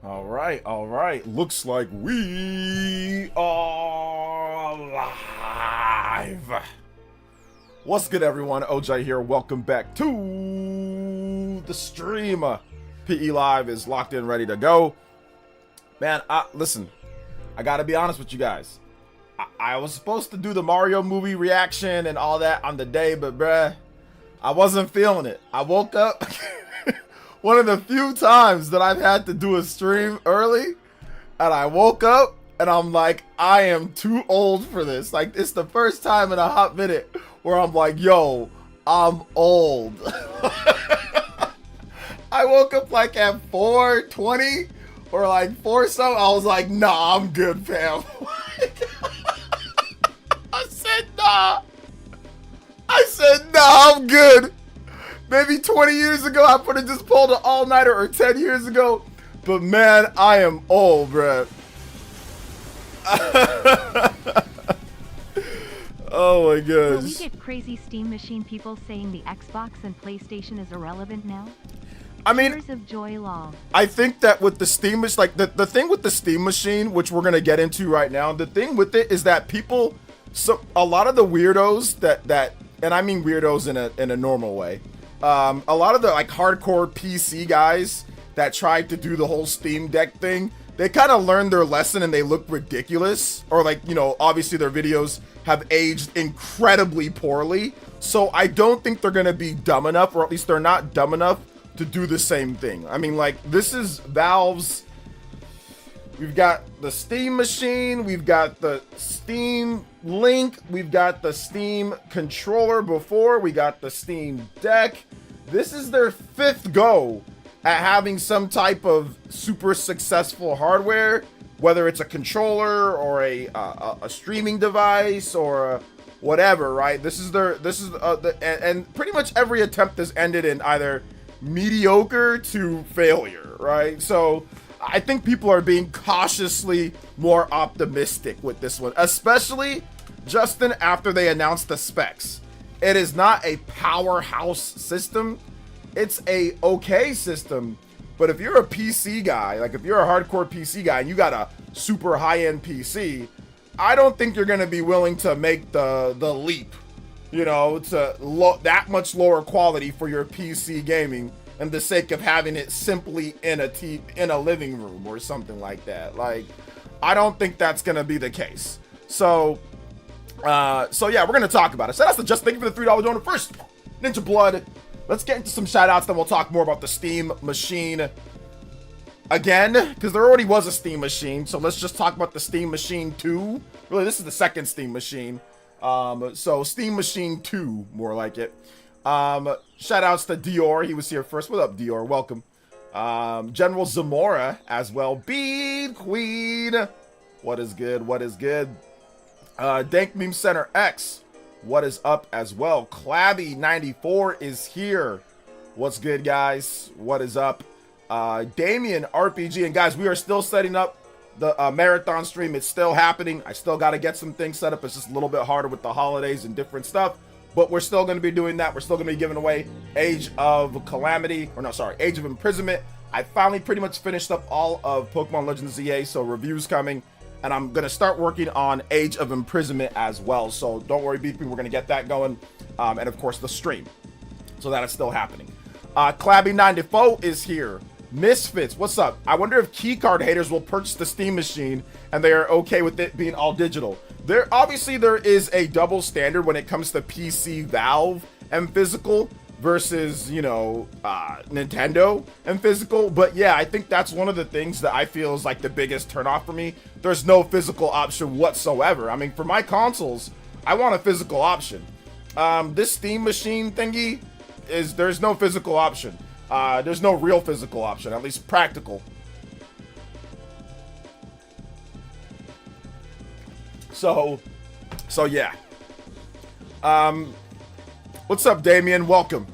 All right. Looks like we are live. What's good, everyone? OJ here. Welcome back to the stream. PE Live is locked in, ready to go. Man, listen, I gotta be honest with you guys. I was supposed to do the Mario movie reaction and all that on the day, but bruh, I wasn't feeling it. I woke up. One of the few times that I've had to do a stream early, and I woke up and I'm like, I am too old for this. Like, it's the first time in a hot minute where I'm like, yo, I'm old. I woke up like at 4:20 or like 4 something. I was like, nah, I'm good, fam. I said, nah. I'm good. Maybe 20 years ago, I would have just pulled an all-nighter, or 10 years ago. But man, I am old, bruh. Oh my gosh. Will we get crazy Steam Machine people saying the Xbox and PlayStation is irrelevant now? I mean, Tears of joy long. I think that with the Steam Machine, like the thing with the Steam Machine, which we're gonna get into right now, the thing with it is that people, a lot of the weirdos that, and I mean weirdos in a normal way. A lot of the like hardcore PC guys that tried to do the whole Steam Deck thing, they kind of learned their lesson and they look ridiculous, or like, you know, obviously their videos have aged incredibly poorly. So I don't think they're gonna be dumb enough, or at least they're not dumb enough to do the same thing. I mean, like, this is Valve's. We've got the Steam Machine, we've got the Steam Link, we've got the Steam Controller before, we got the Steam Deck. This is their 5th go at having some type of super successful hardware, whether it's a controller or a streaming device or whatever, right? And pretty much every attempt has ended in either mediocre to failure, right? So I think people are being cautiously more optimistic with this one, especially, Justin, after they announced the specs. It is not a powerhouse system. It's a okay system, but if you're a PC guy, like if you're a hardcore PC guy and you got a super high-end PC, I don't think you're going to be willing to make the leap, you know, to that much lower quality for your PC gaming, and the sake of having it simply in a living room or something like that. Like, I don't think that's gonna be the case. So yeah, we're gonna talk about it. So that's the just thank you for the $3 donor first. Ninja Blood. Let's get into some shout outs, then we'll talk more about the Steam Machine again, because there already was a Steam Machine. So let's just talk about the Steam Machine 2. Really, this is the second Steam Machine. So Steam Machine 2, more like it. Shout outs to Dior, he was here first. What up, Dior? Welcome. General Zamora as well. Bead Queen. What is good? What is good? Dank Meme Center X. What is up as well? Clabby94 is here. What's good, guys? What is up? Damien RPG. And guys, we are still setting up the marathon stream. It's still happening. I still got to get some things set up. It's just a little bit harder with the holidays and different stuff. But we're still going to be doing that. We're still going to be giving away Age of Calamity. Or no, sorry, Age of Imprisonment. I finally pretty much finished up all of Pokemon Legends ZA. So reviews coming. And I'm going to start working on Age of Imprisonment as well. So don't worry, BP. We're going to get that going. And of course, the stream. So that is still happening. Clabby94 is here. Misfits, what's up? I wonder if keycard haters will purchase the Steam Machine and they are okay with it being all digital. There is a double standard when it comes to PC Valve and physical versus, you know, Nintendo and physical. But yeah, I think that's one of the things that I feel is like the biggest turnoff for me. There's no physical option whatsoever. I mean, for my consoles, I want a physical option. This Steam Machine thingy there's no physical option. There's no real physical option, at least practical. So yeah. What's up, Damien? Welcome.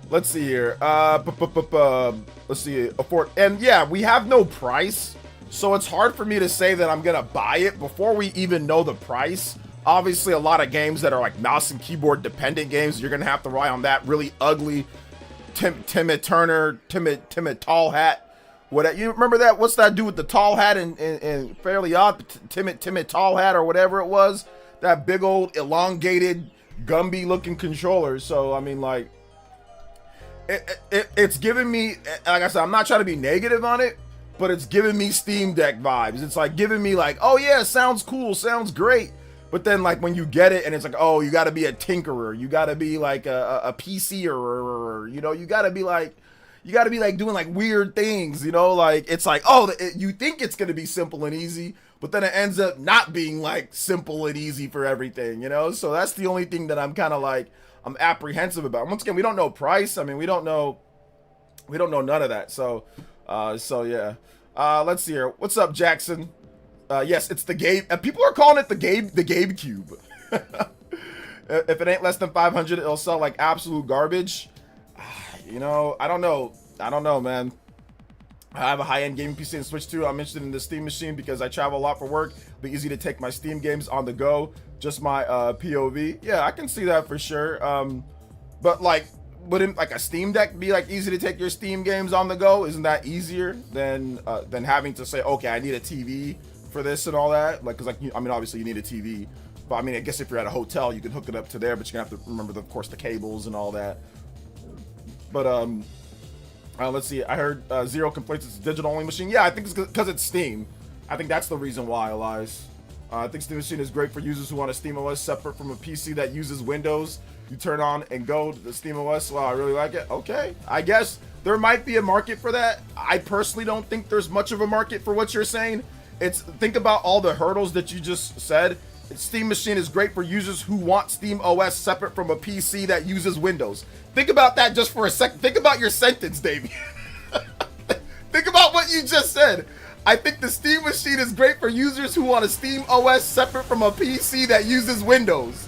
Let's see here. Let's see. And yeah, we have no price, so it's hard for me to say that I'm gonna buy it before we even know the price. Obviously, a lot of games that are like mouse and keyboard dependent games, you're gonna have to rely on that really ugly Timid Turner, timid tall hat. What you remember that? What's that dude with the tall hat and Fairly Odd? Timid tall hat or whatever it was. That big old elongated Gumby looking controller. So I mean, like, it's giving me, like I said, I'm not trying to be negative on it, but it's giving me Steam Deck vibes. It's like giving me like, oh yeah, sounds cool, sounds great. But then like when you get it and it's like, oh, you got to be a tinkerer, you got to be like a PCer, or you know, you got to be like doing like weird things, you know, like it's like, oh, you think it's gonna be simple and easy, but then it ends up not being like simple and easy for everything, you know. So that's the only thing that I'm kind of like, I'm apprehensive about. Once again, we don't know price. I mean, we don't know none of that. So yeah. Let's see here. What's up, Jackson? Yes, it's the Gabe. And people are calling it the Gabe Cube. If it ain't less than 500, it'll sell like absolute garbage. You know, I don't know, man. I have a high-end gaming PC and Switch too. I'm interested in the Steam machine because I travel a lot for work. It'll be easy to take my Steam games on the go. Just my POV. Yeah, I can see that for sure. But like, wouldn't like a Steam Deck be like easy to take your Steam games on the go? Isn't that easier than having to say, okay, I need a TV for this and all that? Like, cause like, I mean, obviously you need a TV, but I mean, I guess if you're at a hotel, you can hook it up to there, but you're gonna have to remember, of course, the cables and all that. But let's see. I heard Zero complaints it's a digital only machine. Yeah, I think it's because it's Steam. I think that's the reason why, Elias. I think Steam Machine is great for users who want a Steam OS separate from a PC that uses Windows. You turn on and go to the Steam OS. Wow, I really like it. Okay, I guess there might be a market for that. I personally don't think there's much of a market for what you're saying. Think about all the hurdles that you just said. Steam Machine is great for users who want Steam OS separate from a PC that uses Windows. Think about that just for a second. Think about your sentence, Davey. Think about what you just said. I think the Steam Machine is great for users who want a Steam OS separate from a PC that uses Windows.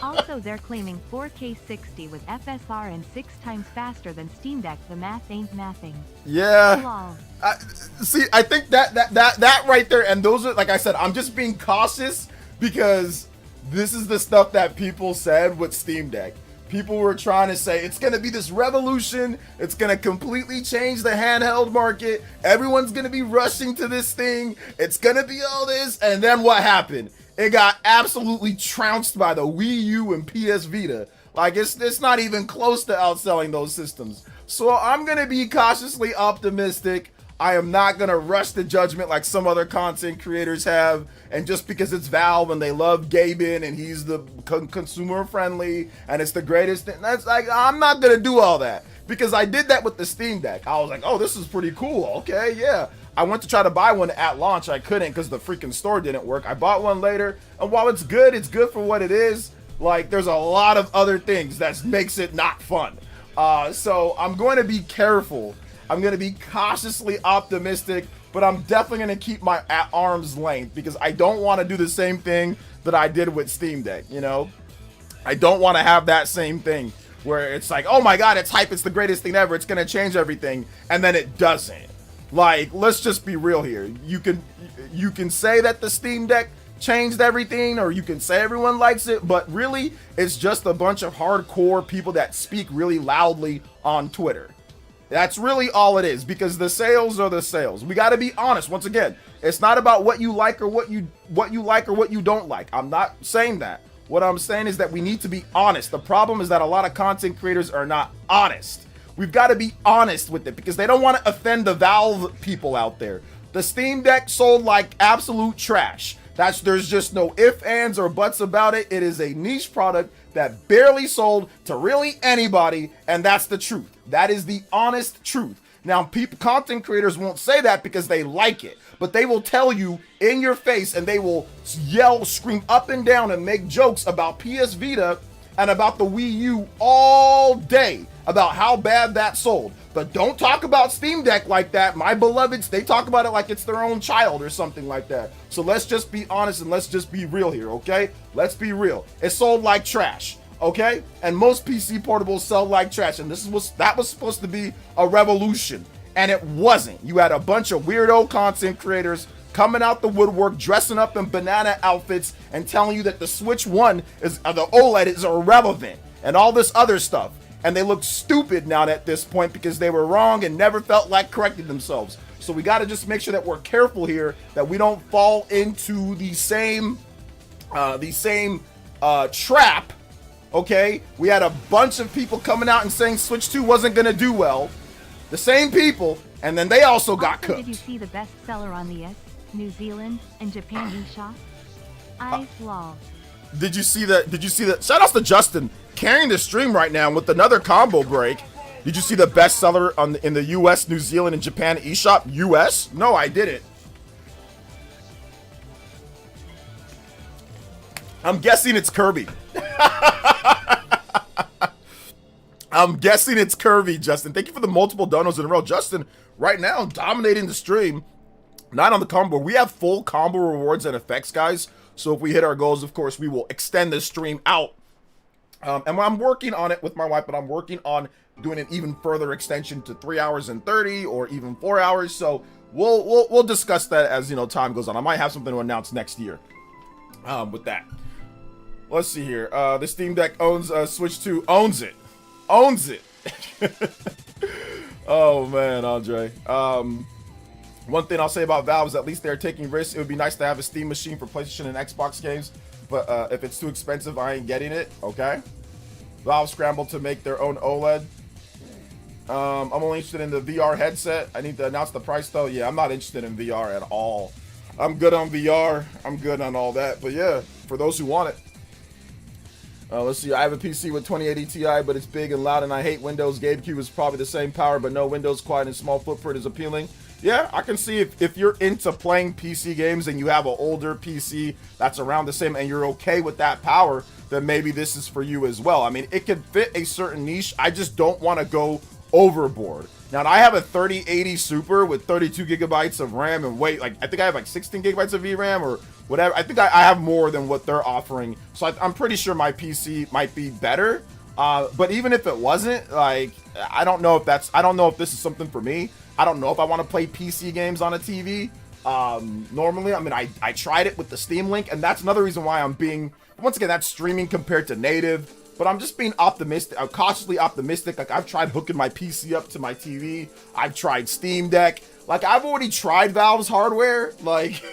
Also, they're claiming 4K 60 with FSR and 6 times faster than Steam Deck. The math ain't mathing. Yeah. See, I think that right there, and those are, like I said, I'm just being cautious because this is the stuff that people said with Steam Deck. People were trying to say it's going to be this revolution. It's going to completely change the handheld market. Everyone's going to be rushing to this thing. It's going to be all this. And then what happened? It got absolutely trounced by the Wii U and PS Vita. Like, it's not even close to outselling those systems. So I'm going to be cautiously optimistic. I am not going to rush to judgment like some other content creators have. And just because it's Valve and they love Gaben and he's the consumer friendly and it's the greatest thing, that's like, I'm not going to do all that. Because I did that with the Steam Deck. I was like, oh, this is pretty cool. Okay, yeah. I went to try to buy one at launch. I couldn't because the freaking store didn't work. I bought one later. And while it's good for what it is. Like, there's a lot of other things that makes it not fun. So I'm going to be careful. I'm going to be cautiously optimistic, but I'm definitely going to keep my at arm's length because I don't want to do the same thing that I did with Steam Deck, you know? I don't want to have that same thing where it's like, oh my God, it's hype, it's the greatest thing ever, it's going to change everything, and then it doesn't. Like, let's just be real here. You can say that the Steam Deck changed everything, or you can say everyone likes it, but really, it's just a bunch of hardcore people that speak really loudly on Twitter. That's really all it is, because the sales are the sales. We got to be honest. Once again, it's not about what you like or what you like or what you don't like. I'm not saying that. What I'm saying is that we need to be honest. The problem is that a lot of content creators are not honest. We've got to be honest with it because they don't want to offend the Valve people out there. The Steam Deck sold like absolute trash. There's just no ifs, ands, or buts about it. It is a niche product that barely sold to really anybody, and that's the truth. That is the honest truth. Now, content creators won't say that because they like it, but they will tell you in your face, and they will yell, scream up and down, and make jokes about PS Vita and about the Wii U all day about how bad that sold. But don't talk about Steam Deck like that. My beloveds, they talk about it like it's their own child or something like that. So let's just be honest and let's just be real here, okay? Let's be real. It sold like trash, okay? And most PC portables sell like trash. And that was supposed to be a revolution. And it wasn't. You had a bunch of weirdo content creators coming out the woodwork, dressing up in banana outfits and telling you that the Switch 1 the OLED is irrelevant. and all this other stuff. And they look stupid now at this point because they were wrong and never felt like correcting themselves. So we got to just make sure that we're careful here, that we don't fall into the same trap. Okay, we had a bunch of people coming out and saying Switch 2 wasn't going to do well. The same people, and then they also got cooked. Did you see the bestseller on the New Zealand and Japan eShop? Lol. Did you see that? Shout outs to Justin carrying the stream right now with another combo break. Did you see the bestseller in the US, New Zealand, and Japan eShop? US? No, I didn't. I'm guessing it's Kirby. I'm guessing it's Kirby, Justin. Thank you for the multiple donos in a row. Justin, right now, dominating the stream. Not on the combo. We have full combo rewards and effects, guys. So if we hit our goals, of course, we will extend the stream out. And I'm working on it with my wife, but I'm working on doing an even further extension to 3 hours and 30 or even 4 hours. So we'll discuss that as, you know, time goes on. I might have something to announce next year with that. Let's see here. The Steam Deck owns Switch 2. Owns it. Oh, man, Andre. One thing I'll say about Valve is at least they're taking risks. It would be nice to have a Steam machine for PlayStation and Xbox games, but if it's too expensive, I ain't getting it. Okay. Valve scrambled to make their own OLED. I'm only interested in the VR headset. I need to announce the price, though. Yeah, I'm not interested in VR at all. I'm good on VR. I'm good on all that. But yeah, for those who want it. Let's see. I have a PC with 2080 Ti, but it's big and loud, and I hate Windows. GameCube is probably the same power, but no, Windows quiet and small footprint is appealing. Yeah, I can see if you're into playing PC games and you have an older PC that's around the same and you're okay with that power, then maybe this is for you as well. I mean, it could fit a certain niche. I just don't want to go overboard. Now, I have a 3080 Super with 32 gigabytes of RAM and wait, like I think I have like 16 gigabytes of VRAM or whatever. I think I have more than what they're offering. So I'm pretty sure my PC might be better. But even if it wasn't, like, I don't know if this is something for me. I don't know if I want to play PC games on a TV. Normally, I mean, I tried it with the Steam Link, and that's another reason why I'm being, once again, that's streaming compared to native. But I'm just being optimistic. I'm cautiously optimistic. Like, I've tried hooking my PC up to my TV. I've tried Steam Deck. Like, I've already tried Valve's hardware. Like,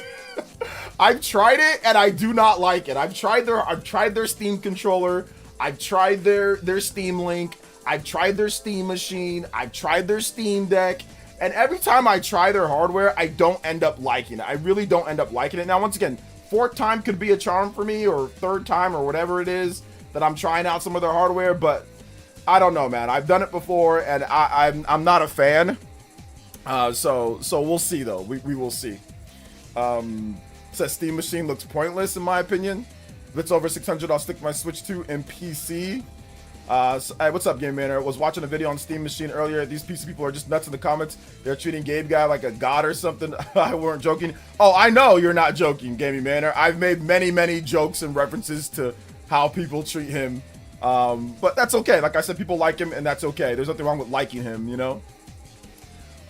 I've tried it, and I do not like it. I've tried their Steam controller. I've tried their Steam Link. I've tried their Steam machine. I've tried their Steam Deck. And every time I try their hardware, I don't end up liking it. I really don't end up liking it. Now, once again, fourth time could be a charm for me, or third time, or whatever it is that I'm trying out some of their hardware. But I don't know, man. I've done it before, and I'm not a fan. So we'll see, though. We will see. Says Steam machine looks pointless, in my opinion. If it's over 600, I'll stick my Switch 2 in PC. Hey, what's up, Game Manor? I was watching a video on Steam Machine earlier. These PC people are just nuts in the comments. They're treating Gabe Guy like a god or something. I weren't joking. Oh, I know you're not joking, Gaming Manor. I've made many jokes and references to how people treat him. But that's okay. Like I said, people like him, and that's okay. There's nothing wrong with liking him, you know?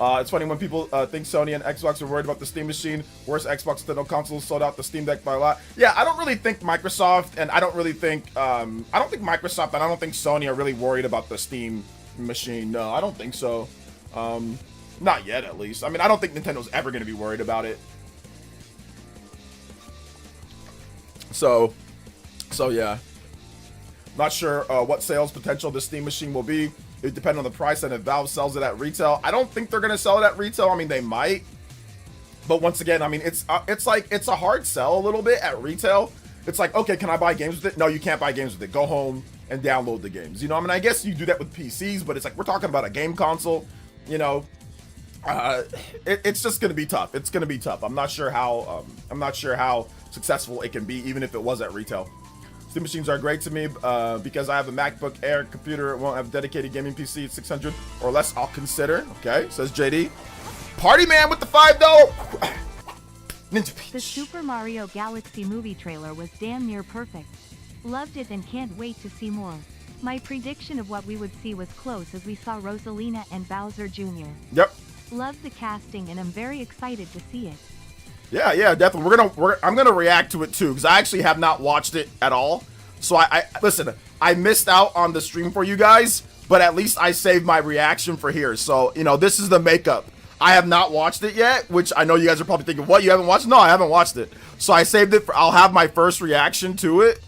It's funny when people think Sony and Xbox are worried about the Steam Machine. Worse, Xbox Nintendo consoles sold out the Steam Deck by a lot. Yeah, I don't really think Microsoft, and I don't really think, I don't think Microsoft and I don't think Sony are really worried about the Steam Machine. No, I don't think so. Not yet, at least. I mean, I don't think Nintendo's ever going to be worried about it. So yeah. Not sure what sales potential the Steam Machine will be. It depends on the price and if Valve sells it at retail. I don't think they're going to sell it at retail. I mean, they might. But once again, I mean, it's a hard sell a little bit at retail. It's like, okay, can I buy games with it? No, you can't buy games with it. Go home and download the games. You know, I mean, I guess you do that with PCs, but it's like we're talking about a game console. You know, it's just going to be tough. It's going to be tough. I'm not sure how successful it can be, even if it was at retail. Steam machines are great to me because I have a MacBook Air computer. It won't have a dedicated gaming PC at 600 or less. I'll consider. Okay, says JD. Party man with the $5. Ninja Peach. The Super Mario Galaxy movie trailer was damn near perfect. Loved it and can't wait to see more. My prediction of what we would see was close as we saw Rosalina and Bowser Jr. Yep. Love the casting and I'm very excited to see it. Yeah, definitely. I'm gonna react to it too because I actually have not watched it at all. So I listen, I missed out on the stream for you guys, but at least I saved my reaction for here. So, you know, this is the makeup. I have not watched it yet, which I know you guys are probably thinking, what, you haven't watched it? No, I haven't watched it. So I saved it for, I'll have my first reaction to it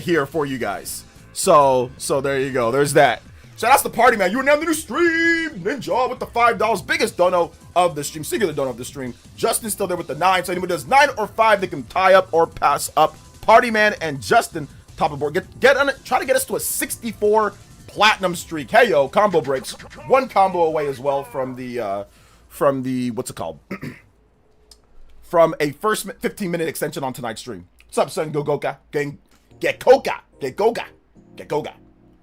here for you guys. So there you go. There's that. So that's the party, man. You were now in the new stream. Ninja with the $5. Biggest dono of the stream. Singular dono of the stream. Justin's still there with the 9. So anybody does 9 or 5, they can tie up or pass up. Party man and Justin top of the board. Get on it. Try to get us to a 64 platinum streak. Hey yo, combo breaks. One combo away as well from the what's it called? From a first 15-minute extension on tonight's stream. What's up, son? Go Goka. Get Goka.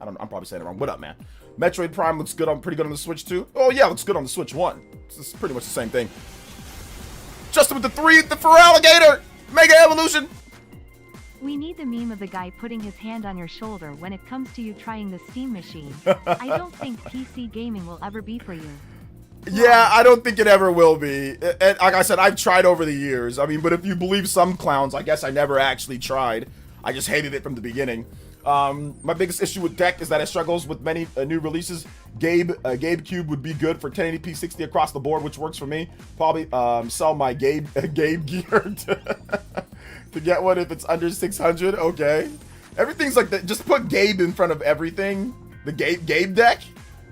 I'm probably saying it wrong. What up, man? Metroid Prime looks good pretty good on the Switch too. Oh yeah, looks good on the Switch 1. It's pretty much the same thing. Justin with the 3, the Feraligatr, Mega Evolution. We need the meme of the guy putting his hand on your shoulder when it comes to you trying the Steam machine. I don't think PC gaming will ever be for you. Yeah, I don't think it ever will be. And like I said, I've tried over the years. I mean, but if you believe some clowns, I guess I never actually tried. I just hated it from the beginning. My biggest issue with Deck is that it struggles with many new releases. Gabe Cube would be good for 1080p 60 across the board, which works for me. Probably sell my Gabe gear to get one if it's under 600. Okay, everything's like that. Just put Gabe in front of everything. The Gabe deck.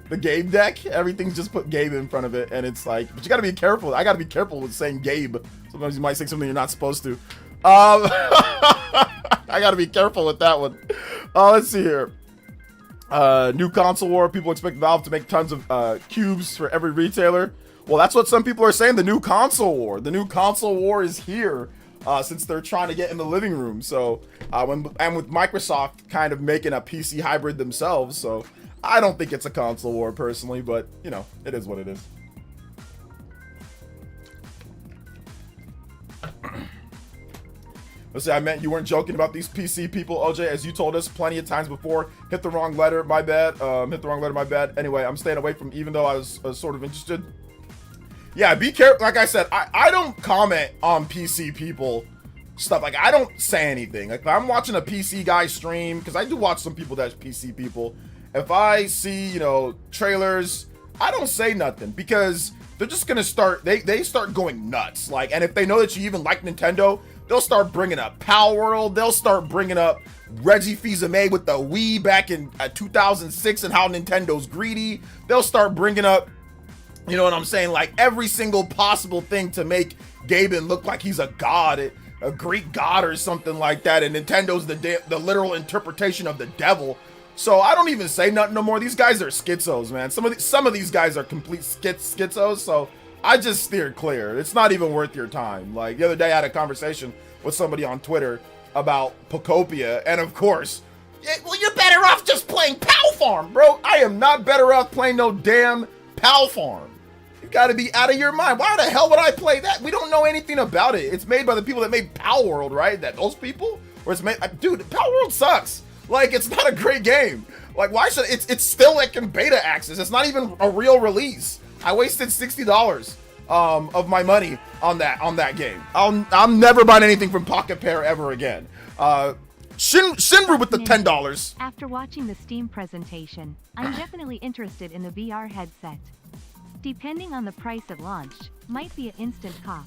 The Gabe deck, everything's just put Gabe in front of it, and it's like, but you gotta be careful. I gotta be careful with saying Gabe. Sometimes you might say something you're not supposed to. I gotta be careful with that one. Let's see here. New console war. People expect Valve to make tons of cubes for every retailer. Well, that's what some people are saying. The new console war. The new console war is here. Since they're trying to get in the living room. So, and with Microsoft kind of making a PC hybrid themselves. So, I don't think it's a console war personally, but you know, it is what it is. Let's say I meant you weren't joking about these PC people, OJ, as you told us plenty of times before. Hit the wrong letter, my bad. Hit the wrong letter, my bad. Anyway, I'm staying away from, even though I was sort of interested. Yeah, be careful. Like I said, I don't comment on PC people stuff. Like, I don't say anything. Like, if I'm watching a PC guy stream, because I do watch some people that's PC people. If I see, you know, trailers, I don't say nothing because they're just going to start, they start going nuts. Like, and if they know that you even like Nintendo, they'll start bringing up Palworld. They'll start bringing up Reggie Fils-Aimé with the Wii back in 2006 and how Nintendo's greedy. They'll start bringing up, you know what I'm saying? Like every single possible thing to make Gaben look like he's a god, a Greek god or something like that. And Nintendo's the literal interpretation of the devil. So I don't even say nothing no more. These guys are schizos, man. Some of these guys are complete schizos. So I just steer clear. It's not even worth your time. Like the other day I had a conversation with somebody on Twitter about Popia. And of course, well, you're better off just playing Pal Farm, bro. I am not better off playing no damn Pal Farm. You gotta be out of your mind. Why the hell would I play that? We don't know anything about it. It's made by the people that made Palworld, right? Those people? Or it's made, dude, Palworld sucks. Like, it's not a great game. Like, why should it's still like in beta access. It's not even a real release. I wasted $60 of my money on that game. I'm never buying anything from Pocket Pair ever again. Shinru with the $10. After watching the Steam presentation, I'm definitely interested in the VR headset. Depending on the price at launch, might be an instant cop.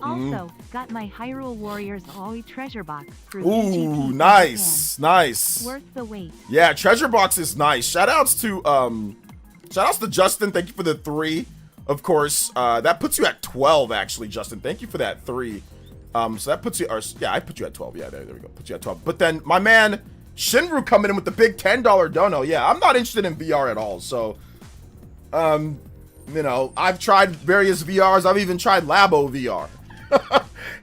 Also, got my Hyrule Warriors Aoi treasure box through Ooh, nice. Worth the wait. Yeah, treasure box is nice. Shoutouts to Justin. Thank you for the 3. Of course, that puts you at 12 actually, Justin. Thank you for that 3. So that puts you, I put you at 12. Yeah, there we go. Put you at 12. But then my man Shinru coming in with the big $10 dono. Yeah, I'm not interested in VR at all. So, you know, I've tried various VRs. I've even tried Labo VR.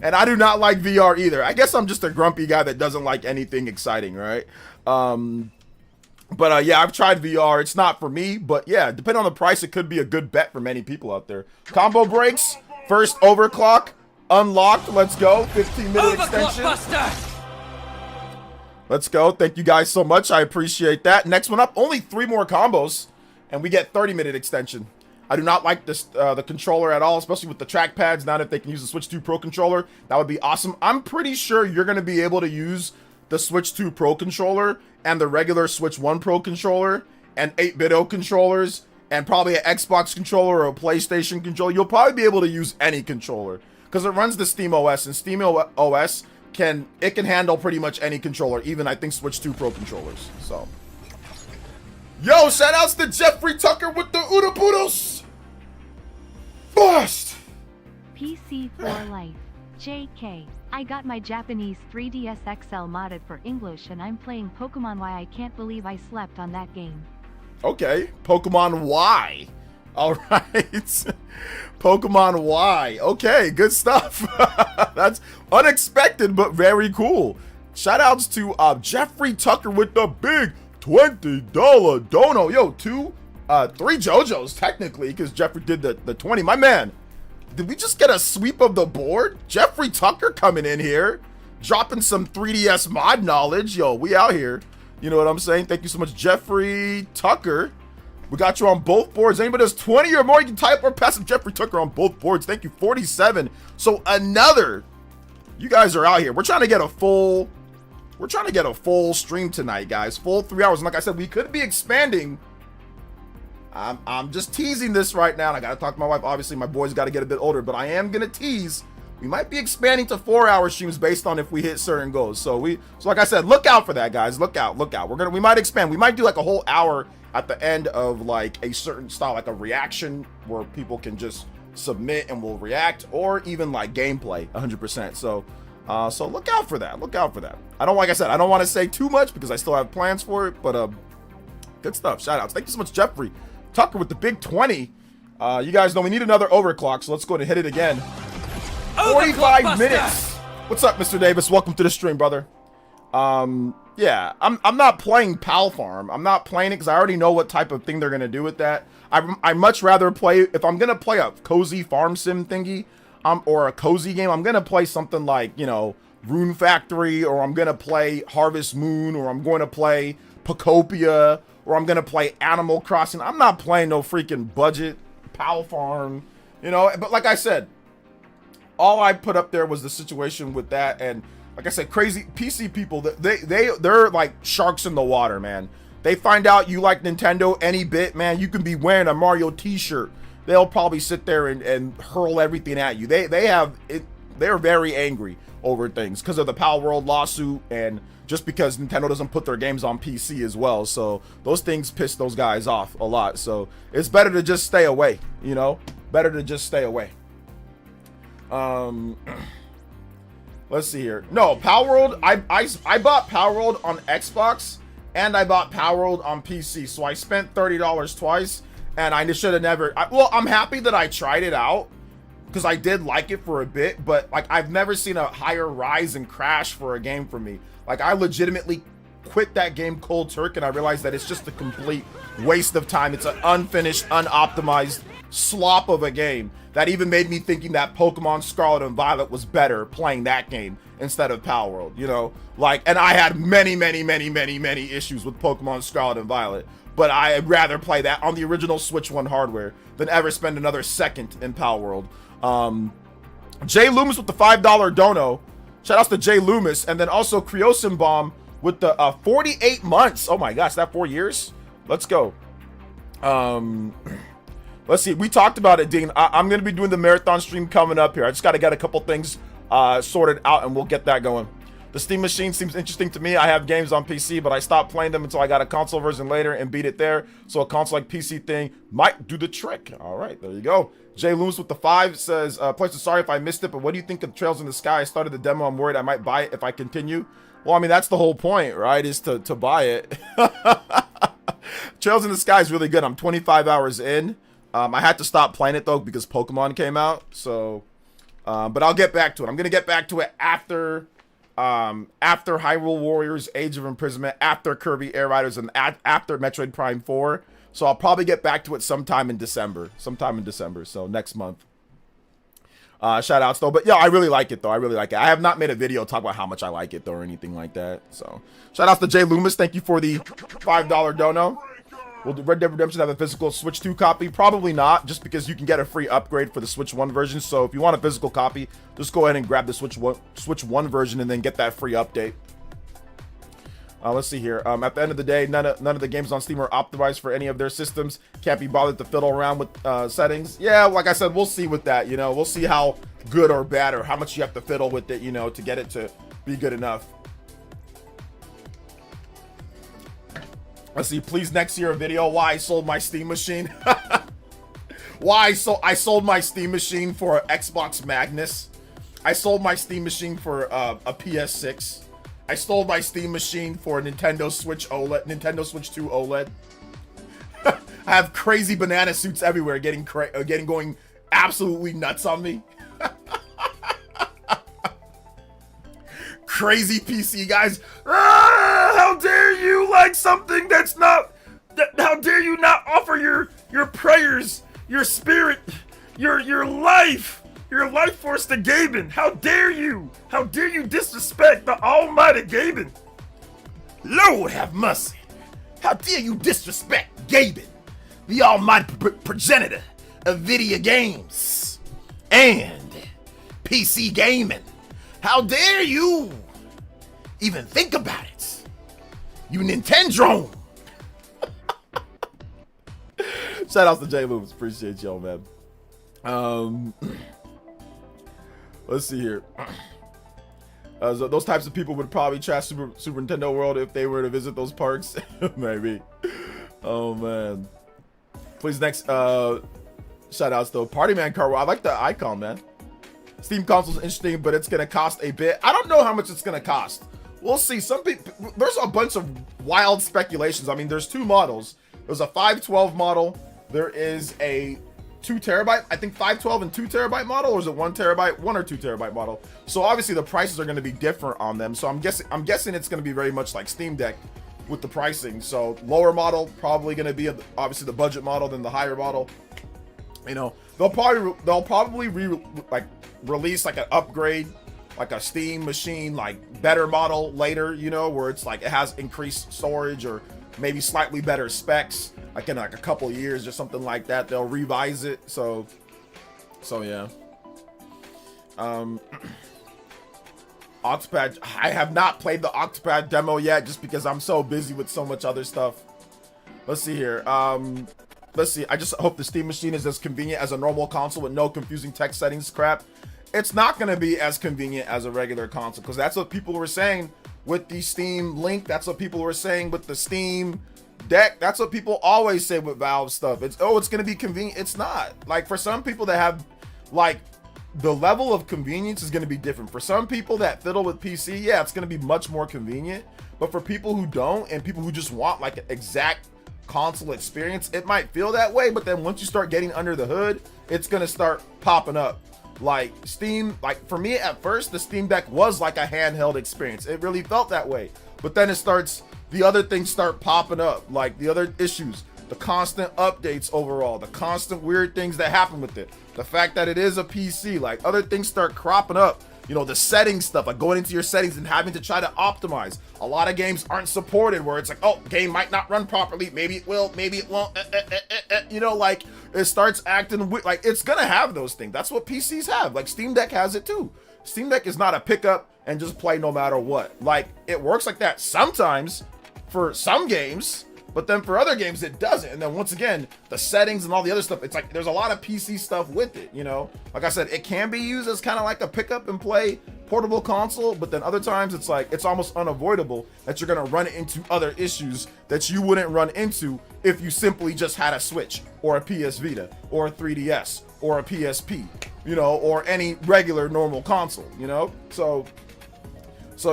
And I do not like VR either. I guess I'm just a grumpy guy that doesn't like anything exciting, right? But yeah, I've tried VR. It's not for me, but yeah, depending on the price, it could be a good bet for many people out there. Combo breaks, first overclock, unlocked. Let's go. 15-minute extension. Let's go. Thank you guys so much. I appreciate that. Next one up, only 3 more combos, and we get 30-minute extension. I do not like this the controller at all, especially with the trackpads. Now that they can use the Switch 2 Pro controller, that would be awesome. I'm pretty sure you're going to be able to use the Switch 2 Pro controller and the regular Switch 1 Pro controller and 8-bit-O controllers and probably an Xbox controller or a PlayStation controller. You'll probably be able to use any controller because it runs the Steam OS, and Steam OS can handle pretty much any controller, even I think Switch 2 Pro controllers. So, yo, shout outs to Jeffrey Tucker with the Udapudos. Bust. PC for life. JK. I got my Japanese 3DS XL modded for English and I'm playing Pokemon Y. I can't believe I slept on that game. Okay, Pokemon Y. All right. Pokemon Y. Okay, good stuff. That's unexpected, but very cool. Shout outs to Jeffrey Tucker with the big $20 dono. Yo, 3 JoJo's technically, because Jeffrey did the 20. My man, did we just get a sweep of the board? Jeffrey Tucker coming in here, dropping some 3DS mod knowledge. Yo, we out here. You know what I'm saying? Thank you so much, Jeffrey Tucker. We got you on both boards. Anybody does 20 or more, you can type or pass Jeffrey Tucker on both boards. Thank you, 47. So another, you guys are out here. We're trying to get a full stream tonight, guys. Full 3 hours. And like I said, we could be expanding. I'm just teasing this right now. And I got to talk to my wife. Obviously, my boys got to get a bit older, but I am going to tease. We might be expanding to 4-hour streams based on if we hit certain goals. So like I said, look out for that, guys. Look out. We might expand. We might do like a whole hour at the end of like a certain style, like a reaction where people can just submit and we'll react, or even like gameplay 100%. So look out for that. I don't want to say too much because I still have plans for it, but good stuff. Shout outs. Thank you so much, Jeffrey Tucker with the big 20. You guys know we need another overclock, so let's go ahead and hit it again. 45 minutes. What's up, Mr. Davis? Welcome to the stream, brother. Yeah, I'm not playing Pal Farm. I'm not playing it because I already know what type of thing they're gonna do with that. I much rather play, if I'm gonna play a cozy farm sim thingy, or a cozy game, I'm gonna play something like, you know, Rune Factory, or I'm gonna play Harvest Moon, or I'm going to play Popia, or I'm gonna play Animal Crossing. I'm not playing no freaking budget Pal Farm, you know. But like I said, all I put up there was the situation with that, and like I said, crazy PC people, they're like sharks in the water, man. They find out you like Nintendo any bit, man. You can be wearing a Mario t-shirt. They'll probably sit there and hurl everything at you. They're very angry over things because of the Palworld lawsuit, and just because Nintendo doesn't put their games on PC as well. So those things piss those guys off a lot. So it's better to just stay away, you know? Better to just stay away. Let's see here. No, Palworld, I bought Palworld on Xbox and I bought Palworld on PC. So I spent $30 twice, and I should have never. Well, I'm happy that I tried it out because I did like it for a bit, but like I've never seen a higher rise and crash for a game for me. Like I legitimately quit that game cold turkey, and I realized that it's just a complete waste of time. It's an unfinished, unoptimized slop of a game that even made me thinking that Pokemon Scarlet and Violet was better playing that game instead of Palworld, you know? Like, and I had many issues with Pokemon Scarlet and Violet, but I'd rather play that on the original Switch 1 hardware than ever spend another second in Palworld. Jay Loomis with the $5 dono. Shout outs to Jay Loomis, and then also Creosin Bomb with the 48 months. Oh my gosh, that 4 years? Let's go. Let's see. We talked about it, Dean. I'm going to be doing the marathon stream coming up here. I just got to get a couple things sorted out, and we'll get that going. The Steam machine seems interesting to me. I have games on PC, but I stopped playing them until I got a console version later and beat it there. So a console like PC thing might do the trick. All right, there you go. Jay Loomis with the 5 says, Place is sorry if I missed it, but what do you think of Trails in the Sky? I started the demo. I'm worried I might buy it if I continue. Well, I mean, that's the whole point, right, is to buy it. Trails in the Sky is really good. I'm 25 hours in. I had to stop playing it though because Pokemon came out. So, but I'll get back to it. I'm gonna get back to it after Hyrule Warriors: Age of Imprisonment, after Kirby Air Riders, and after Metroid Prime 4. So I'll probably get back to it sometime in December. So next month. Shout outs though, but yeah, I really like it though. I have not made a video talk about how much I like it though or anything like that. So shout outs to Jay Loomis. Thank you for the $5 dono. Will Red Dead Redemption have a physical Switch 2 copy? Probably not, just because you can get a free upgrade for the Switch 1 version. So if you want a physical copy, just go ahead and grab the Switch 1 version and then get that free update. Let's see here. At the end of the day, none of the games on Steam are optimized for any of their systems. Can't be bothered to fiddle around with settings. Yeah, like I said, we'll see with that. You know, we'll see how good or bad or how much you have to fiddle with it, you know, to get it to be good enough. Let's see, please next year a video why I sold my Steam machine. I sold my Steam machine for an Xbox Magnus. I sold my Steam machine for a PS6. I sold my Steam machine for a Nintendo Switch OLED, Nintendo Switch 2 OLED. I have crazy banana suits everywhere going absolutely nuts on me. Crazy PC guys. How dare you like something that's not, how dare you not offer your prayers, your spirit, your life force to Gaben. How dare you disrespect the almighty Gaben. Lord have mercy. How dare you disrespect Gaben, the almighty progenitor of video games and PC gaming. How dare you even think about it, you Nintendo. Shout out to J Loops, appreciate y'all, man. Let's see here. So those types of people would probably trash Super Nintendo World if they were to visit those parks. Maybe. Oh man. Please next shout outs though. Party Man Car. I like the icon, man. Steam console's interesting, but it's gonna cost a bit. I don't know how much it's gonna cost. We'll see. Some people, there's a bunch of wild speculations. I mean, there's two models. There's a 512 model. There is a 2 terabyte, I think 512 and 2 terabyte model, or is it 1 terabyte, 1 or 2 terabyte model? So obviously the prices are going to be different on them. So I'm guessing it's going to be very much like Steam Deck with the pricing. So lower model probably going to be obviously the budget model than the higher model. You know, they'll probably release like an upgrade, like a Steam machine, like better model later, you know, where it's like it has increased storage or maybe slightly better specs, like in like a couple years or something like that. They'll revise it. So yeah. Octopad, I have not played the Octopad demo yet just because I'm so busy with so much other stuff. Let's see here. Let's see. I just hope the Steam machine is as convenient as a normal console with no confusing text settings crap. It's not going to be as convenient as a regular console, because that's what people were saying with the Steam Link. That's what people were saying with the Steam Deck. That's what people always say with Valve stuff. It's going to be convenient. It's not. Like, for some people that have, like, the level of convenience is going to be different. For some people that fiddle with PC, yeah, it's going to be much more convenient. But for people who don't, and people who just want like an exact console experience, it might feel that way. But then once you start getting under the hood, it's going to start popping up. Like Steam, like for me at first, the Steam Deck was like a handheld experience. It really felt that way. But then the other things start popping up, like the other issues, the constant updates overall, the constant weird things that happen with it, the fact that it is a PC, like other things start cropping up. You know, the settings stuff, like going into your settings and having to try to optimize. A lot of games aren't supported, where it's like, oh, game might not run properly. Maybe it will, maybe it won't. You know, like it starts acting weird. Like it's gonna have those things. That's what PCs have. Like Steam Deck has it too. Steam Deck is not a pickup and just play no matter what. Like it works like that sometimes for some games, but then for other games it doesn't. And then once again, the settings and all the other stuff, it's like there's a lot of PC stuff with it, you know. Like I said, it can be used as kind of like a pick up and play portable console, but then other times it's like it's almost unavoidable that you're gonna run into other issues that you wouldn't run into if you simply just had a Switch or a PS Vita or a 3DS or a PSP, you know, or any regular normal console, you know. So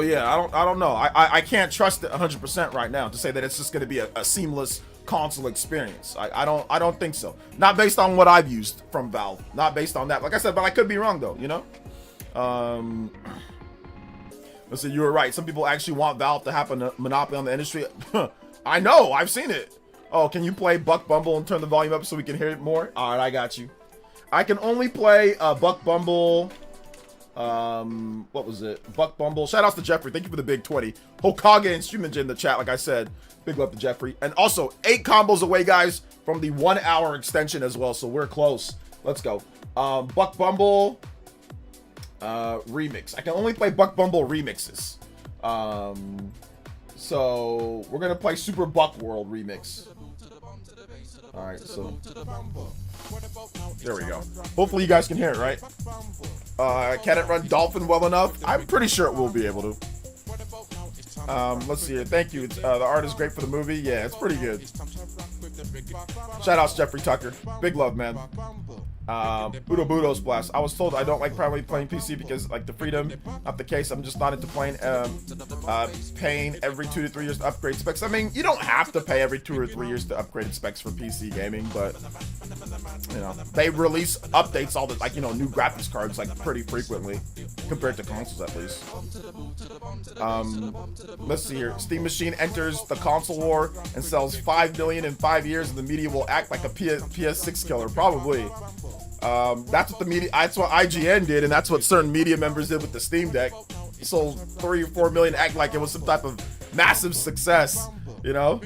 yeah, I don't know. I can't trust it 100% right now to say that it's just going to be a seamless console experience. I don't think so. Not based on what I've used from Valve. Not based on that. Like I said, but I could be wrong though, you know? Let's see, you were right. Some people actually want Valve to have a monopoly on the industry. I know, I've seen it. Oh, can you play Buck Bumble and turn the volume up so we can hear it more? All right, I got you. I can only play Buck Bumble What was it? Buck Bumble. Shout outs to Jeffrey. Thank you for the big 20. Hokage and Streaminja in the chat, like I said. Big love to Jeffrey. And also, 8 combos away, guys, from the 1 hour extension as well. So we're close. Let's go. Buck Bumble remix. I can only play Buck Bumble remixes. So we're gonna play Super Buck World remix. All right, so there we go. Hopefully you guys can hear it, right? Can it run Dolphin well enough? I'm pretty sure it will be able to. Let's see here. Thank you. The art is great for the movie. Yeah, it's pretty good. Shout outs Jeffrey Tucker. Big love, man. Udo Budo's blast. I was told I don't like primarily playing PC because like the freedom. Not the case. I'm just not into playing paying every 2 to 3 years to upgrade specs. I mean, you don't have to pay every 2 or 3 years to upgrade specs for PC gaming, but you know, they release updates all the like, you know, new graphics cards like pretty frequently compared to consoles at least. Let's see here. Steam Machine enters the console war and sells 5 million in 5 years, and the media will act like a PS6 killer. Probably. That's what the media. That's what IGN did, and that's what certain media members did with the Steam Deck. Sold 3 or 4 million, act like it was some type of massive success. You know.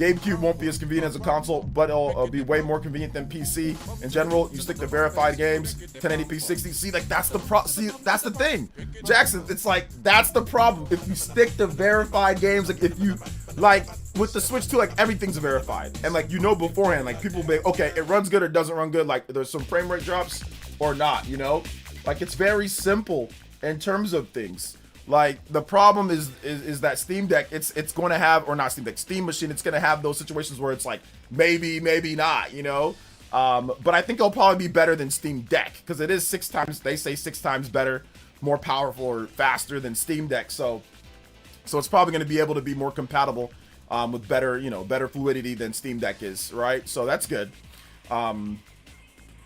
GameCube won't be as convenient as a console, but it'll be way more convenient than PC. In general, you stick to verified games, 1080p 60. See, like that's that's the thing, Jackson. It's like that's the problem. If you stick to verified games, like if you like with the Switch 2, like everything's verified, and like you know beforehand, like people be okay, it runs good or doesn't run good. Like there's some frame rate drops or not, you know. Like it's very simple in terms of things. Like the problem is that Steam Deck, it's going to have, or not Steam Deck, Steam Machine, it's going to have those situations where it's like maybe not, you know. But I think it'll probably be better than Steam Deck because it is 6 times, they say 6 times better, more powerful or faster than Steam Deck. So it's probably going to be able to be more compatible with better, you know, better fluidity than Steam Deck is, right? So that's good.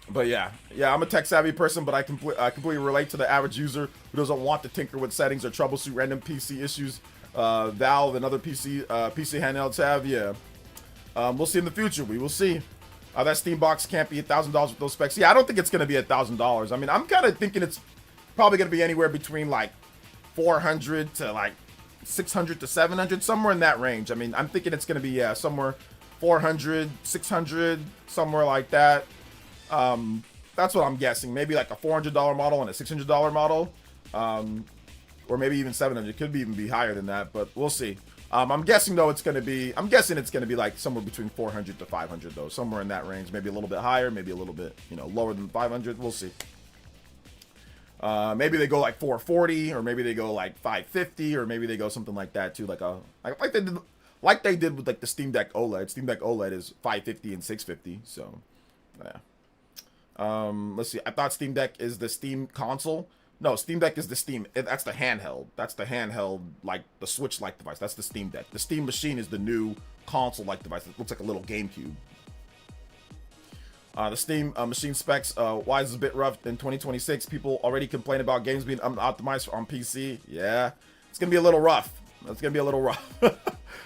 But yeah, I'm a tech savvy person, but I completely relate to the average user who doesn't want to tinker with settings or troubleshoot random PC issues. Valve and other PC handhelds have. Yeah, we'll see in the future. We will see. That Steam box can't be $1,000 with those specs. Yeah, I don't think it's gonna be $1,000. I mean, I'm kind of thinking it's probably gonna be anywhere between like 400 to like 600 to 700, somewhere in that range. I mean, I'm thinking it's gonna be somewhere 400, 600, somewhere like that. That's what I'm guessing. Maybe like a $400 model and a $600 model, or maybe even 700. It could even be higher than that, but we'll see. I'm guessing though it's gonna be like somewhere between 400 to 500 though, somewhere in that range. Maybe a little bit higher, maybe a little bit, you know, lower than 500. We'll see. Maybe they go like 440, or maybe they go like 550, or maybe they go something like that too, like they did with like the Steam Deck OLED. Steam Deck OLED is 550 and 650. So, yeah. Let's see. I thought Steam Deck is the Steam console. No, Steam Deck is the Steam. That's the handheld. That's the handheld, like the Switch-like device. That's the Steam Deck. The Steam Machine is the new console-like device. It looks like a little GameCube. The Steam Machine specs, why is it a bit rough in 2026? People already complain about games being optimized on PC. Yeah, it's gonna be a little rough. It's gonna be a little rough.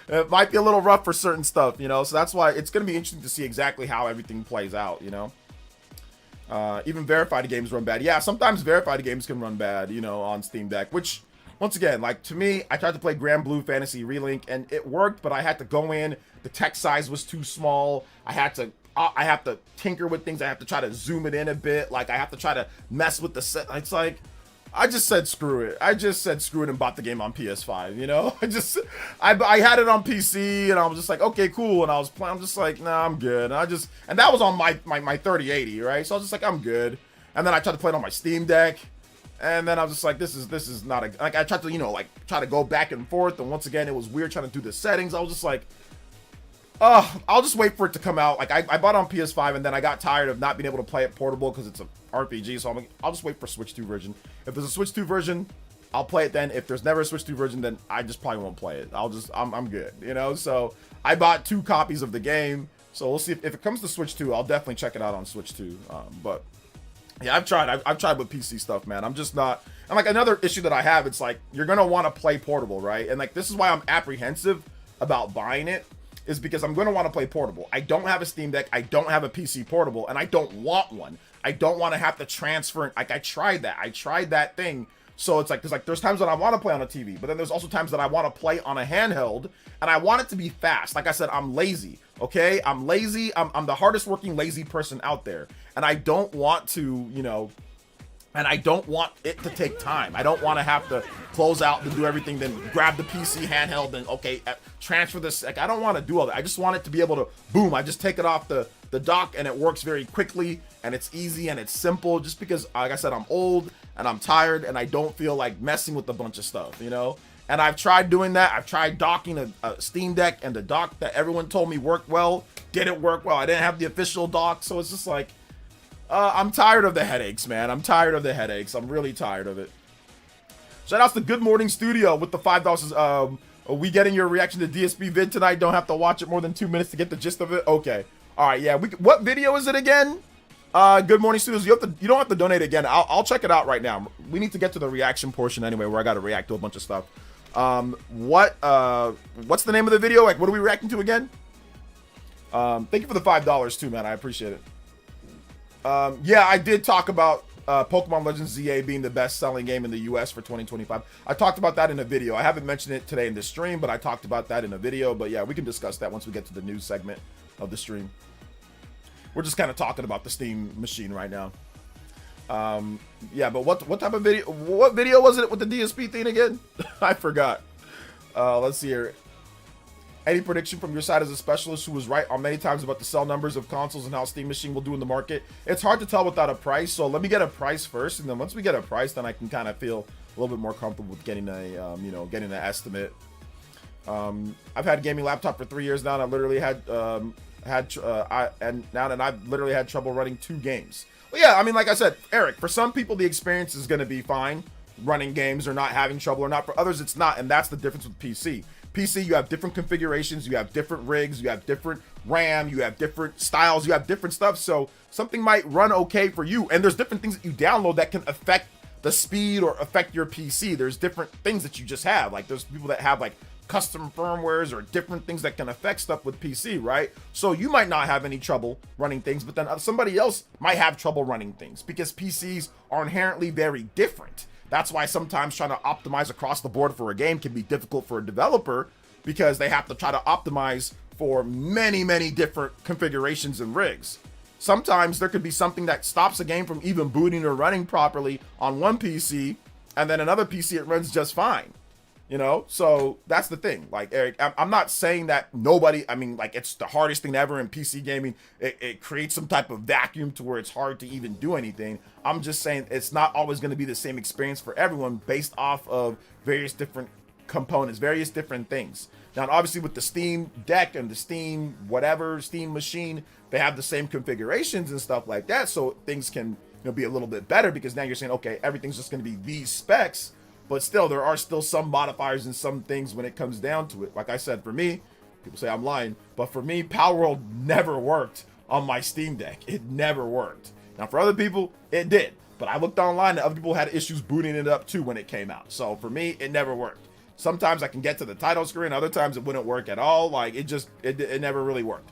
It might be a little rough for certain stuff, you know. So that's why it's gonna be interesting to see exactly how everything plays out, you know. Even verified games run bad. Yeah, sometimes verified games can run bad, you know, on Steam Deck, which, once again, like, to me, I tried to play Grand Blue Fantasy Relink, and it worked, but I had to go in, the text size was too small, I have to tinker with things, I have to try to zoom it in a bit, like, I have to try to mess with the set, it's like, I just said screw it. I just said screw it and bought the game on PS5, you know? I had it on PC, and I was just like, okay, cool, and I'm just like, nah, I'm good, and that was on my 3080, right? So I was just like, I'm good, and then I tried to play it on my Steam Deck, and then I was just like, this is not a, like, I tried to, you know, like, try to go back and forth, and once again, it was weird trying to do the settings. I was just like, I'll just wait for it to come out. Like, I bought it on PS5, and then I got tired of not being able to play it portable because it's a RPG, so I'll just wait for Switch 2 version. If there's a Switch 2 version, I'll play it then. If there's never a Switch 2 version, then I just probably won't play it. I'm good, you know? So, I bought 2 copies of the game, so we'll see. If it comes to Switch 2, I'll definitely check it out on Switch 2, but yeah, I've tried with PC stuff, man. I'm just not, and like another issue that I have, it's like, you're gonna want to play portable, right? And like, this is why I'm apprehensive about buying it, is because I'm going to want to play portable. I don't have a Steam Deck. I don't have a PC portable, and I don't want one. I don't want to have to transfer. Like, I tried that thing. So it's like, there's times that I want to play on a TV, but then there's also times that I want to play on a handheld, and I want it to be fast. Like I said, I'm lazy, okay? I'm lazy. I'm the hardest working lazy person out there, and I don't want to, you know, and I don't want it to take time. I don't want to have to close out and do everything, then grab the PC handheld and, okay, transfer this. Like, I don't want to do all that. I just want it to be able to, boom, I just take it off the dock, and it works very quickly, and it's easy, and it's simple, just because, like I said, I'm old, and I'm tired, and I don't feel like messing with a bunch of stuff, you know? And I've tried doing that. I've tried docking a Steam Deck, and the dock that everyone told me worked well didn't work well. I didn't have the official dock, so it's just like, I'm tired of the headaches, man. I'm tired of the headaches. I'm really tired of it. Shout outs to Good Morning Studio with the $5. Are we getting your reaction to DSP vid tonight? Don't have to watch it more than 2 minutes to get the gist of it? Okay. All right, yeah. What video is it again? Good Morning Studios. You don't have to donate again. I'll check it out right now. We need to get to the reaction portion anyway, where I got to react to a bunch of stuff. What's the name of the video? Like, what are we reacting to again? Thank you for the $5 too, man. I appreciate it. Yeah, I did talk about Pokemon Legends ZA being the best-selling game in the US for 2025. I talked about that in a video. I haven't mentioned it today in the stream, but I talked about that in a video. But yeah, we can discuss that once we get to the news segment of the stream. We're just kind of talking about the Steam machine right now. Yeah, but what type of video? What video was it with the DSP thing again? I forgot. Let's see here. Any prediction from your side as a specialist who was right on many times about the sell numbers of consoles and how Steam Machine will do in the market? It's hard to tell without a price, so let me get a price first, and then once we get a price, then I can kind of feel a little bit more comfortable with getting a, getting an estimate. I've had a gaming laptop for 3 years now, and I literally I've literally had trouble running 2 games. Well, yeah, I mean, like I said, Eric, for some people the experience is going to be fine running games or not having trouble, or not. For others, it's not, and that's the difference with PC. PC, you have different configurations, you have different rigs, you have different RAM, you have different styles, you have different stuff. So something might run okay for you, and there's different things that you download that can affect the speed or affect your PC. There's different things that you just have. Like, there's people that have like custom firmwares or different things that can affect stuff with PC, right? So you might not have any trouble running things, but then somebody else might have trouble running things, because PCs are inherently very different. That's why sometimes trying to optimize across the board for a game can be difficult for a developer, because they have to try to optimize for many, many different configurations and rigs. Sometimes there could be something that stops a game from even booting or running properly on one PC, and then another PC it runs just fine. You know, so that's the thing. Like, Eric, I'm not saying that it's the hardest thing ever in PC gaming. It creates some type of vacuum to where it's hard to even do anything. I'm just saying it's not always going to be the same experience for everyone based off of various different components, various different things. Now, obviously with the Steam Deck and the Steam machine, they have the same configurations and stuff like that. So things can, be a little bit better, because now you're saying, okay, everything's just going to be these specs. But still, there are still some modifiers and some things when it comes down to it. Like I said, for me, people say I'm lying, but for me, Palworld never worked on my Steam Deck. It never worked. Now, for other people, it did. But I looked online and other people had issues booting it up too when it came out. So for me, it never worked. Sometimes I can get to the title screen, other times it wouldn't work at all. Like, it never really worked.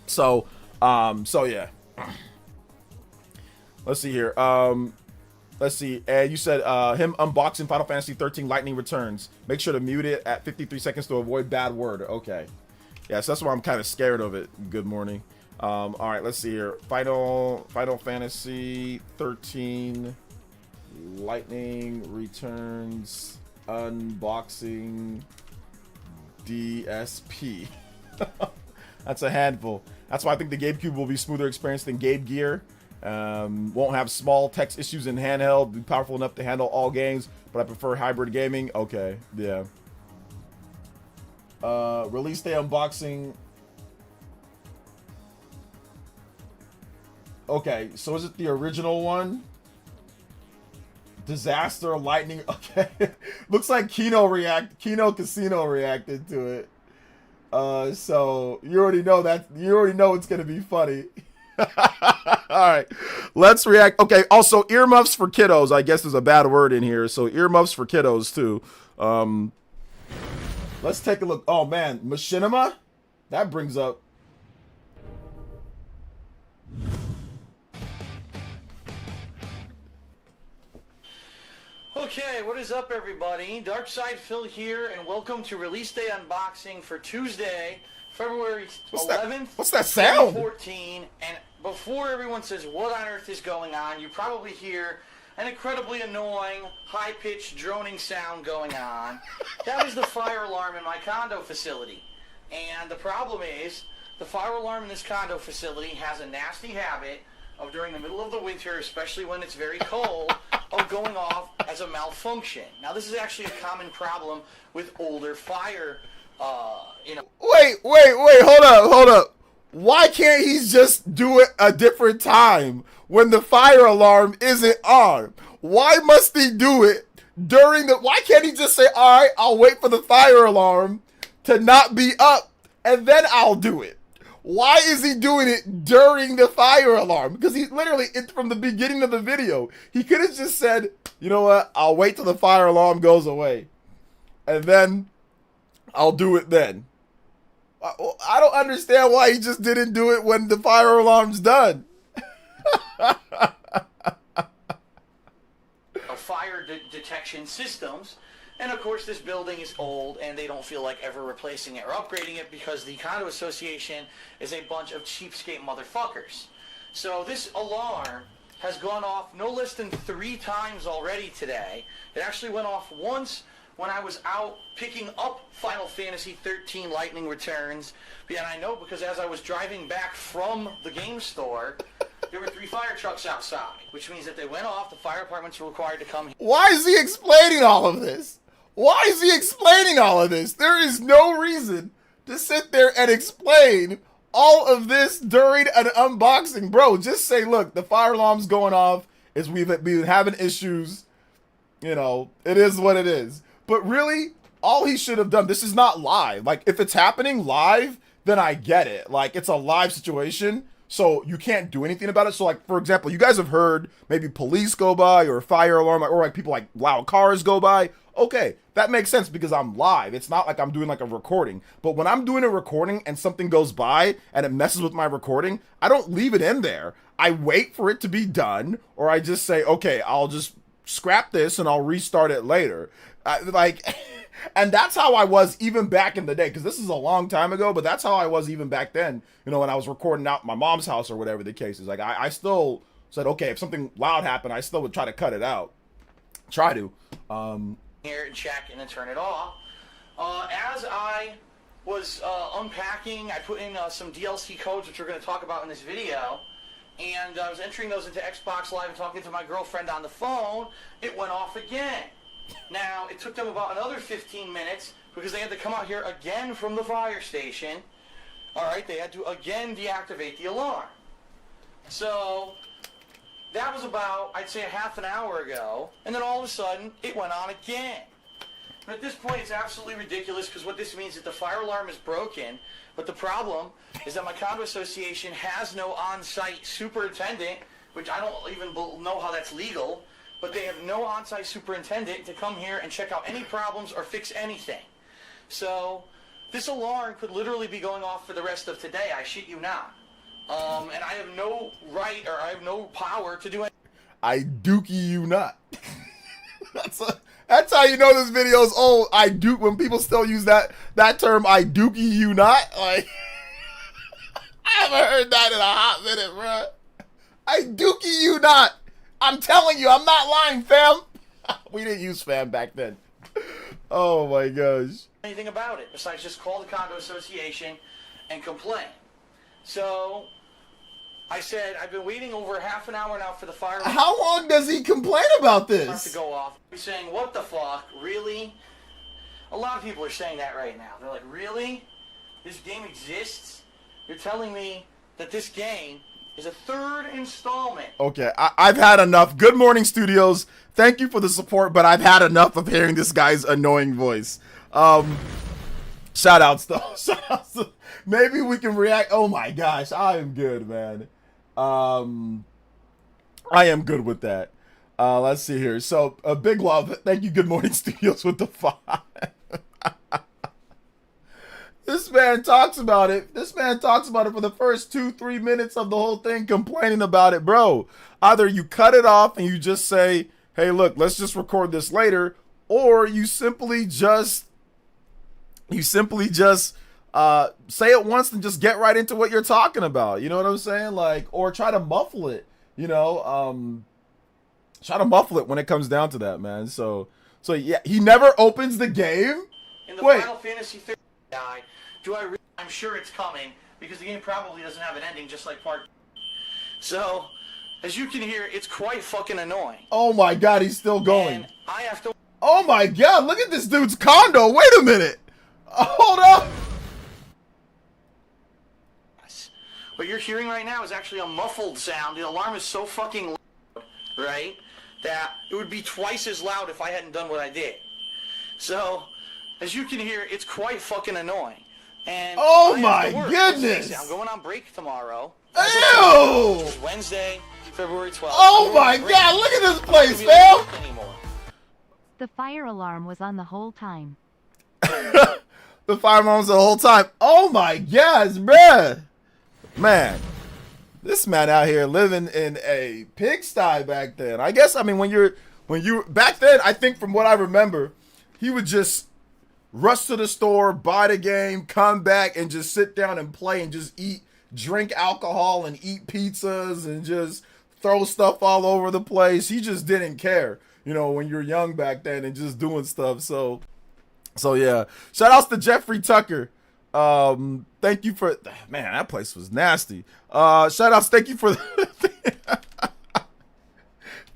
So yeah. Let's see here. Let's see. You said him unboxing Final Fantasy 13 Lightning Returns. Make sure to mute it at 53 seconds to avoid bad word. Okay. Yes, that's why I'm kind of scared of it. Good morning. All right, let's see here. Final Fantasy 13 Lightning Returns unboxing DSP. That's a handful. That's why I think the GameCube will be smoother experience than Game Gear. Won't have small text issues in handheld, be powerful enough to handle all games, but I prefer hybrid gaming. Okay, yeah. Release day unboxing. Okay, so is it the original one? Disaster Lightning. Okay. Looks like Kino Casino reacted to it. So you already know it's gonna be funny. All right, let's react. Okay, also earmuffs for kiddos. I guess there's a bad word in here, so earmuffs for kiddos too. Let's take a look. Oh man, Machinima, That brings up. Okay, what is up, everybody? Darkside Phil here, and welcome to Release Day Unboxing for Tuesday, February 11th, What's that sound? 2014. And before everyone says, what on earth is going on, you probably hear an incredibly annoying, high-pitched, droning sound going on. That was the fire alarm in my condo facility. And the problem is, the fire alarm in this condo facility has a nasty habit of, during the middle of the winter, especially when it's very cold, of going off as a malfunction. Now, this is actually a common problem with older fire, Wait, hold up. Why can't he just do it a different time when the fire alarm isn't on? Why must he do it during the... Why can't he just say, all right, I'll wait for the fire alarm to not be up, and then I'll do it? Why is he doing it during the fire alarm? Because he literally, from the beginning of the video, he could have just said, you know what, I'll wait till the fire alarm goes away, and then I'll do it then. I don't understand why he just didn't do it when the fire alarm's done. Fire detection systems. And of course, this building is old, and they don't feel like ever replacing it or upgrading it because the condo association is a bunch of cheapskate motherfuckers. So this alarm has gone off no less than 3 times already today. It actually went off once when I was out picking up Final Fantasy 13 Lightning Returns. And I know because as I was driving back from the game store, there were 3 fire trucks outside, which means that they went off. The fire departments were required to come here. Why is he explaining all of this? Why is he explaining all of this? There is no reason to sit there and explain all of this during an unboxing. Bro, just say, look, the fire alarm's going off. We've been having issues. You know, it is what it is. But really, all he should have done, this is not live. Like, if it's happening live, then I get it. Like, it's a live situation, so you can't do anything about it. So, like, for example, you guys have heard maybe police go by or a fire alarm, or like people like loud cars go by. Okay, that makes sense because I'm live. It's not like I'm doing like a recording. But when I'm doing a recording and something goes by and it messes with my recording, I don't leave it in there. I wait for it to be done, or I just say, okay, I'll just scrap this and I'll restart it later. And that's how I was even back in the day, because this is a long time ago, but that's how I was even back then, you know, when I was recording out my mom's house or whatever the case is. Like, I still said, okay, if something loud happened, I still would try to cut it out. Try to. Here and check and then turn it off. As I was unpacking, I put in some DLC codes, which we're going to talk about in this video, and I was entering those into Xbox Live and talking to my girlfriend on the phone. It went off again. Now, it took them about another 15 minutes because they had to come out here again from the fire station. All right, they had to again deactivate the alarm. So that was about, I'd say, a half an hour ago, and then all of a sudden, it went on again. And at this point, it's absolutely ridiculous because what this means is the fire alarm is broken, but the problem is that my condo association has no on-site superintendent, which I don't even know how that's legal, but they have no on-site superintendent to come here and check out any problems or fix anything. So this alarm could literally be going off for the rest of today, I shit you not. And I have no right, or I have no power to do it. I dookie you not. That's how you know this video is old. When people still use that term, I dookie you not. Like, I haven't heard that in a hot minute, bro. I dookie you not. I'm telling you, I'm not lying, fam. We didn't use fam back then. Oh my gosh. Anything about it besides just call the condo association and complain. So I said, I've been waiting over half an hour now for the fire. How long does he complain about this? To go off. He's saying, what the fuck? Really? A lot of people are saying that right now. They're like, really? This game exists? You're telling me that this game is a 3rd installment? Okay, I've had enough. Good morning, studios. Thank you for the support, but I've had enough of hearing this guy's annoying voice. Shout outs though. Shout outs. Maybe we can react. Oh my gosh, I am good, man. I am good with that. Let's see here. So, big love. Thank you, Good Morning Studios, with the 5. This man talks about it. This man talks about it for the first 2-3 minutes of the whole thing, complaining about it, bro. Either you cut it off and you just say, hey, look, let's just record this later, or you simply just say it once and just get right into what you're talking about. You know what I'm saying? Like, or try to muffle it, you know, try to muffle it when it comes down to that, man. So yeah, he never opens the game. In the Final Fantasy 13 guy, I'm sure it's coming because the game probably doesn't have an ending, just like part. So, as you can hear, it's quite fucking annoying. Oh my god, he's still going. And I have to. Oh my god, look at this dude's condo. Wait a minute. Hold up. What you're hearing right now is actually a muffled sound. The alarm is so fucking loud, right, that it would be twice as loud if I hadn't done what I did. So, as you can hear, it's quite fucking annoying. And oh my goodness! I'm going on break tomorrow. Ew! Wednesday, February 12th. Oh my god, look at this place, fam! The fire alarm was on the whole time. The fire alarm was the whole time. Oh my gosh, bruh! Man, this man out here living in a pigsty back then. I guess, I mean, when you back then, I think from what I remember, he would just rush to the store, buy the game, come back, and just sit down and play and just drink alcohol and eat pizzas and just throw stuff all over the place. He just didn't care, you know, when you're young back then and just doing stuff. So yeah. Shout outs to Jeffrey Tucker. Thank you for, man, that place was nasty. Shout outs, thank you for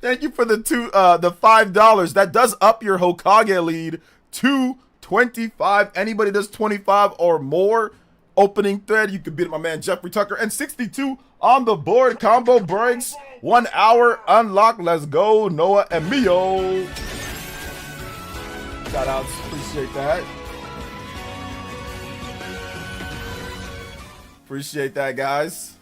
thank you for the $5. That does up your Hokage lead to 25. Anybody does 25 or more opening thread, you could beat my man Jeffrey Tucker. And 62 on the board. Combo breaks. 1 hour unlock. Let's go, Noah and Mio. Shout outs, appreciate that. Appreciate that, guys.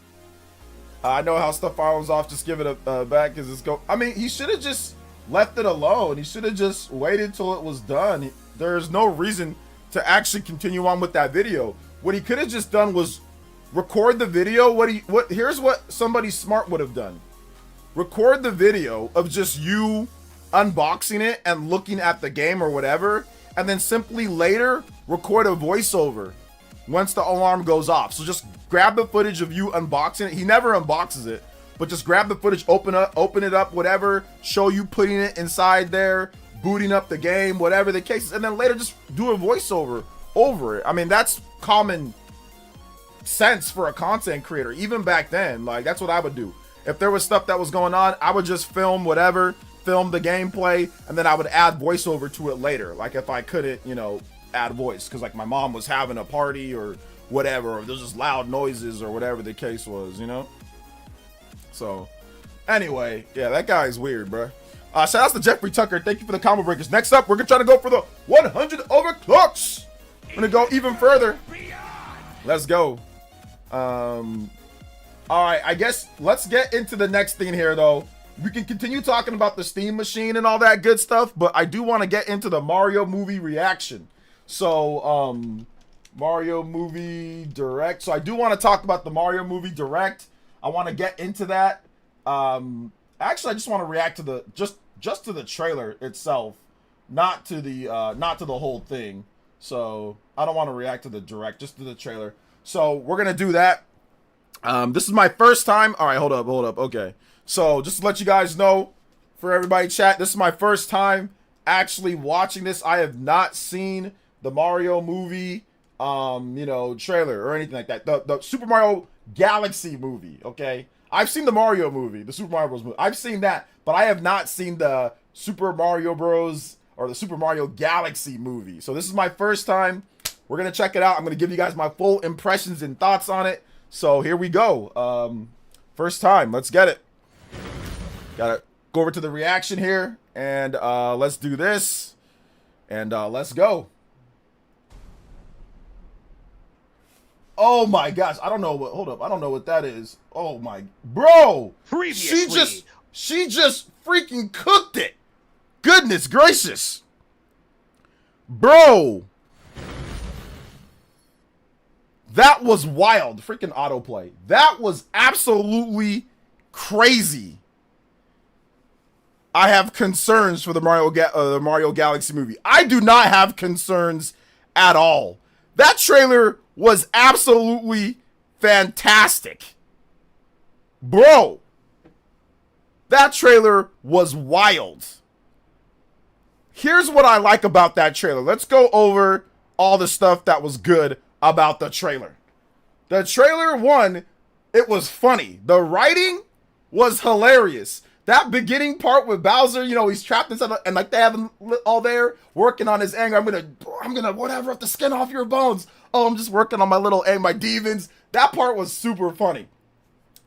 I know how stuff firearms off. Just give it a back because it's go. I mean, he should have just left it alone. He should have just waited till it was done. There's no reason to actually continue on with that video. What he could have just done was record the video. Here's what somebody smart would have done. Record the video of just you unboxing it and looking at the game or whatever, and then simply later record a voiceover once the alarm goes off. So just grab the footage of you unboxing it. He never unboxes it, but just grab the footage, open it up, whatever, show you putting it inside there, booting up the game, whatever the case is, and then later just do a voiceover over it. I mean, that's common sense for a content creator. Even back then, like, that's what I would do. If there was stuff that was going on, I would just film whatever, film the gameplay, and then I would add voiceover to it later. Like if I couldn't, you know, add voice, because like my mom was having a party or whatever, or there's just loud noises or whatever the case was, you know? So anyway, yeah, that guy is weird, bro. Shout out to Jeffrey Tucker. Thank you for the combo breakers. Next up, we're gonna try to go for the 100 overclocks. I'm gonna go even further. Let's go. All right, I guess let's get into the next thing here, though. We can continue talking about the Steam machine and all that good stuff, but I do want to get into the Mario movie reaction. So, Mario movie direct. So I do want to talk about the Mario movie direct. I want to get into that. Actually, I just want to react to the just to the trailer itself, not to the whole thing. So I don't want to react to the direct, just to the trailer. So we're gonna do that. This is my first time. All right, hold up. Okay. So just to let you guys know, for everybody chat, this is my first time actually watching this. I have not seen the Mario movie, you know, trailer or anything like that. The Super Mario Galaxy movie, okay? I've seen the Mario movie, the Super Mario Bros. Movie. I've seen that, but I have not seen the Super Mario Bros. Or the Super Mario Galaxy movie. So this is my first time. We're going to check it out. I'm going to give you guys my full impressions and thoughts on it. So here we go. First time. Let's get it. Got to go over to the reaction here. And let's do this. And let's go. Oh my gosh. I don't know what. Hold up. I don't know what that is. Oh my. Bro. Previously. She just freaking cooked it. Goodness gracious. Bro. That was wild. Freaking autoplay. That was absolutely crazy. I have concerns for the Mario Galaxy movie. I do not have concerns at all. That trailer was absolutely fantastic. Bro, that trailer was wild. Here's what I like about that trailer. Let's go over all the stuff that was good about the trailer. The trailer, one, it was funny. The writing was hilarious. That beginning part with Bowser, you know, he's trapped inside, and like they have him all there working on his anger. I'm gonna whatever, have to skin off your bones. Oh, I'm just working on my little my demons. That part was super funny.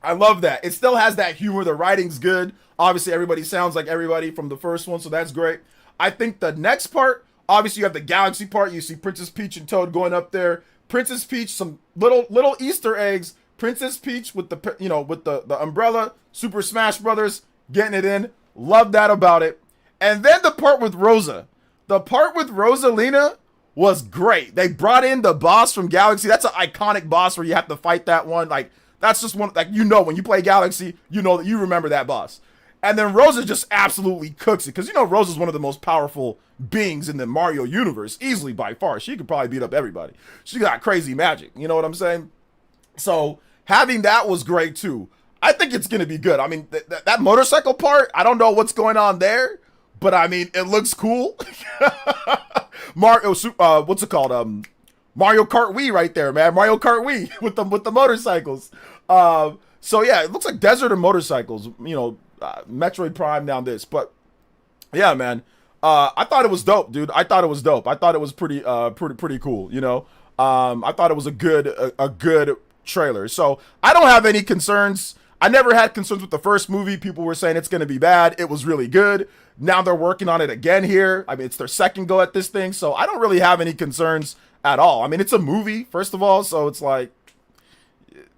I love that. It still has that humor. The writing's good. Obviously, everybody sounds like everybody from the first one, so that's great. I think the next part, obviously, you have the Galaxy part. You see Princess Peach and Toad going up there. Princess Peach, some little Easter eggs. Princess Peach with the with the umbrella. Super Smash Brothers getting it in. Love that about it. And then the part with Rosa. The part with Rosalina was great. They brought in the boss from Galaxy. That's an iconic boss where you have to fight that one. Like, that's just one, like, when you play Galaxy, you know that you remember that boss. And then Rosa just absolutely cooks it. Because, Rosa's one of the most powerful beings in the Mario universe. Easily, by far. She could probably beat up everybody. She got crazy magic. You know what I'm saying? So, having that was great, too. I think it's going to be good. I mean, that motorcycle part, I don't know what's going on there. But, I mean, it looks cool. Mario, what's it called? Mario Kart Wii right there, man. Mario Kart Wii with the motorcycles. So, yeah, it looks like desert and motorcycles. Metroid Prime down this. But, yeah, man. I thought it was dope, dude. I thought it was dope. I thought it was pretty cool, I thought it was a good trailer. So, I don't have any concerns. I never had concerns with the first movie. People were saying it's going to be bad. It was really good. Now they're working on it again here. I mean, it's their second go at this thing. So I don't really have any concerns at all. I mean, it's a movie, first of all. So it's like,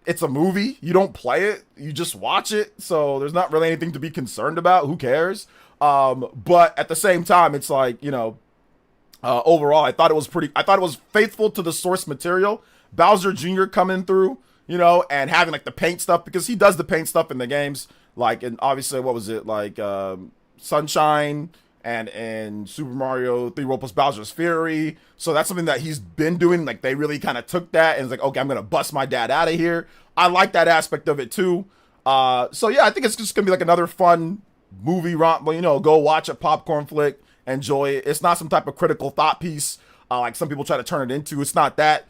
it's a movie. You don't play it. You just watch it. So there's not really anything to be concerned about. Who cares? But at the same time, it's like, overall, I thought it was faithful to the source material. Bowser Jr. coming through, and having like the paint stuff, because he does the paint stuff in the games. Like, and obviously, what was it? Like, Sunshine and Super Mario 3 World plus Bowser's Fury. So that's something that he's been doing. Like, they really kind of took that and it's like, okay, I'm gonna bust my dad out of here. I like that aspect of it too. So yeah, I think it's just gonna be like another fun movie romp. Go watch a popcorn flick, enjoy it. It's not some type of critical thought piece like some people try to turn it into. It's not that.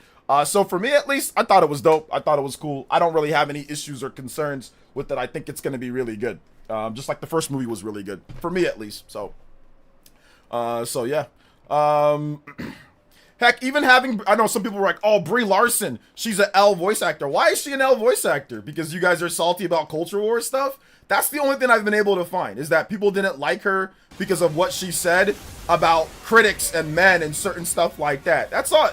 So for me, at least, I thought it was dope. I thought it was cool. I don't really have any issues or concerns with it. I think it's going to be really good. Just like the first movie was really good. For me, at least. So yeah. Heck, even having... I know some people were like, oh, Brie Larson, she's an L voice actor. Why is she an L voice actor? Because you guys are salty about Culture War stuff? That's the only thing I've been able to find, is that people didn't like her because of what she said about critics and men and certain stuff like that. That's all.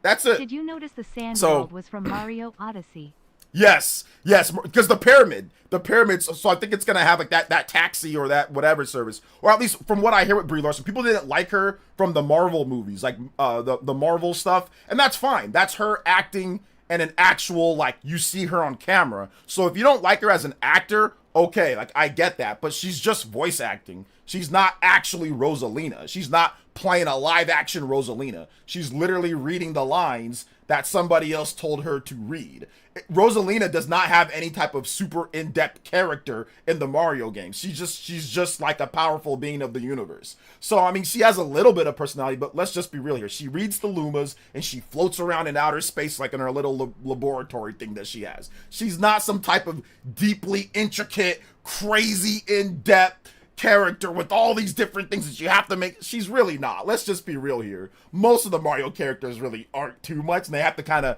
That's it. Did you notice the sand world was from Mario Odyssey? Yes, because the pyramids. So I think it's gonna have like that taxi or that whatever service, or at least from what I hear with Brie Larson, people didn't like her from the Marvel movies, like the Marvel stuff, and that's fine. That's her acting and an actual, like, you see her on camera. So if you don't like her as an actor, okay, like, I get that, but she's just voice acting. She's not actually Rosalina. She's not playing a live action Rosalina. She's literally reading the lines that somebody else told her to read. Rosalina does not have any type of super in-depth character in the Mario games. She's just like a powerful being of the universe. So, I mean, she has a little bit of personality, but let's just be real here. She reads the Lumas, and she floats around in outer space like in her little laboratory thing that she has. She's not some type of deeply intricate, crazy, in-depth character with all these different things that you have to make. She's really not. Let's just be real here. Most of the Mario characters really aren't too much, and they have to kind of,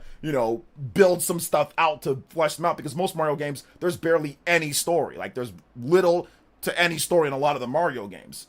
build some stuff out to flesh them out, because most Mario games, there's barely any story. Like, there's little to any story in a lot of the Mario games.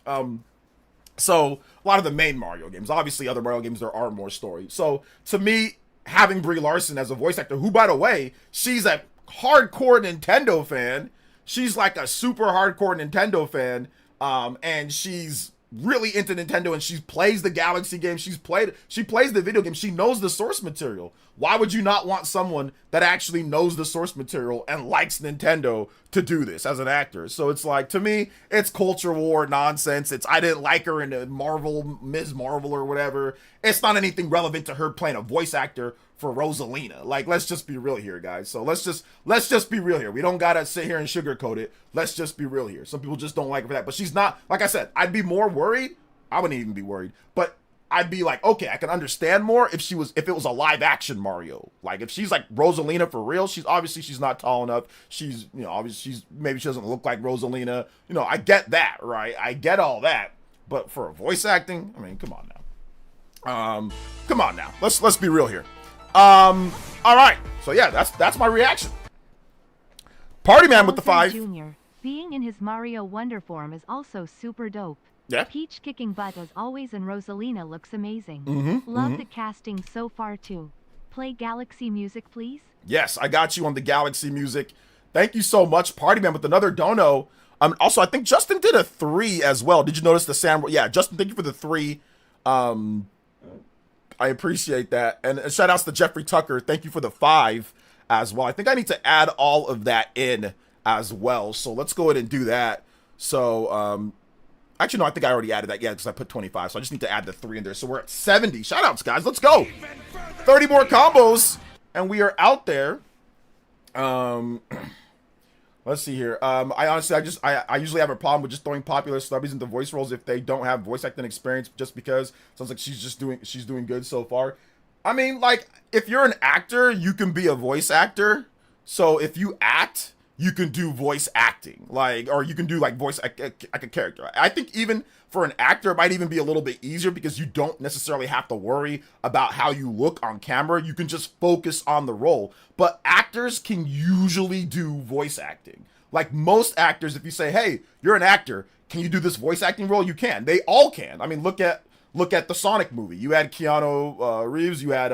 So a lot of the main Mario games. Obviously, other Mario games, there are more story. So to me, having Brie Larson as a voice actor, who, by the way, she's a hardcore Nintendo fan. She's like a super hardcore Nintendo fan, and she's really into Nintendo, and she plays the Galaxy game. She plays the video game. She knows the source material. why would you not want someone that actually knows the source material and likes Nintendo to do this as an actor? So it's like, to me, it's culture war nonsense. It's, I didn't like her in Ms. Marvel or whatever. It's not anything relevant to her playing a voice actor for Rosalina. Like, let's just be real here, guys. So let's just be real here. We don't gotta sit here and sugarcoat it. Let's just be real here. Some people just don't like her for that, but she's not, like I said, I'd be more worried. I wouldn't even be worried, but I'd be like, okay, I can understand more if it was a live action Mario. Like, if she's like Rosalina for real, she's not tall enough. She's, you know, obviously maybe she doesn't look like Rosalina. You know, I get that, right? I get all that. But for voice acting, I mean, come on now. Come on now. Let's be real here. All right. So yeah, that's my reaction. Party Man with the 5. Junior, being in his Mario Wonder form is also super dope. Yeah. Peach kicking butt as always, and Rosalina looks amazing. Love the casting so far too. Play Galaxy music, please. Yes, I got you on the Galaxy music. Thank you so much, Party Man, with another dono. Also, I think Justin did a 3 as well. Did you notice the Sam? Yeah, Justin, thank you for the 3. I appreciate that. And shout outs to Jeffrey Tucker. Thank you for the 5 as well. I think I need to add all of that in as well. So let's go ahead and do that. So, actually, no, I think I already added that, yeah, because I put 25, so I just need to add the 3 in there. So we're at 70. Shoutouts, guys. Let's go. 30 more combos, and we are out there. Let's see here. I honestly, I usually have a problem with just throwing popular celebrities into voice roles if they don't have voice acting experience, just because sounds like she's doing good so far. I mean, like, if you're an actor, you can be a voice actor. So if you act, you can do voice acting, like, or you can do like voice like a character. I think even for an actor, it might even be a little bit easier because you don't necessarily have to worry about how you look on camera. You can just focus on the role. But actors can usually do voice acting. Like most actors, if you say, hey, you're an actor, can you do this voice acting role? You can. They all can. I mean, look at the Sonic movie. You had Keanu Reeves. You had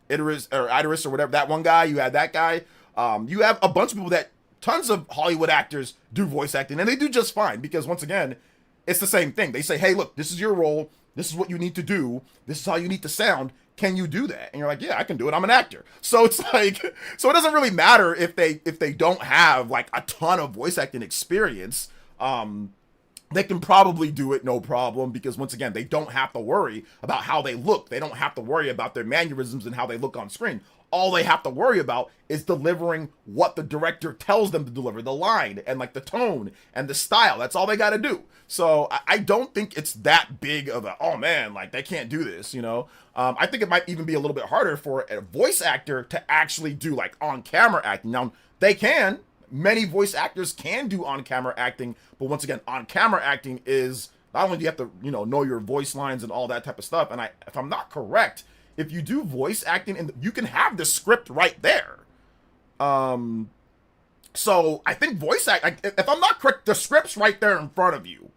Idris or whatever, that one guy. You had that guy. You have a bunch of people tons of Hollywood actors do voice acting, and they do just fine because, once again, it's the same thing. They say, hey, look, this is your role. This is what you need to do. This is how you need to sound. Can you do that? And you're like, yeah, I can do it. I'm an actor. So it's like, so it doesn't really matter if they don't have like a ton of voice acting experience. They can probably do it no problem because, once again, they don't have to worry about how they look. They don't have to worry about their mannerisms and how they look on screen. All they have to worry about is delivering what the director tells them to deliver, the line and like the tone and the style. That's all they got to do. So I don't think it's that big of a, oh man, like they can't do this, you know? I think it might even be a little bit harder for a voice actor to actually do like on camera acting. Now they can, many voice actors can do on camera acting, but once again, on camera acting is not only do you have to, you know your voice lines and all that type of stuff. And if I'm not correct, if you do voice acting, and you can have the script right there. So I think voice act, if I'm not correct, the script's right there in front of you.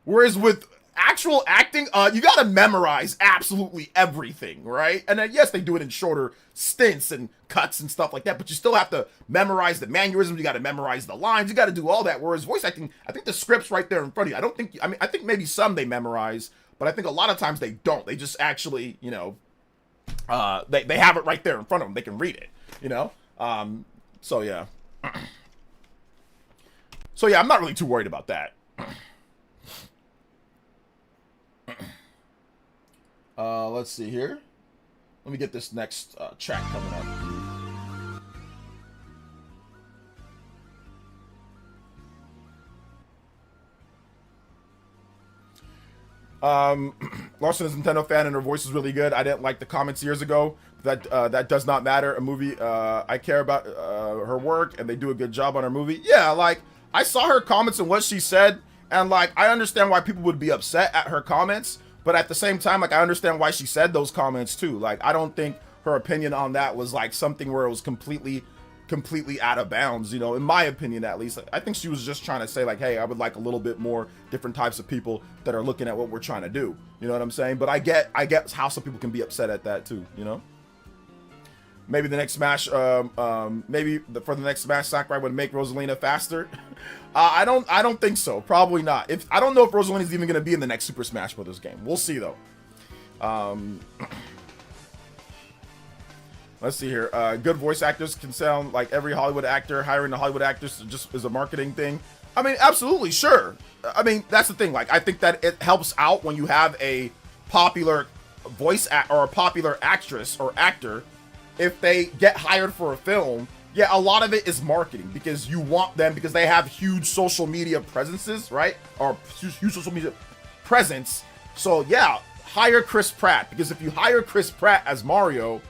Whereas with actual acting, you gotta memorize absolutely everything, right? And then yes, they do it in shorter stints and cuts and stuff like that, but you still have to memorize the mannerisms. You gotta memorize the lines. You gotta do all that. Whereas voice acting, I think the script's right there in front of you. I think maybe some they memorize, but I think a lot of times they don't. They just actually, they have it right there in front of them. They can read it, so yeah. So yeah, I'm not really too worried about that. Let's see here. Let me get this next track coming up. Larson is a Nintendo fan and her voice is really good. I didn't like the comments years ago. That does not matter. A movie, I care about her work and they do a good job on her movie. Yeah, like I saw her comments and what she said, and like I understand why people would be upset at her comments, but at the same time, like I understand why she said those comments too. Like I don't think her opinion on that was like something where it was completely out of bounds, in my opinion at least. I think she was just trying to say like, hey, I would like a little bit more different types of people that are looking at what we're trying to do. You know what I'm saying? But I get how some people can be upset at that too, Maybe the next Smash, for the next Smash, Sakurai would make Rosalina faster. I don't think so. Probably not. I don't know if Rosalina's even going to be in the next Super Smash Bros. Game. We'll see though. Let's see here. Good voice actors can sound like every Hollywood actor. Hiring the Hollywood actors just is a marketing thing. I mean, absolutely, sure. I mean, that's the thing. Like, I think that it helps out when you have a popular or a popular actress or actor. If they get hired for a film, yeah, a lot of it is marketing because you want them because they have huge social media presences, right? Or huge social media presence. So yeah, hire Chris Pratt because if you hire Chris Pratt as Mario,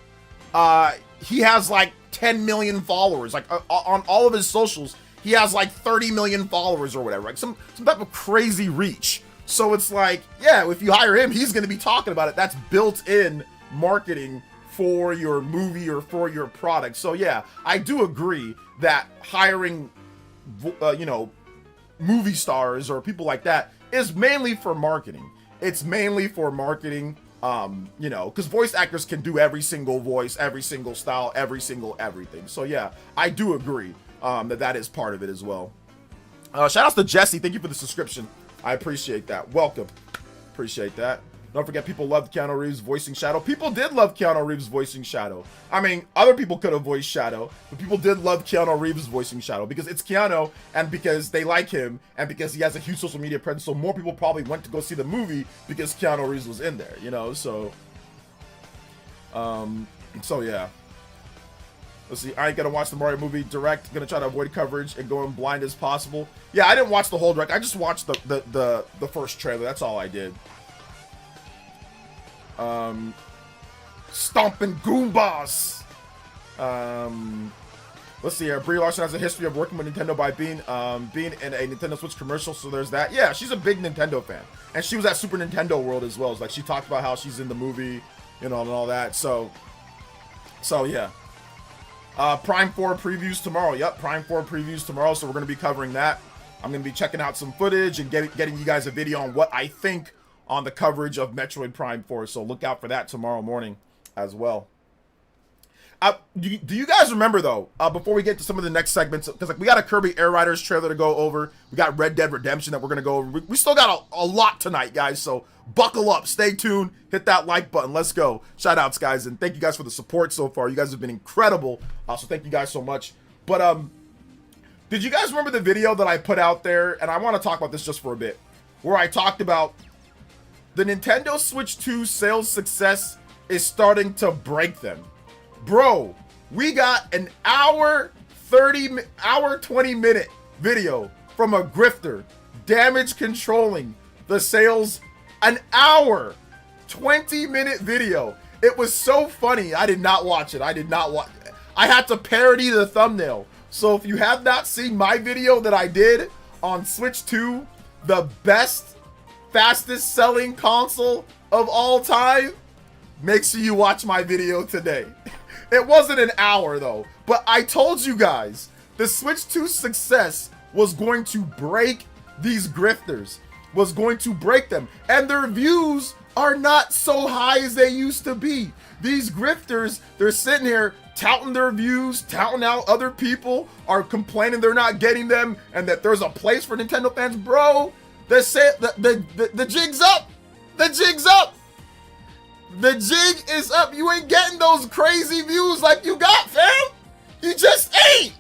he has like 10 million followers. Like on all of his socials, he has like 30 million followers or whatever. Like some type of crazy reach. So it's like, yeah, if you hire him, he's going to be talking about it. That's built-in marketing for your movie or for your product. So yeah, I do agree that hiring, movie stars or people like that is mainly for marketing. It's mainly for marketing, because voice actors can do every single voice, every single style, every single everything. So yeah, I do agree that is part of it as well. Shout outs to Jesse. Thank you for the subscription. I appreciate that. Welcome. Appreciate that. Don't forget, people loved Keanu Reeves voicing Shadow. People did love Keanu Reeves voicing Shadow. I mean, other people could have voiced Shadow, but people did love Keanu Reeves voicing Shadow because it's Keanu and because they like him and because he has a huge social media presence. So more people probably went to go see the movie because Keanu Reeves was in there, so yeah. Let's see. I ain't gonna watch the Mario movie direct. Gonna try to avoid coverage and going blind as possible. Yeah, I didn't watch the whole direct. I just watched the first trailer. That's all I did. Stomping Goombas. Let's see here. Brie Larson has a history of working with Nintendo by being in a Nintendo Switch commercial, so there's that. Yeah, she's a big Nintendo fan, and she was at Super Nintendo World as well. It's like she talked about how she's in the movie, and all that. So yeah. Prime 4 previews tomorrow. Yep, Prime 4 previews tomorrow. So we're gonna be covering that. I'm gonna be checking out some footage and getting you guys a video on what I think on the coverage of Metroid Prime 4. So look out for that tomorrow morning as well. Do you guys remember though, before we get to some of the next segments, because like we got a Kirby Air Riders trailer to go over, we got Red Dead Redemption that we're gonna go over. We still got a lot tonight, guys, so buckle up, stay tuned, hit that like button, let's go. Shout outs, guys, and thank you guys for the support so far. You guys have been incredible, so thank you guys so much. But did you guys remember the video that I put out there? And I want to talk about this just for a bit, where I talked about the Nintendo Switch 2 sales success is starting to break them. Bro, we got an hour 20 minute video from a grifter damage controlling the sales. An hour 20-minute video. It was so funny. I did not watch it. I had to parody the thumbnail. So if you have not seen my video that I did on Switch 2, the best, fastest selling console of all time, make sure you watch my video today. It wasn't an hour though, but I told you guys the Switch 2 success was going to break these grifters, was going to break them, and their views are not so high as they used to be. These grifters, they're sitting here touting their views, touting out other people, are complaining they're not getting them, and that there's a place for Nintendo fans. Bro, the jig's up. The jig's up. The jig is up. You ain't getting those crazy views like you got, fam. You just ain't.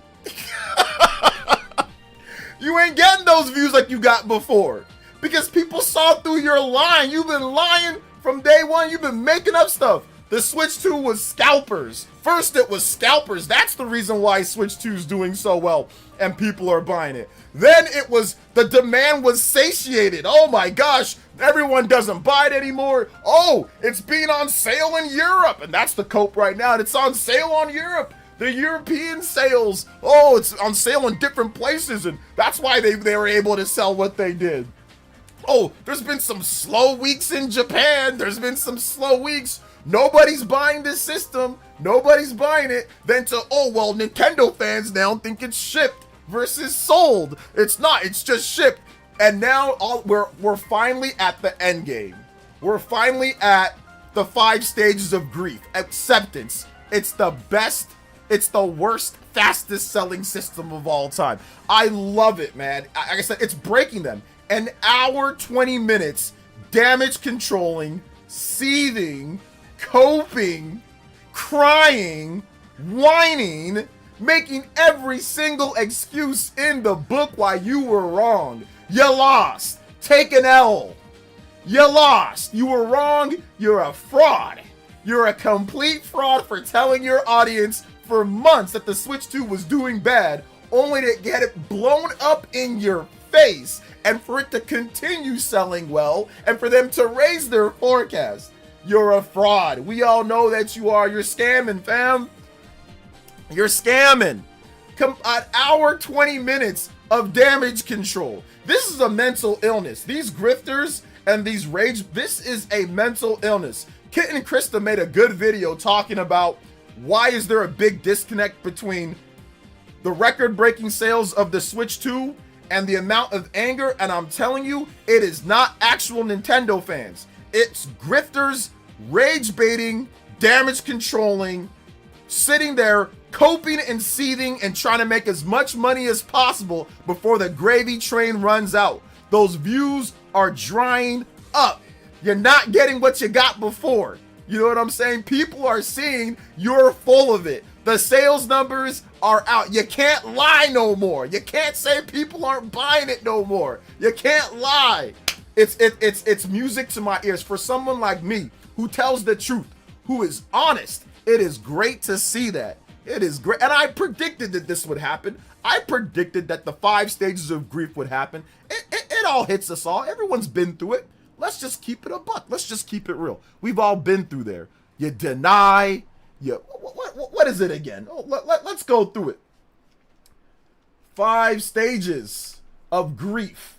You ain't getting those views like you got before. Because people saw through your lying. You've been lying from day one. You've been making up stuff. The Switch 2 was scalpers. First it was scalpers. That's the reason why Switch 2 is doing so well and people are buying it. Then it was, the demand was satiated. Oh my gosh, everyone doesn't buy it anymore. Oh, it's being on sale in Europe. And that's the cope right now. And it's on sale on Europe. The European sales. Oh, it's on sale in different places. And that's why they were able to sell what they did. Oh, there's been some slow weeks in Japan. There's been some slow weeks. Nobody's buying this system. Nobody's buying it. Then to, oh, well, Nintendo fans now think it's shipped versus sold. It's not. It's just shipped. And now we're finally at the end game. We're finally at the 5 stages of grief. Acceptance. It's the best. It's the worst, fastest selling system of all time. I love it, man. Like I said, it's breaking them. An hour, 20 minutes, damage controlling, seething, coping, crying, whining, making every single excuse in the book why you were wrong. You lost. Take an L. You lost. You were wrong. You're a fraud. You're a complete fraud for telling your audience for months that the Switch 2 was doing bad, only to get it blown up in your face and for it to continue selling well and for them to raise their forecast. You're a fraud. We all know that you are. You're scamming, fam. You're scamming. An hour, 20 minutes of damage control. This is a mental illness. These grifters and these rage, this is a mental illness. Kit and Krista made a good video talking about why is there a big disconnect between the record-breaking sales of the Switch 2 and the amount of anger, and I'm telling you, it is not actual Nintendo fans. It's grifters, rage baiting, damage controlling, sitting there coping and seething and trying to make as much money as possible before the gravy train runs out. Those views are drying up. You're not getting what you got before. You know what I'm saying? People are seeing you're full of it. The sales numbers are out. You can't lie no more. You can't say people aren't buying it no more. You can't lie. It's music to my ears. For someone like me who tells the truth, who is honest, it is great to see that. It is great. And I predicted that this would happen. I predicted that the 5 stages of grief would happen. It all hits us all. Everyone's been through it. Let's just keep it a buck. Let's just keep it real. We've all been through there. You deny. What is it again? Oh, let's go through it. 5 stages of grief.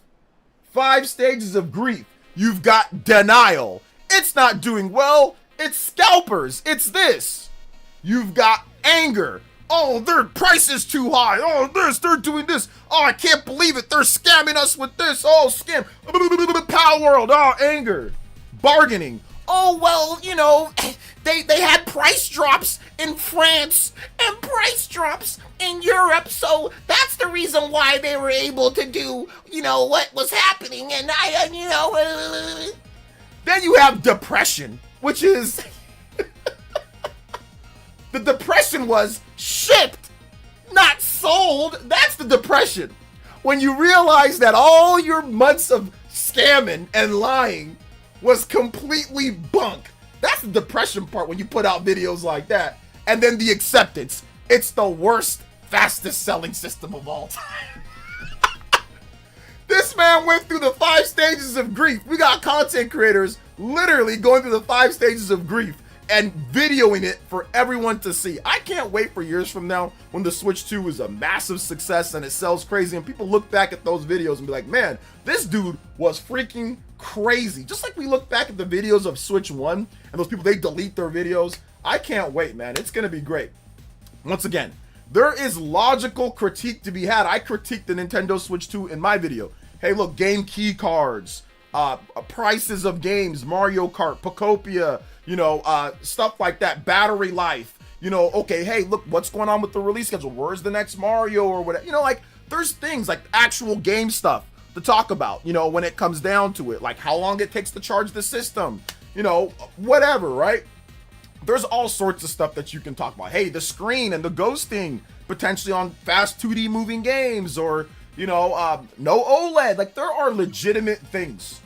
5 stages of grief. You've got denial. It's not doing well. It's scalpers. It's this. You've got anger. Oh, their price is too high. Oh, they're doing this. Oh, I can't believe it. They're scamming us with this. Oh, scam. Palworld. Oh, anger. Bargaining. Oh, well, you know, they had price drops in France and price drops in Europe, so that's the reason why they were able to do, you know, what was happening. And then you have depression, which is the depression was shipped, not sold. That's the depression. When you realize that all your months of scamming and lying was completely bunk. That's the depression part when you put out videos like that. And then the acceptance. It's the worst, fastest selling system of all time. This man went through the 5 stages of grief. We got content creators literally going through the 5 stages of grief and videoing it for everyone to see. I can't wait for years from now when the Switch 2 is a massive success and it sells crazy and people look back at those videos and be like, man, this dude was freaking crazy. Just like we look back at the videos of Switch 1 and those people, they delete their videos. I can't wait, man. It's going to be great. Once again, there is logical critique to be had. I critiqued the Nintendo Switch 2 in my video. Hey, look, game key cards, prices of games, Mario Kart, Popia, you know, stuff like that, battery life, you know, okay, hey, look, what's going on with the release schedule? Where's the next Mario or whatever? You know, like, there's things like actual game stuff to talk about, you know, when it comes down to it, like how long it takes to charge the system, you know, whatever, right? There's all sorts of stuff that you can talk about. Hey, the screen and the ghosting potentially on fast 2D moving games, or, you know, no OLED. Like, there are legitimate things,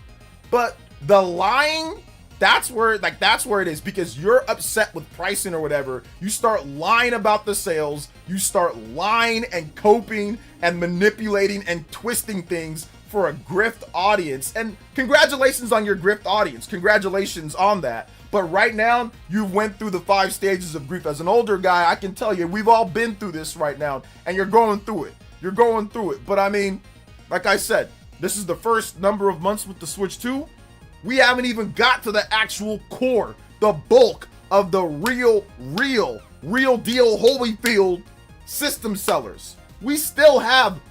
but the lying, that's where it is, because you're upset with pricing or whatever. You start lying about the sales. You start lying and coping and manipulating and twisting things for a grift audience. And congratulations on your grift audience. Congratulations on that. But right now, you went through the 5 stages of grief. As an older guy, I can tell you, we've all been through this right now, and you're going through it. You're going through it. But I mean, like I said, this is the first number of months with the Switch 2. We haven't even got to the actual core, the bulk of the real deal Holyfield system sellers. We still have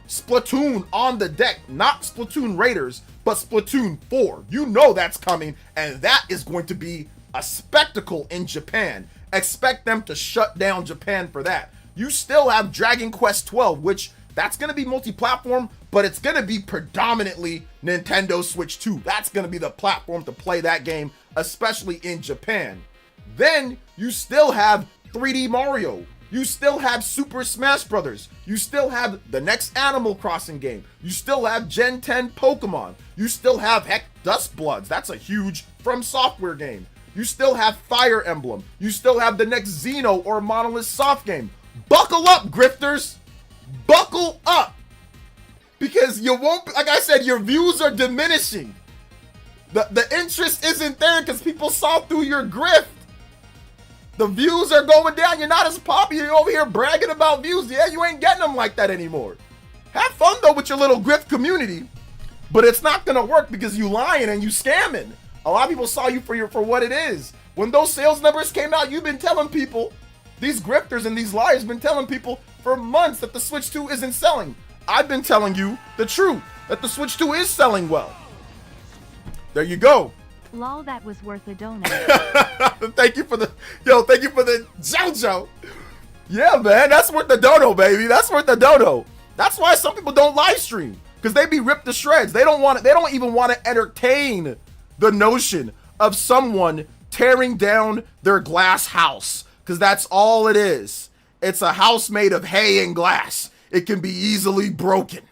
Splatoon on the deck, not Splatoon Raiders, but Splatoon 4. You know that's coming, and that is going to be a spectacle in Japan. Expect them to shut down Japan for that. You still have Dragon Quest 12, which that's going to be multi-platform, but it's going to be predominantly Nintendo Switch 2. That's going to be the platform to play that game, especially in Japan. Then you still have 3D Mario. You still have Super Smash Brothers. You still have the next Animal Crossing game. You still have Gen 10 Pokemon. You still have, heck, Duskbloods. That's a huge From Software game. You still have Fire Emblem. You still have the next Xeno or Monolith Soft game. Buckle up, Grifters. Buckle up. Because you won't, like I said, your views are diminishing. The interest isn't there because people saw through your grift. The views are going down. You're not as popular. You're over here bragging about views. Yeah, you ain't getting them like that anymore. Have fun, though, with your little grift community. But it's not going to work because you lying and you scamming. A lot of people saw you for what it is. When those sales numbers came out, you've been telling people, these grifters and these liars been telling people for months that the Switch 2 isn't selling. I've been telling you the truth, that the Switch 2 is selling well. There you go. Lol, that was worth a donut. Thank you for the JoJo. Yeah, man, that's worth the dono, baby. That's worth the dono. That's why some people don't live stream, because they be ripped to shreds. They don't even want to entertain the notion of someone tearing down their glass house, because that's all it is. It's a house made of hay and glass. It can be easily broken.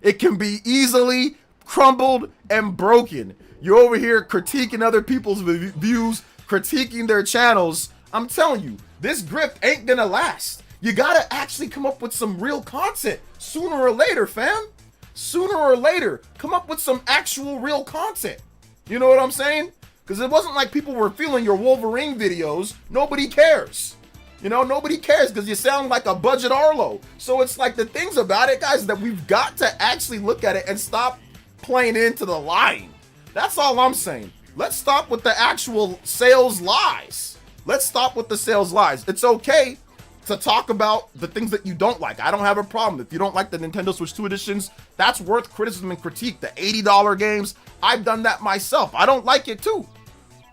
It can be easily crumbled and broken. You're over here critiquing other people's views, critiquing their channels. I'm telling you, this grift ain't gonna last. You gotta actually come up with some real content sooner or later, fam. Sooner or later, come up with some actual real content. You know what I'm saying? Because it wasn't like people were feeling your Wolverine videos. Nobody cares. You know, nobody cares because you sound like a budget Arlo. So it's like the things about it, guys, that we've got to actually look at it and stop playing into the lying. That's all I'm saying. Let's stop with the actual sales lies. Let's stop with the sales lies. It's okay to talk about the things that you don't like. I don't have a problem. If you don't like the Nintendo Switch 2 editions, that's worth criticism and critique. The $80 games, I've done that myself. I don't like it too.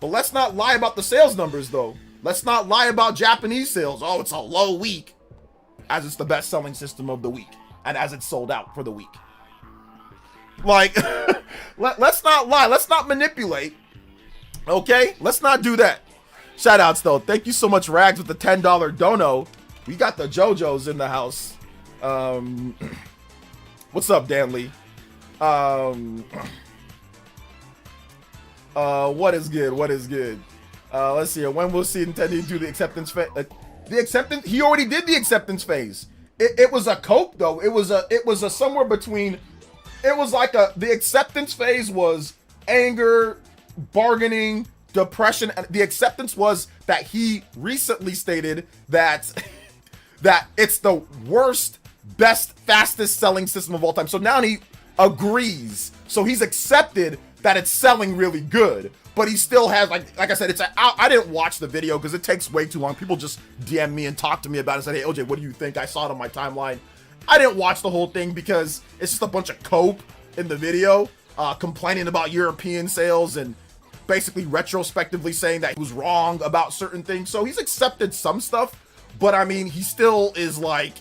But let's not lie about the sales numbers though. Let's not lie about Japanese sales. Oh, it's a low week. As it's the best selling system of the week. And as it's sold out for the week. Like, let's not lie. Let's not manipulate. Okay? Let's not do that. Shout outs though. Thank you so much, Rags, with the $10 dono. We got the JoJo's in the house. What's up, Dan Lee? What is good? What is good? Let's see. When we'll see Nintendo do the acceptance phase? The acceptance. He already did the acceptance phase. It was a cope though. It was a somewhere between. It was like the acceptance phase was anger, bargaining, depression. And the acceptance was that he recently stated that it's the worst, best, fastest selling system of all time. So now he agrees. So he's accepted that it's selling really good. But he still has, like I said, I didn't watch the video because it takes way too long. People just DM me and talk to me about it and say, hey, OJ, what do you think? I saw it on my timeline. I didn't watch the whole thing because it's just a bunch of cope in the video, complaining about European sales and basically retrospectively saying that he was wrong about certain things. So he's accepted some stuff, but I mean, he still is like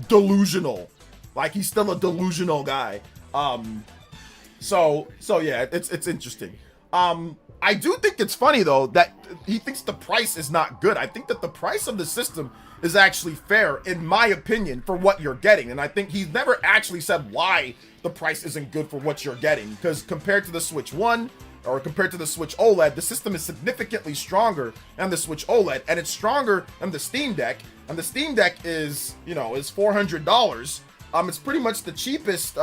delusional. Like he's still a delusional guy. So yeah, it's interesting. I do think it's funny though that he thinks the price is not good. I think that the price of the system is actually fair, in my opinion, for what you're getting. And I think he's never actually said why the price isn't good for what you're getting. Because compared to the Switch 1 or compared to the Switch OLED, the system is significantly stronger than the Switch OLED, and it's stronger than the Steam Deck. And the Steam Deck is, you know, is $400. It's pretty much the cheapest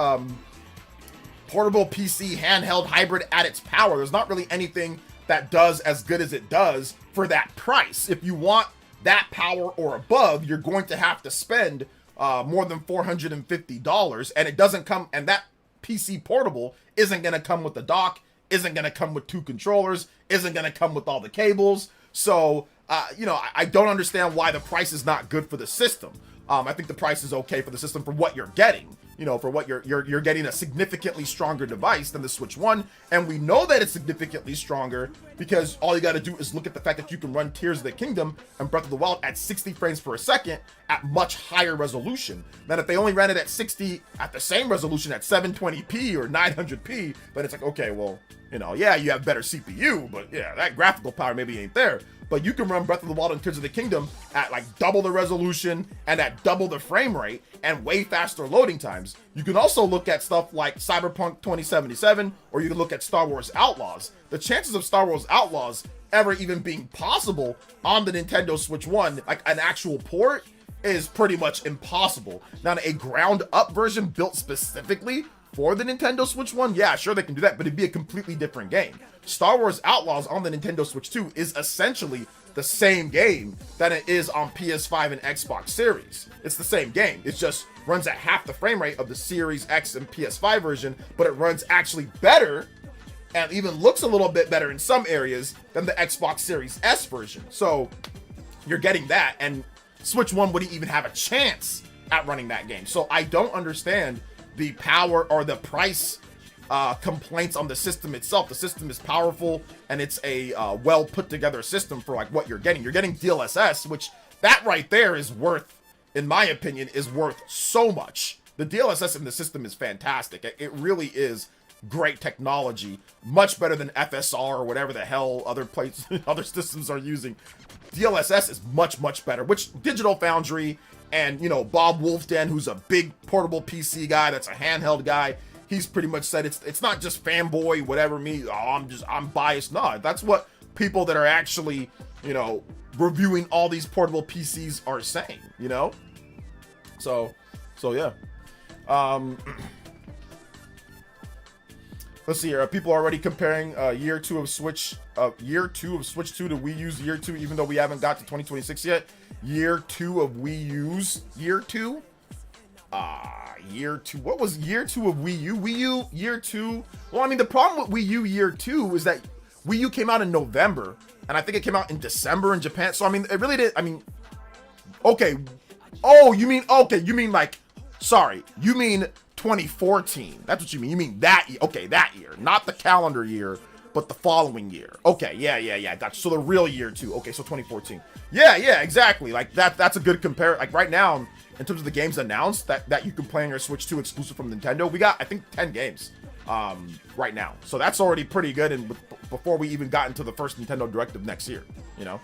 portable PC handheld hybrid at its power. There's not really anything that does as good as it does for that price. If you want that power or above, you're going to have to spend more than $450, and it doesn't come, and that PC portable isn't going to come with the dock, isn't going to come with 2 controllers, isn't going to come with all the cables. So, you know, I don't understand why the price is not good for the system. I think the price is okay for the system for what you're getting. You know, for what you're getting a significantly stronger device than the Switch 1, and we know that it's significantly stronger because all you got to do is look at the fact that you can run Tears of the Kingdom and Breath of the Wild at 60 frames per second at much higher resolution than if they only ran it at 60 at the same resolution at 720p or 900p. But it's like, okay, well, you know, yeah, you have better CPU, but yeah, that graphical power maybe ain't there. but you can run Breath of the Wild and Tears of the Kingdom at like double the resolution and at double the frame rate and way faster loading times. You can also look at stuff like Cyberpunk 2077, or you can look at Star Wars Outlaws. The chances of Star Wars Outlaws ever even being possible on the Nintendo Switch 1, like an actual port, is pretty much impossible. Now, a ground up version built specifically for the Nintendo Switch 1, yeah, sure they can do that, but it'd be a completely different game. Star Wars Outlaws on the Nintendo Switch 2 is essentially the same game that it is on PS5 and Xbox Series. It's the same game. It just runs at half the frame rate of the Series X and PS5 version, but it runs actually better and even looks a little bit better in some areas than the Xbox Series S version. So you're getting that, and Switch 1 wouldn't even have a chance at running that game. So I don't understand the power or the price complaints on the system itself. The system is powerful, and it's a well put together system for like what you're getting. You're getting DLSS, which that right there is worth, in my opinion, is worth so much. The DLSS in the system is fantastic. It really is great technology, much better than FSR or whatever the hell other systems are using. DLSS is much better, which Digital Foundry and, you know, Bob Wolfden, who's a big portable PC guy, that's a handheld guy, he's pretty much said it's not just fanboy, whatever me, I'm biased. No, that's what people that are actually, you know, reviewing all these portable PCs are saying, you know? So yeah. Let's see here. People are already comparing year two of Switch 2 to Wii U's year 2, even though we haven't got to 2026 yet. Year 2 of Wii U's year 2. Year 2. What was year 2 of Wii U? Wii U year 2. Well, I mean, the problem with Wii U year 2 is that Wii U came out in November, and I think it came out in December in Japan. So I mean, it really did. I mean, okay. Oh, you mean like, sorry, you mean 2014. That's what you mean. You mean that year. Okay, that year, not the calendar year, but the following year. Okay, yeah. Gotcha. So the real year 2. Okay, so 2014. Yeah, exactly. Like that's a good compare. Like right now, in terms of the games announced that you can play on your Switch 2 exclusive from Nintendo, we got, I think, 10 games right now. So that's already pretty good, and before we even got into the first Nintendo Direct of next year, you know.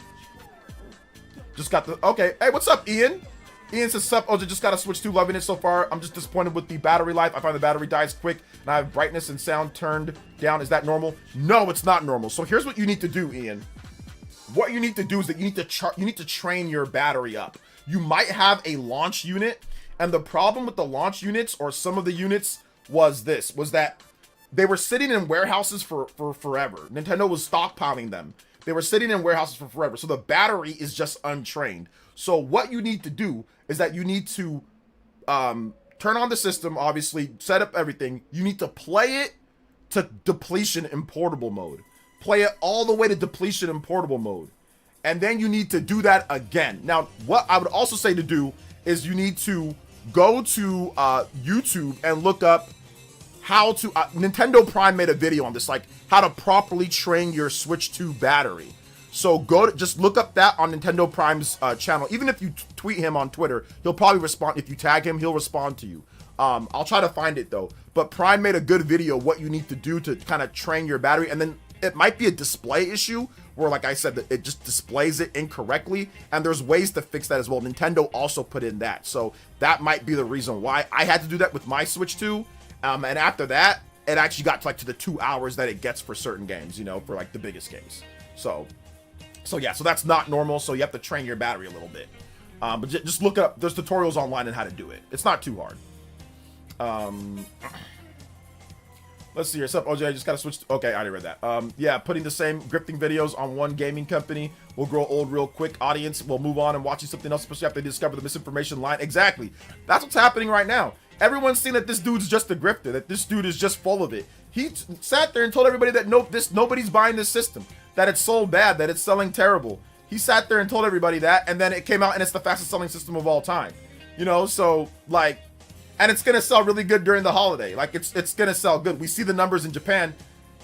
Just got the, okay. Hey, what's up, Ian? Ian says, sup, OJ, just got a Switch 2, loving it so far. I'm just disappointed with the battery life. I find the battery dies quick, and I have brightness and sound turned down. Is that normal? No, it's not normal. So here's what you need to do, Ian. What you need to do is that you need to train your battery up. You might have a launch unit, and the problem with the launch units, or some of the units, was that they were sitting in warehouses for forever. Nintendo was stockpiling them. They were sitting in warehouses for forever. So the battery is just untrained. So what you need to do is that you need to turn on the system, obviously, set up everything. You need to play it to depletion in portable mode. Play it all the way to depletion in portable mode. And then you need to do that again. Now, what I would also say to do is you need to go to YouTube and look up how to, Nintendo Prime made a video on this, like how to properly train your Switch 2 battery. So just look up that on Nintendo Prime's channel. Even if you tweet him on Twitter, he'll probably respond. If you tag him, he'll respond to you. I'll try to find it though. But Prime made a good video what you need to do to kind of train your battery. And then it might be a display issue where, like I said, that it just displays it incorrectly. And there's ways to fix that as well. Nintendo also put in that. So that might be the reason why I had to do that with my Switch 2. And after that, it actually got to the 2 hours that it gets for certain games, you know, for like the biggest games. So yeah, so that's not normal. So you have to train your battery a little bit. But just look up, there's tutorials online on how to do it. It's not too hard. Let's see here. What's up, OJ? I just gotta switch. Okay, I already read that. Yeah, putting the same grifting videos on one gaming company will grow old real quick. Audience will move on and watching something else, especially after they discover the misinformation line. Exactly. That's what's happening right now. Everyone's seen that this dude's just a grifter, that this dude is just full of it. He sat there and told everybody that nobody's buying this system, that it's sold bad, that it's selling terrible. He sat there and told everybody that, and then it came out and it's the fastest selling system of all time. You know, so like, and it's gonna sell really good during the holiday. Like it's gonna sell good. We see the numbers in Japan.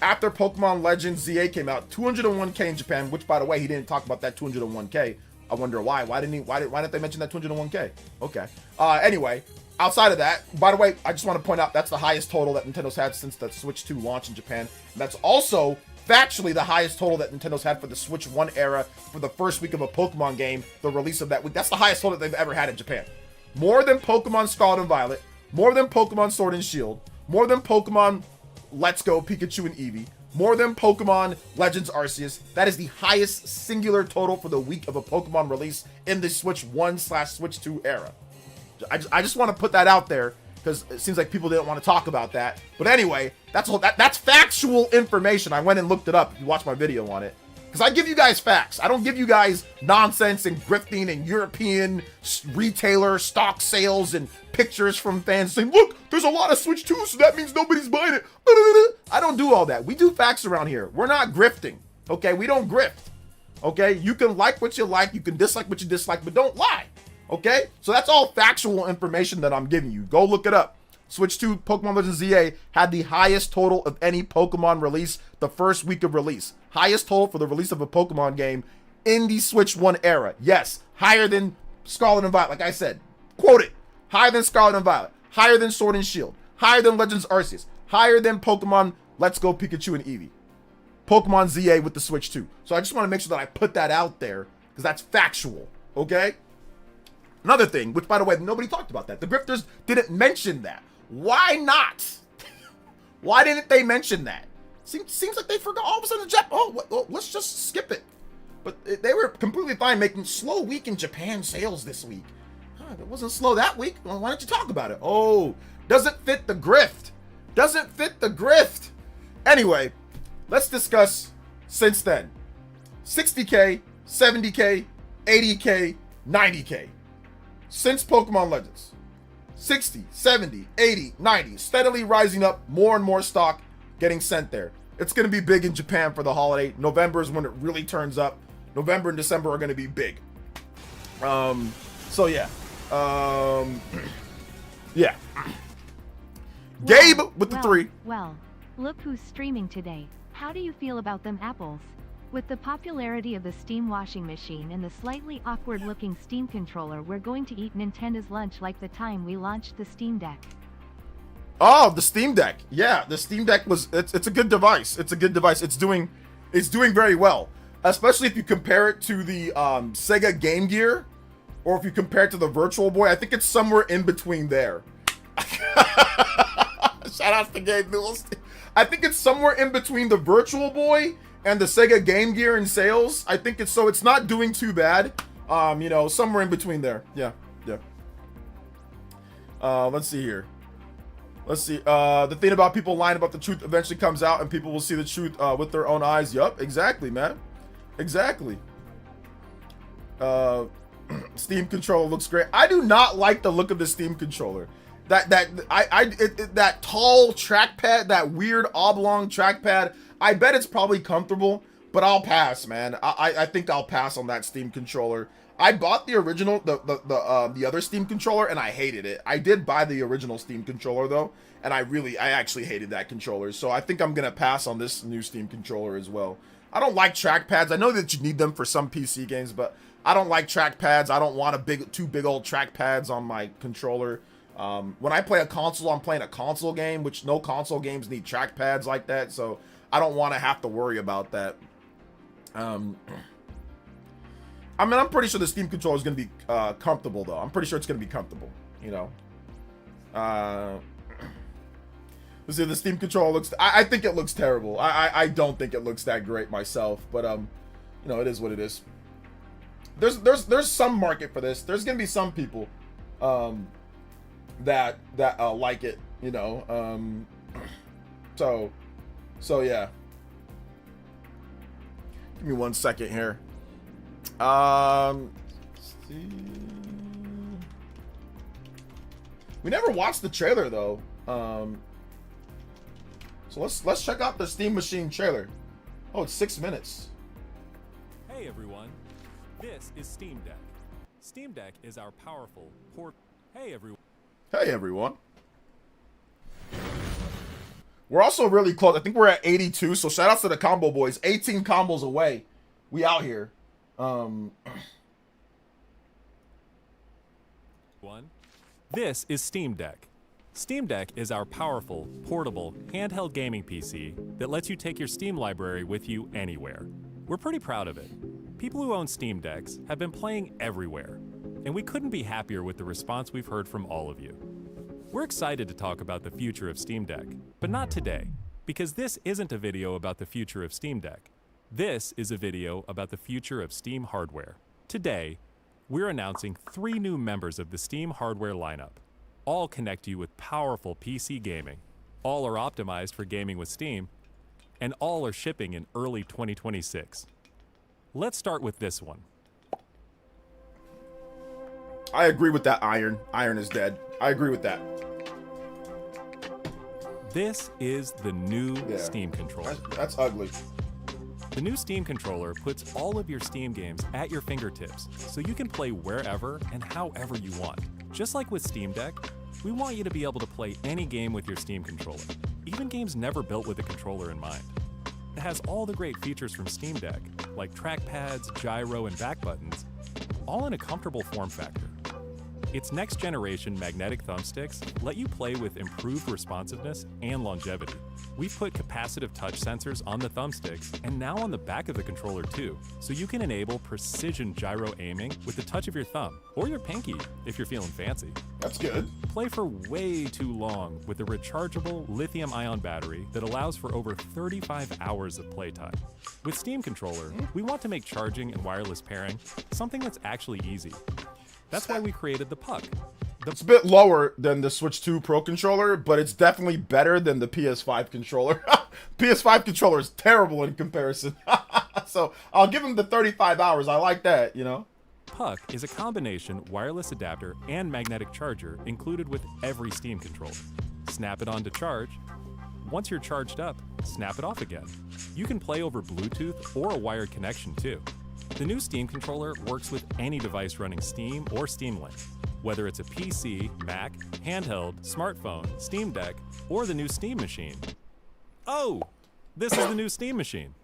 After Pokemon Legends ZA came out, 201K in Japan, which by the way, he didn't talk about that 201K. I wonder why. Why didn't they mention that 201K? Okay. Anyway, outside of that, by the way, I just want to point out that's the highest total that Nintendo's had since the Switch 2 launch in Japan. And that's also factually the highest total that Nintendo's had for the Switch 1 era for the first week of a Pokemon game, the release of that week. That's the highest total they've ever had in Japan. More than Pokemon Scarlet and Violet, more than Pokemon Sword and Shield, more than Pokemon Let's Go Pikachu and Eevee, more than Pokemon Legends Arceus. That is the highest singular total for the week of a Pokemon release in the Switch 1/Switch 2 era. I just want to put that out there because it seems like people didn't want to talk about that. But anyway, that's factual information. I went and looked it up if you watch my video on it. Because I give you guys facts. I don't give you guys nonsense and grifting and European retailer stock sales and pictures from fans saying, look, there's a lot of Switch 2, so that means nobody's buying it. I don't do all that. We do facts around here. We're not grifting. Okay? We don't grift. Okay? You can like what you like. You can dislike what you dislike, but don't lie. Okay? So that's all factual information that I'm giving you. Go look it up. Switch 2 Pokemon Legends ZA had the highest total of any Pokemon release the first week of release. Highest total for the release of a Pokemon game in the Switch 1 era. Yes, higher than Scarlet and Violet, like I said. Quote it. Higher than Scarlet and Violet. Higher than Sword and Shield. Higher than Legends Arceus. Higher than Pokemon Let's Go Pikachu and Eevee. Pokemon ZA with the Switch 2. So I just want to make sure that I put that out there because that's factual. Okay? Another thing, which by the way, nobody talked about that. The Grifters didn't mention that. Why not? Why didn't they mention that? Seems like they forgot all of a sudden. Let's just skip it. But they were completely fine making slow week in Japan sales this week. If it wasn't slow that week, well, why don't you talk about it? Oh, doesn't fit the grift. Doesn't fit the grift. Anyway, let's discuss since then. 60K, 70K, 80K, 90K. Since Pokemon Legends. 60, 70, 80, 90, steadily rising up, more and more stock getting sent there. It's going to be big in Japan for the holiday. November is when it really turns up. November and December are going to be big. So yeah. Yeah. Gabe with the 3. Well, look who's streaming today. How do you feel about them apples? With the popularity of the Steam washing machine and the slightly awkward-looking Steam controller, we're going to eat Nintendo's lunch like the time we launched the Steam Deck. Oh, the Steam Deck. Yeah, the Steam Deck it's a good device. It's a good device. It's doing very well. Especially if you compare it to the Sega Game Gear, or if you compare it to the Virtual Boy. I think it's somewhere in between there. Shout out to Gabe Newell. I think it's somewhere in between the Virtual Boy and the Sega Game Gear in sales. I think it's not doing too bad. You know, somewhere in between there. Yeah. Let's see here. Let's see. The thing about people lying about the truth eventually comes out and people will see the truth with their own eyes. Yup, exactly, man. Exactly. Steam controller looks great. I do not like the look of the Steam controller. That tall trackpad, that weird oblong trackpad. I bet it's probably comfortable, but I'll pass, man. I think I'll pass on that Steam controller. I bought the original, the other Steam controller, and I hated it. I did buy the original Steam controller though, and I actually hated that controller. So I think I'm gonna pass on this new Steam controller as well. I don't like trackpads. I know that you need them for some PC games, but I don't like trackpads. I don't want two big old trackpads on my controller. When I play a console, I'm playing a console game, which no console games need trackpads like that. So I don't want to have to worry about that. I mean, I'm pretty sure the Steam controller is going to be comfortable, though. I'm pretty sure it's going to be comfortable, you know. Let's see, the Steam controller looks... I think it looks terrible. I don't think it looks that great myself, but, you know, it is what it is. There's some market for this. There's going to be some people that like it, you know. So yeah. Give me 1 second here. See. We never watched the trailer though. So let's check out the Steam Machine trailer. Oh, it's 6 minutes. Hey everyone, this is Steam Deck. Steam Deck is our powerful port. Hey everyone. We're also really close. I think we're at 82. So shout out to the combo boys. 18 combos away. We out here. This is Steam Deck. Steam Deck is our powerful, portable, handheld gaming PC that lets you take your Steam library with you anywhere. We're pretty proud of it. People who own Steam Decks have been playing everywhere, and we couldn't be happier with the response we've heard from all of you. We're excited to talk about the future of Steam Deck, but not today, because this isn't a video about the future of Steam Deck. This is a video about the future of Steam hardware. Today, we're announcing 3 new members of the Steam hardware lineup. All connect you with powerful PC gaming. All are optimized for gaming with Steam, and all are shipping in early 2026. Let's start with this one. I agree with that, Iron. Iron is dead. I agree with that. This is the new Steam controller. That's ugly. The new Steam controller puts all of your Steam games at your fingertips, so you can play wherever and however you want. Just like with Steam Deck, we want you to be able to play any game with your Steam controller, even games never built with a controller in mind. It has all the great features from Steam Deck, like trackpads, gyro, and back buttons, all in a comfortable form factor. Its next-generation magnetic thumbsticks let you play with improved responsiveness and longevity. We've put capacitive touch sensors on the thumbsticks and now on the back of the controller too, so you can enable precision gyro aiming with the touch of your thumb, or your pinky if you're feeling fancy. That's good. Play for way too long with a rechargeable lithium-ion battery that allows for over 35 hours of playtime. With Steam Controller, we want to make charging and wireless pairing something that's actually easy. That's why we created the Puck. It's a bit lower than the Switch 2 Pro controller, but it's definitely better than the PS5 controller. PS5 controller is terrible in comparison. So I'll give him the 35 hours. I like that, you know? Puck is a combination wireless adapter and magnetic charger included with every Steam controller. Snap it on to charge. Once you're charged up, snap it off again. You can play over Bluetooth or a wired connection too. The new Steam controller works with any device running Steam or Steam Link, whether it's a PC, Mac, handheld, smartphone, Steam Deck, or the new Steam Machine. Oh, this is the new Steam Machine.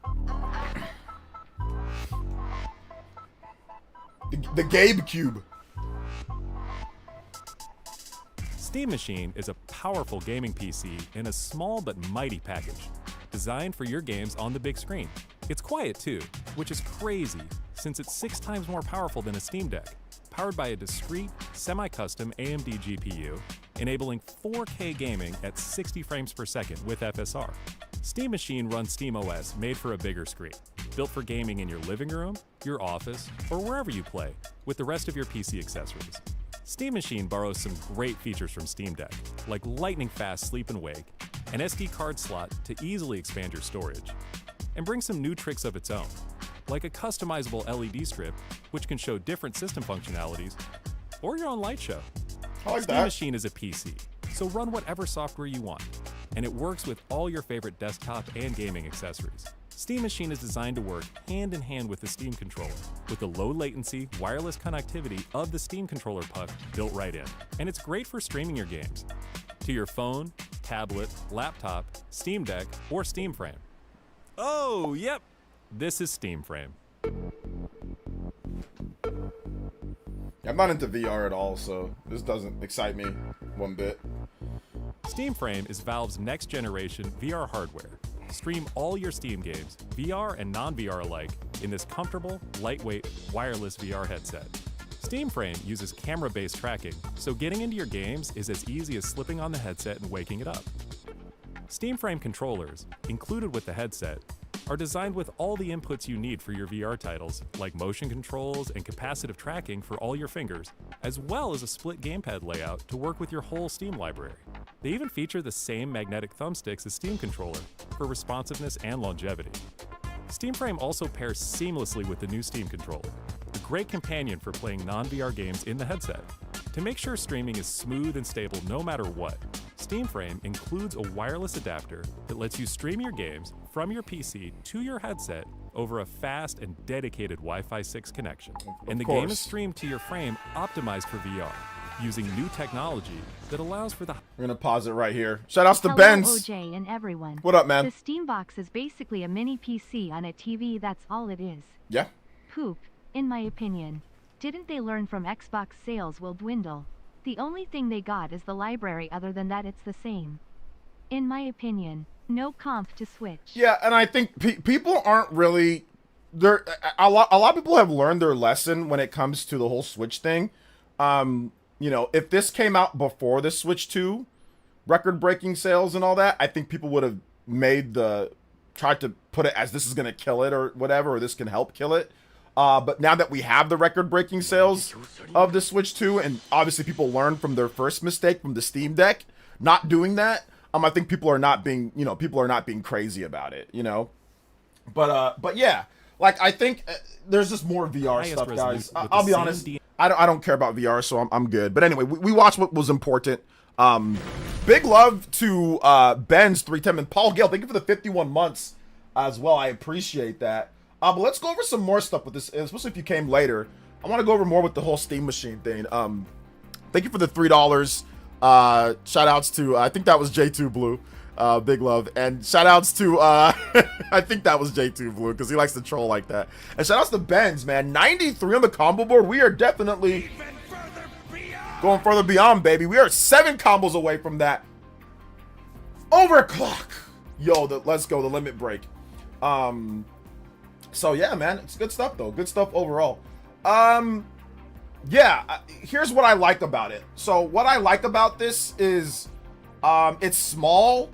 The Gabe Cube. Steam Machine is a powerful gaming PC in a small but mighty package, designed for your games on the big screen. It's quiet too, which is crazy since it's 6 times more powerful than a Steam Deck, powered by a discrete, semi-custom AMD GPU, enabling 4K gaming at 60 frames per second with FSR. Steam Machine runs SteamOS made for a bigger screen, built for gaming in your living room, your office, or wherever you play, with the rest of your PC accessories. Steam Machine borrows some great features from Steam Deck, like lightning-fast sleep and wake, an SD card slot to easily expand your storage, and brings some new tricks of its own, like a customizable LED strip, which can show different system functionalities, or your own light show. I like Steam that. Machine is a PC, so run whatever software you want, and it works with all your favorite desktop and gaming accessories. Steam Machine is designed to work hand in hand with the Steam controller, with the low latency, wireless connectivity of the Steam controller puck built right in. And it's great for streaming your games to your phone, tablet, laptop, Steam Deck, or Steam Frame. Oh, yep, this is Steam Frame. I'm not into VR at all, so this doesn't excite me one bit. Steam Frame is Valve's next generation VR hardware. Stream all your Steam games, VR and non-VR alike, in this comfortable, lightweight, wireless VR headset. Steam Frame uses camera-based tracking, so getting into your games is as easy as slipping on the headset and waking it up. Steam Frame controllers, included with the headset, are designed with all the inputs you need for your VR titles, like motion controls and capacitive tracking for all your fingers, as well as a split gamepad layout to work with your whole Steam library. They even feature the same magnetic thumbsticks as Steam Controller for responsiveness and longevity. Steam Frame also pairs seamlessly with the new Steam Controller, a great companion for playing non-VR games in the headset. To make sure streaming is smooth and stable no matter what, Steam Frame includes a wireless adapter that lets you stream your games from your PC to your headset over a fast and dedicated Wi-Fi 6 connection. And the game is streamed to your frame optimized for VR, using new technology that allows for the... We're gonna pause it right here. Shout outs to Hello, Benz. OJ and everyone. What up, man? The Steam Box is basically a mini PC on a TV, that's all it is. Yeah. Poop, in my opinion. Didn't they learn from Xbox sales will dwindle? The only thing they got is the library. Other than that, it's the same. In my opinion, no comp to Switch. Yeah, and I think people aren't really... A lot of people have learned their lesson when it comes to the whole Switch thing. You know, if this came out before the Switch 2, record-breaking sales and all that, I think people would have tried to put it as this is going to kill it or whatever, or this can help kill it. But now that we have the record-breaking sales of the Switch 2, and obviously people learned from their first mistake from the Steam Deck, not doing that, I think people are not being, crazy about it, you know? But yeah, like, I think there's just more VR stuff, guys. I'll be honest, I don't care about VR, so I'm good. But anyway, we watched what was important. Big love to Ben's 310 and Paul Gale. Thank you for the 51 months as well. I appreciate that. But let's go over some more stuff with this, especially if you came later. I want to go over more with the whole Steam Machine thing. Thank you for the $3. Shout outs to, I think that was J2 Blue. Big love. And shout outs to, I think that was J2 Blue because he likes to troll like that. And shout outs to Benz, man. 93 on the combo board. We are definitely going further beyond, baby. We are 7 combos away from that overclock. Yo, let's go, the limit break. So yeah, man, it's good stuff though. Good stuff overall. Yeah, here's what I like about it. So what I like about this is it's small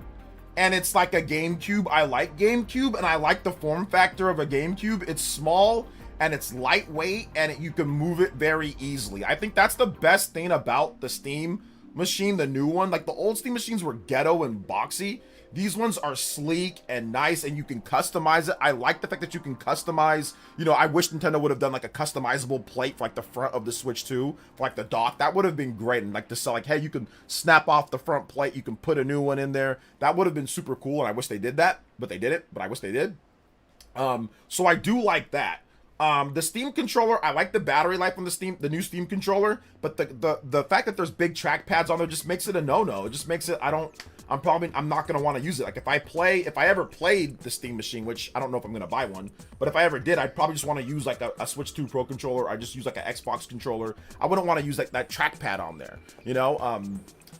and it's like a GameCube. I like GameCube and I like the form factor of a GameCube. It's small and it's lightweight and you can move it very easily. I think that's the best thing about the Steam Machine, the new one. Like the old Steam Machines were ghetto and boxy. These ones are sleek and nice and you can customize it. I like the fact that you can customize, I wish Nintendo would have done like a customizable plate for like the front of the Switch 2, for like the dock. That would have been great. And like to sell like, hey, you can snap off the front plate, you can put a new one in there. That would have been super cool. And I wish they did that, but they didn't, but I wish they did. So I do like that. The Steam controller, I like the battery life on the new Steam controller, but the fact that there's big trackpads on there just makes it a no-no. It just makes it, I'm not going to want to use it. Like if I ever played the Steam Machine, which I don't know if I'm going to buy one, but if I ever did, I'd probably just want to use like a Switch 2 Pro controller. I just use like an Xbox controller. I wouldn't want to use like that trackpad on there,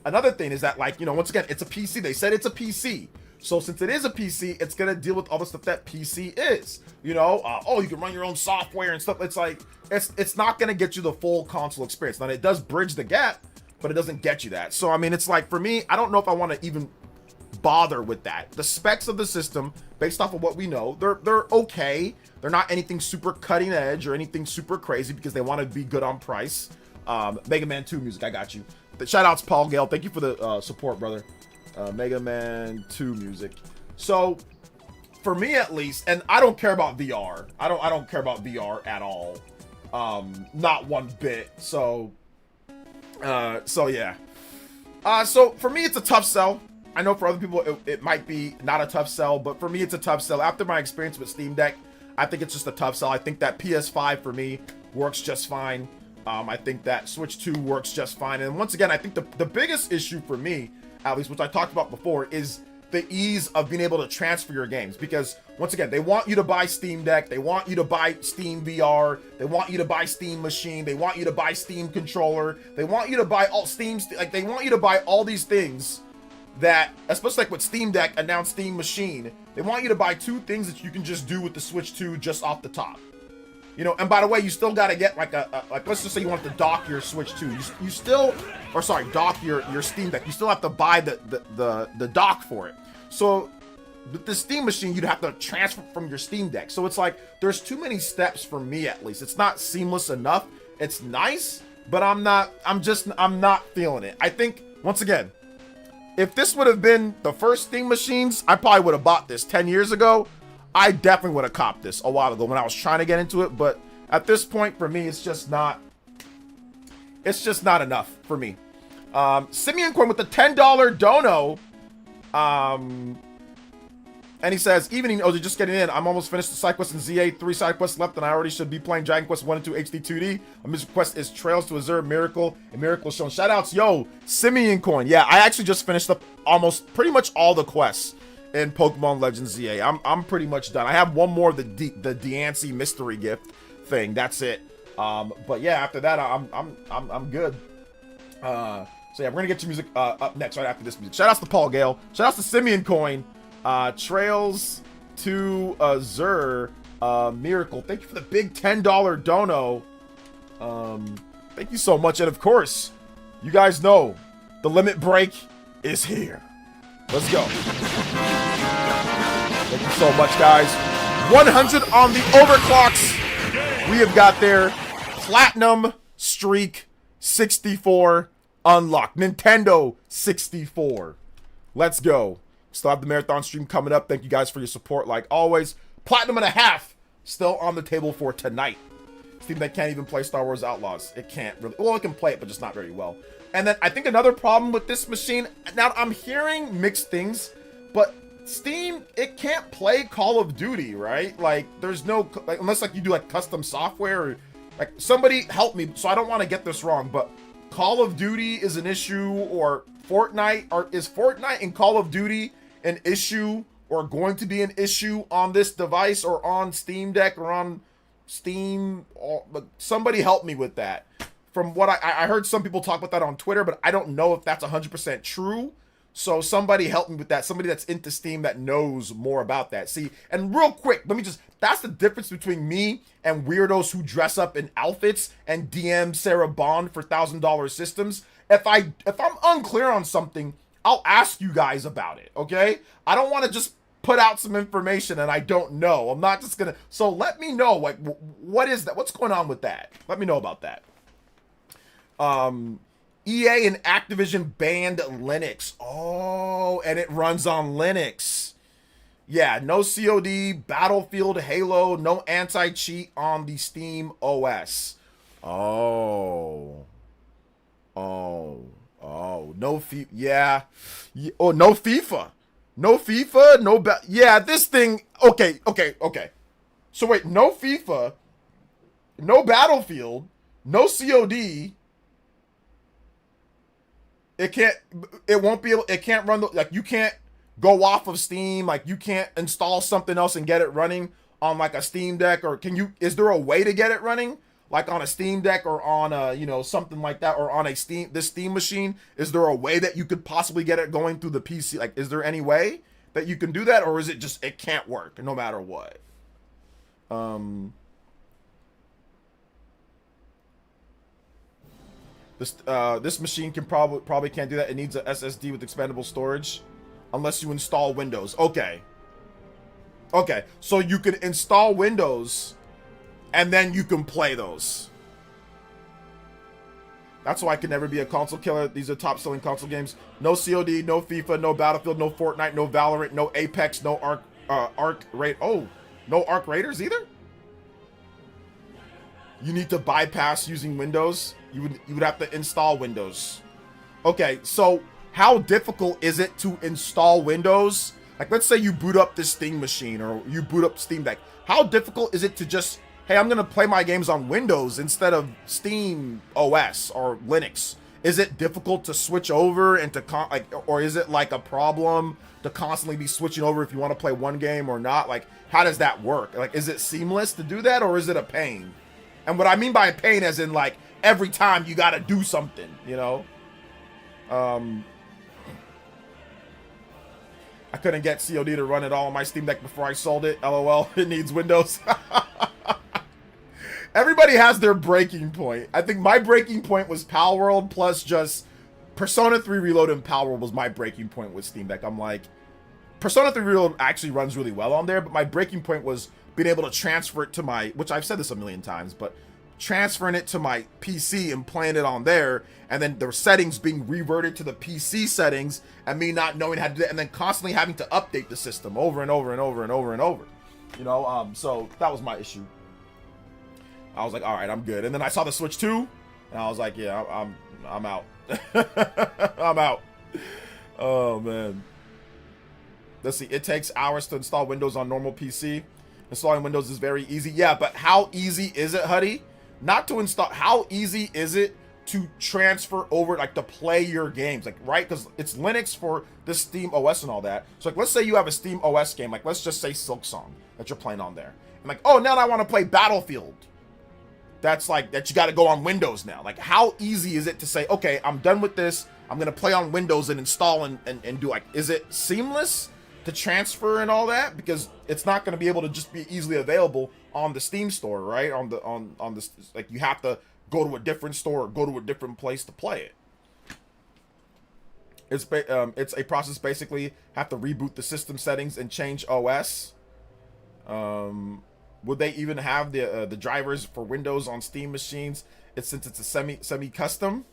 Another thing is that like, once again, it's a PC. They said it's a PC. So since it is a PC, it's going to deal with all the stuff that PC is, you can run your own software and stuff. It's like, it's not going to get you the full console experience. Now it does bridge the gap, but it doesn't get you that. So, I mean, it's like, for me, I don't know if I want to even bother with that. The specs of the system, based off of what we know, they're okay. They're not anything super cutting edge or anything super crazy because they want to be good on price. Mega Man 2 music, I got you. Shout outs, Paul Gale. Thank you for the support, brother. Mega Man 2 music. So for me at least, and I don't care about VR. I don't care about VR at all. Not one bit. So yeah. So for me it's a tough sell. I know for other people it might be not a tough sell, but for me it's a tough sell. After my experience with Steam Deck, I think it's just a tough sell. I think that PS5 for me works just fine. I think that Switch 2 works just fine. And once again, I think the biggest issue for me, at least, which I talked about before, is the ease of being able to transfer your games. Because once again, they want you to buy Steam Deck, they want you to buy Steam VR, they want you to buy Steam Machine, they want you to buy Steam Controller, they want you to buy all Steam, like they want you to buy all these things that, especially like with Steam Deck and now Steam Machine, they want you to buy 2 things that you can just do with the Switch 2 just off the top. And by the way, you still got to get like like, let's just say you want to dock your Switch 2. You still, or sorry, dock your Steam Deck. You still have to buy the dock for it. So with the Steam Machine, you'd have to transfer from your Steam Deck. So it's like, there's too many steps for me at least. It's not seamless enough. It's nice, but I'm not feeling it. I think, once again, if this would have been the first Steam Machines, I probably would have bought this 10 years ago. I definitely would have copped this a while ago when I was trying to get into it, but at this point for me, it's just not enough for me. Simeon Coin with the $10 dono. And he says, evening, oh, they're just getting in. I'm almost finished the side quest in ZA, 3 side quests left, and I already should be playing Dragon Quest 1 and 2 HD 2D. My music quest is Trails to Azure, Miracle, and Miracle Shown. Shout outs, yo, Simeon Coin. Yeah, I actually just finished up almost pretty much all the quests in Pokemon Legends ZA. I'm pretty much done. I have one more of the Diancie mystery gift thing. That's it. But yeah, after that, I'm good. So yeah, we're gonna get to music up next, right after this music. Shout outs to Paul Gale. Shout outs to Simeon Coin. Trails to Zur. Miracle. Thank you for the big $10 dono. Thank you so much. And of course, you guys know the limit break is here. Let's go. Thank you so much, guys. 100 on the overclocks. We have got their platinum streak 64 unlocked. Nintendo 64. Let's go. Still have the marathon stream coming up. Thank you guys for your support like always. Platinum and a half still on the table for tonight. Steam Deck can't even play Star Wars Outlaws. It can't really. Well, it can play it, but just not very well. And then I think another problem with this machine, now I'm hearing mixed things, but Steam, it can't play Call of Duty, right? Like, there's no, like, unless like you do like custom software, or like somebody help me, so I don't want to get this wrong, but Call of Duty is an issue, or Fortnite, or is Fortnite and Call of Duty an issue, or going to be an issue on this device, or on Steam Deck, or on Steam? Somebody help me with that. From what I heard some people talk about that on Twitter, but I don't know if that's 100% true. So somebody help me with that. Somebody that's into Steam that knows more about that. See, and real quick, that's the difference between me and weirdos who dress up in outfits and DM Sarah Bond for $1,000 systems. If I'm unclear on something, I'll ask you guys about it, okay? I don't want to just put out some information and I don't know. I'm not just gonna, so let me know, like, what is that? What's going on with that? Let me know about that. EA and Activision banned Linux. Oh, and it runs on Linux. Yeah, no COD, Battlefield, Halo, no anti-cheat on the Steam OS. Oh, no FIFA. Yeah. Oh, no FIFA. No FIFA, yeah, this thing, okay. So wait, no FIFA, no Battlefield, no COD. It can't run, like, you can't go off of Steam, like, you can't install something else and get it running on, like, a Steam Deck, or is there a way to get it running? Like, on a Steam Deck, or on a, something like that, or on this Steam machine? Is there a way that you could possibly get it going through the PC? Like, is there any way that you can do that, or is it just, it can't work no matter what? This machine can probably can't do that. It needs a SSD with expandable storage, unless you install Windows. Okay, so you can install Windows, and then you can play those. That's why I can never be a console killer. These are top-selling console games. No COD, no FIFA, no Battlefield, no Fortnite, no Valorant, no Apex, no Arc Raid. Oh, no Arc Raiders either? You need to bypass using Windows. You would have to install Windows. Okay, so how difficult is it to install Windows? Like, let's say you boot up this Steam machine, or you boot up Steam Deck. How difficult is it to just, hey, I'm gonna play my games on Windows instead of Steam OS or Linux? Is it difficult to switch over and to or is it like a problem to constantly be switching over if you want to play one game or not? Like, how does that work? Like, is it seamless to do that, or is it a pain? And what I mean by a pain, as in, like, every time you gotta do something, I couldn't get COD to run it all on my Steam Deck before I sold it. LOL, it needs Windows. Everybody has their breaking point. I think my breaking point was Palworld, plus just Persona 3 Reload, and Palworld was my breaking point with Steam Deck. I'm like, Persona 3 Reload actually runs really well on there, but my breaking point was being able to transfer it to my, which I've said this a million times, but transferring it to my PC and playing it on there, and then the settings being reverted to the PC settings, and me not knowing how to do it, and then constantly having to update the system over and over and over and over and over. So that was my issue. I was like, all right, I'm good. And then I saw the Switch 2, and I was like, yeah, I'm out. I'm out. Oh, man. Let's see. It takes hours to install Windows on normal PC. Installing Windows is very easy. Yeah, but how easy is it, Huddy? Not to install. How easy is it to transfer over, like, to play your games? Like, right? Because it's Linux for the Steam OS and all that. So, like, let's say you have a Steam OS game. Like, let's just say Silksong that you're playing on there. And like, oh, now I want to play Battlefield. that's like that you got to go on Windows now. Like, how easy is it to say, okay, I'm done with this, I'm gonna play on Windows and install and do, like, is it seamless to transfer and all that? Because it's not gonna be able to just be easily available on the Steam store, right? On the like, you have to go to a different store or go to a different place to play it. It's a process, basically have to reboot the system settings and change OS. Would they even have the drivers for Windows on Steam machines? Since it's a semi-custom.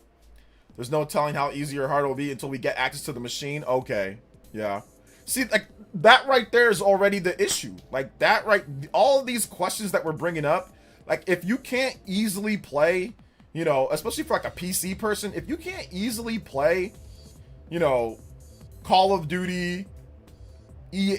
There's no telling how easy or hard it will be until we get access to the machine. Okay, yeah. See, like, that right there is already the issue. Like, that right, all of these questions that we're bringing up, like, if you can't easily play, you know, especially for like a PC person, if you can't easily play, you know, Call of Duty,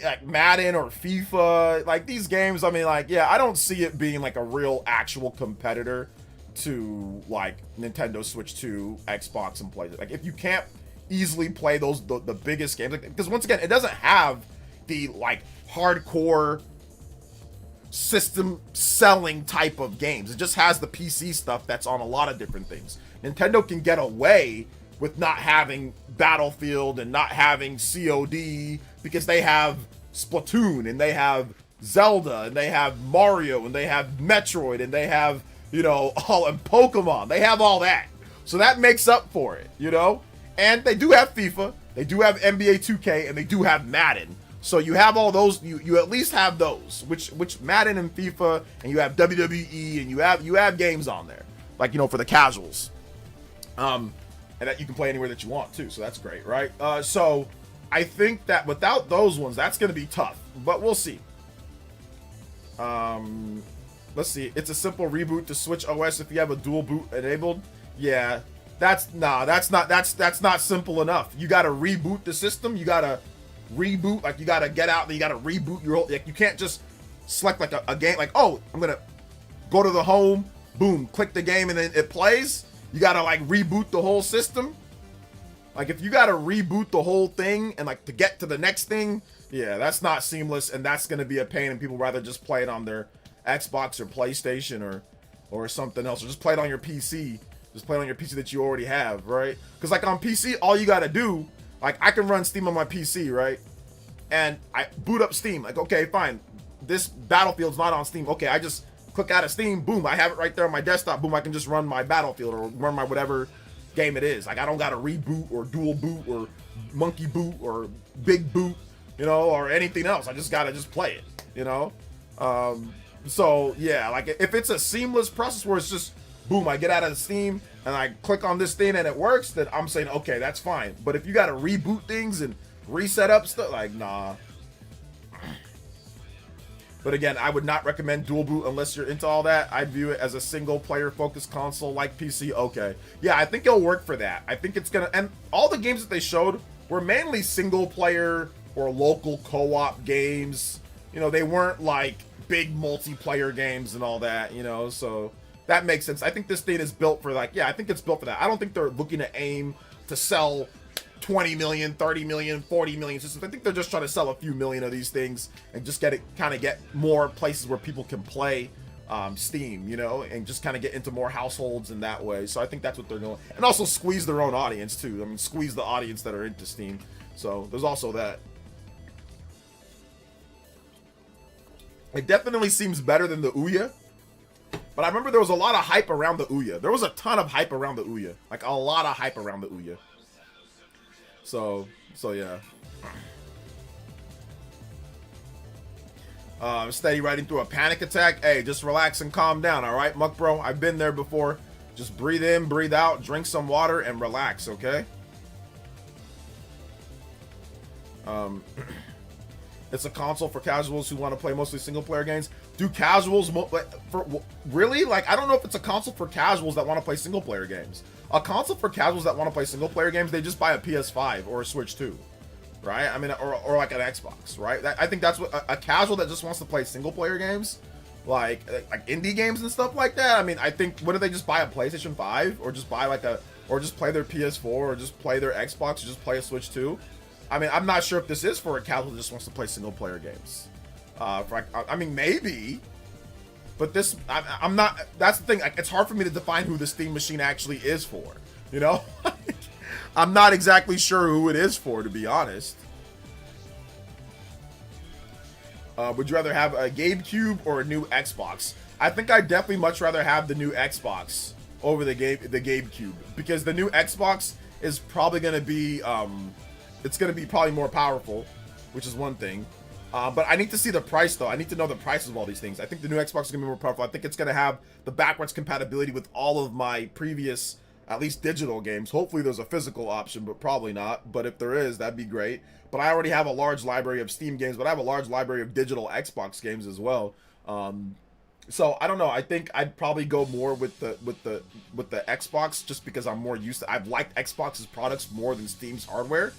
like Madden or FIFA, like these games, I mean, like, yeah, I don't see it being like a real actual competitor to like Nintendo Switch 2, Xbox, and PlayStation. Like, if you can't easily play those the biggest games, like, because once again, it doesn't have the like hardcore system selling type of games. It just has the PC stuff that's on a lot of different things. Nintendo can get away with not having Battlefield and not having COD because they have Splatoon and they have Zelda and they have Mario and they have Metroid and they have, you know, all and Pokemon. They have all that. So that makes up for it, you know? And they do have FIFA, they do have NBA 2K, and they do have Madden. So you have all those, you at least have those, which Madden and FIFA, and you have WWE, and you have games on there. Like, you know, for the casuals. And that you can play anywhere that you want too, so that's great, right? So I think that without those ones, that's gonna be tough, but we'll see. Let's see. It's a simple reboot to Switch OS if you have a dual boot enabled. Yeah, that's not simple enough. You gotta reboot the system. You gotta reboot, like, you gotta get out and you gotta reboot your whole, like, you can't just select like a game, like, oh, I'm gonna go to the home, boom, click the game, and then it plays. You gotta like reboot the whole system. Like, if you gotta reboot the whole thing and like to get to the next thing, yeah, that's not seamless, and that's gonna be a pain, and people rather just play it on their Xbox or PlayStation or something else, or just play it on your PC. Just play it on your PC that you already have, right? Because like on PC, all you gotta do, like, I can run Steam on my PC, right? And I boot up Steam. Like, okay, fine. This Battlefield's not on Steam. Okay, I just click out of Steam, boom, I have it right there on my desktop, boom, I can just run my Battlefield or run my whatever game it is. Like, I don't gotta reboot or dual boot or monkey boot or big boot, you know, or anything else. I just gotta just play it, you know? So yeah, like, if it's a seamless process where it's just boom, I get out of the Steam and I click on this thing and it works, then I'm saying, okay, that's fine. But if you gotta reboot things and reset up stuff, like, nah. But again, I would not recommend dual boot unless you're into all that. I'd view it as a single player focused console like PC. Okay. Yeah, I think it'll work for that. I think it's gonna, and all the games that they showed were mainly single player or local co-op games. You know, they weren't like big multiplayer games and all that, you know, so that makes sense. I think this thing is built for, like, yeah, I think it's built for that. I don't think they're looking to aim to sell 20 million, 30 million, 40 million systems. I think they're just trying to sell a few million of these things and just get more places where people can play Steam, you know, and just kind of get into more households in that way. So I think that's what they're doing. And also squeeze their own audience too. I mean, squeeze the audience that are into Steam. So there's also that. It definitely seems better than the Ouya. But I remember there was a lot of hype around the Ouya. There was a ton of hype around the Ouya. Like, a lot of hype around the Ouya. So yeah. Steady riding through a panic attack. Hey, just relax and calm down, all right, Muck Bro? I've been there before. Just breathe in, breathe out, drink some water, and relax, okay? It's a console for casuals who want to play mostly single-player games. Do casuals really? Like, I don't know if it's a console for casuals that want to play single-player games. A console for casuals that want to play single-player games, they just buy a PS5 or a Switch 2, right? I mean, or like an Xbox, right? I think that's what a casual that just wants to play single-player games, like indie games and stuff like that. I mean, I think, what do they just buy, a PlayStation 5 or just buy or just play their PS4 or just play their Xbox or just play a Switch 2? I mean, I'm not sure if this is for a casual that just wants to play single-player games. I mean, maybe, But this, I'm not. That's the thing. Like, it's hard for me to define who the Steam Machine actually is for. You know, I'm not exactly sure who it is for, to be honest. Would you rather have a GameCube or a new Xbox? I think I'd definitely much rather have the new Xbox over the GameCube, because the new Xbox is probably going to be it's going to be probably more powerful, which is one thing. But I need to see the price, though. I need to know the prices of all these things. I think the new Xbox is going to be more powerful. I think it's going to have the backwards compatibility with all of my previous, at least digital games. Hopefully there's a physical option, but probably not. But if there is, that'd be great. But I already have a large library of Steam games, but I have a large library of digital Xbox games as well. So I don't know. I think I'd probably go more with the Xbox, just because I'm more used to. I've liked Xbox's products more than Steam's hardware.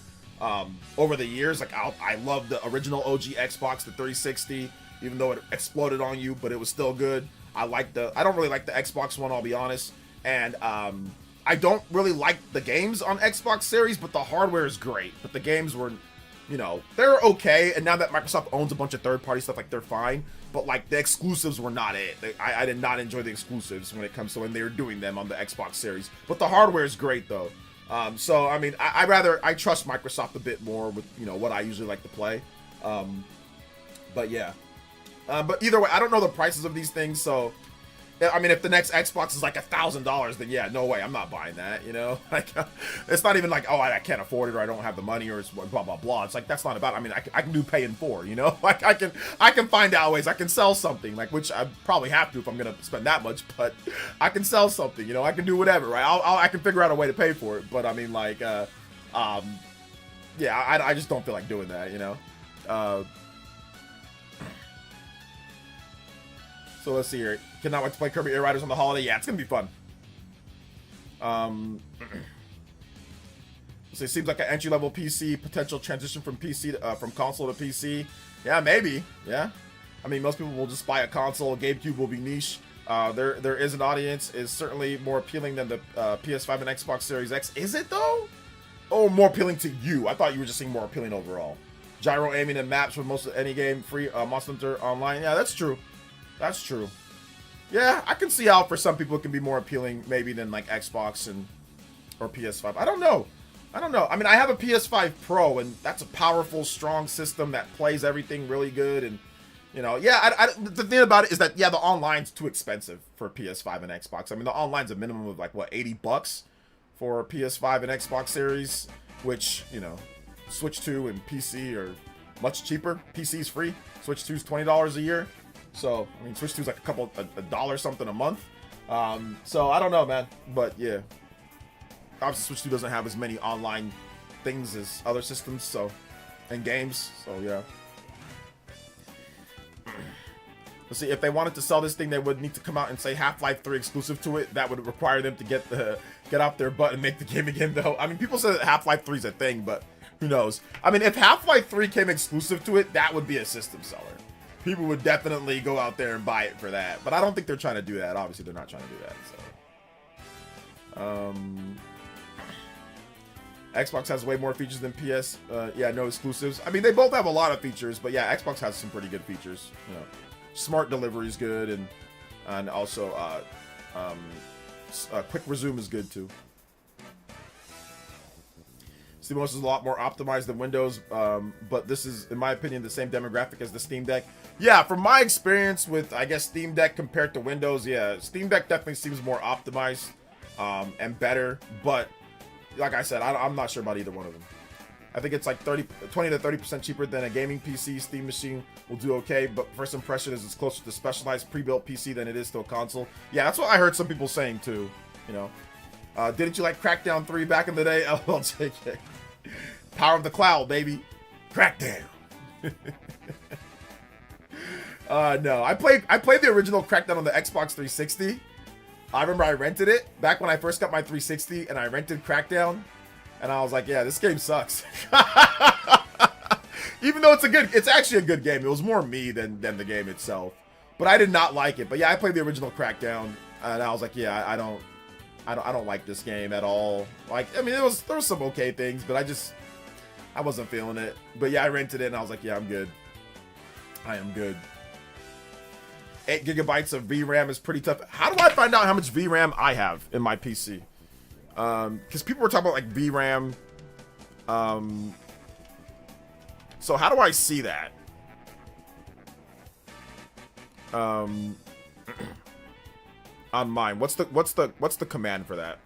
Over the years, like I love the original OG Xbox, the 360, even though it exploded on you, but it was still good. I don't really like the Xbox One, I'll be honest. And I don't really like the games on Xbox Series, but the hardware is great. But the games were, you know, they're okay. And now that Microsoft owns a bunch of third-party stuff, like, they're fine. But like the exclusives were not it. I did not enjoy the exclusives when it comes to when they were doing them on the Xbox Series. But the hardware is great, though. So I mean, I trust Microsoft a bit more with, you know, what I usually like to play. But yeah. But either way, I don't know the prices of these things, so I mean, if the next Xbox is like $1,000, then yeah, no way, I'm not buying that, you know? Like, it's not even like, oh, I can't afford it, or I don't have the money, or it's blah, blah, blah. It's like, that's not about it. I mean, I can do pay in 4, you know? Like, I can find out ways. I can sell something, like, which I probably have to if I'm gonna spend that much, but I can sell something, you know? I can do whatever, right? I can figure out a way to pay for it, but I mean, like, yeah, I just don't feel like doing that, you know? So let's see here. Cannot wait to play Kirby Air Riders on the holiday. Yeah, it's gonna be fun. So it seems like an entry-level PC potential transition from from console to PC. Yeah, maybe. Yeah, I mean, most people will just buy a console. GameCube will be niche. There is an audience. Is certainly more appealing than the PS5 and Xbox Series X. Is it though? Oh, more appealing to you. I thought you were just saying more appealing overall. Gyro aiming and maps for most of any game. Free Monster Hunter Online. Yeah, that's true. That's true. Yeah, I can see how for some people it can be more appealing maybe than like Xbox or PS5. I don't know. I mean, I have a PS5 Pro, and that's a powerful, strong system that plays everything really good. And, you know, yeah, the thing about it is that, yeah, the online's too expensive for PS5 and Xbox. I mean, the online's a minimum of like, what, $80 for PS5 and Xbox Series, which, you know, Switch 2 and PC are much cheaper. PC's free. Switch 2's $20 a year. So, I mean, Switch 2 is like a dollar something a month. So, I don't know, man. But, yeah. Obviously, Switch 2 doesn't have as many online things as other systems, so, and games. So, yeah. Let's see. If they wanted to sell this thing, they would need to come out and say Half-Life 3 exclusive to it. That would require them to get off their butt and make the game again, though. I mean, people say that Half-Life 3 is a thing, but who knows? I mean, if Half-Life 3 came exclusive to it, that would be a system seller. People would definitely go out there and buy it for that. But I don't think they're trying to do that. Obviously, they're not trying to do that. So, Xbox has way more features than PS. Yeah, no exclusives. I mean, they both have a lot of features, but yeah, Xbox has some pretty good features. You know, smart delivery is good, and also quick resume is good too. SteamOS is a lot more optimized than Windows, but this is, in my opinion, the same demographic as the Steam Deck. Yeah, from my experience with, I guess, Steam Deck compared to Windows, yeah, Steam Deck definitely seems more optimized and better, but like I said, I'm not sure about either one of them. I think it's like 20 to 30% cheaper than a gaming PC. Steam Machine will do okay, but first impression is it's closer to specialized pre-built PC than it is to a console. Yeah, that's what I heard some people saying too, you know. Didn't you like Crackdown 3 back in the day? Oh, JK. Power of the cloud, baby. Crackdown. No, I played the original Crackdown on the Xbox 360. I remember I rented it back when I first got my 360, and I rented Crackdown, and I was like, yeah, this game sucks. Even though it's actually a good game. It was more me than the game itself. But I did not like it. But yeah, I played the original Crackdown, and I was like, yeah, I don't like this game at all. Like, I mean, there was some okay things, but I wasn't feeling it. But yeah, I rented it, and I was like, yeah, I'm good. I am good. 8 gigabytes of VRAM is pretty tough. How do I find out how much VRAM I have in my PC? Because people were talking about like VRAM. So how do I see that? On mine, what's the command for that?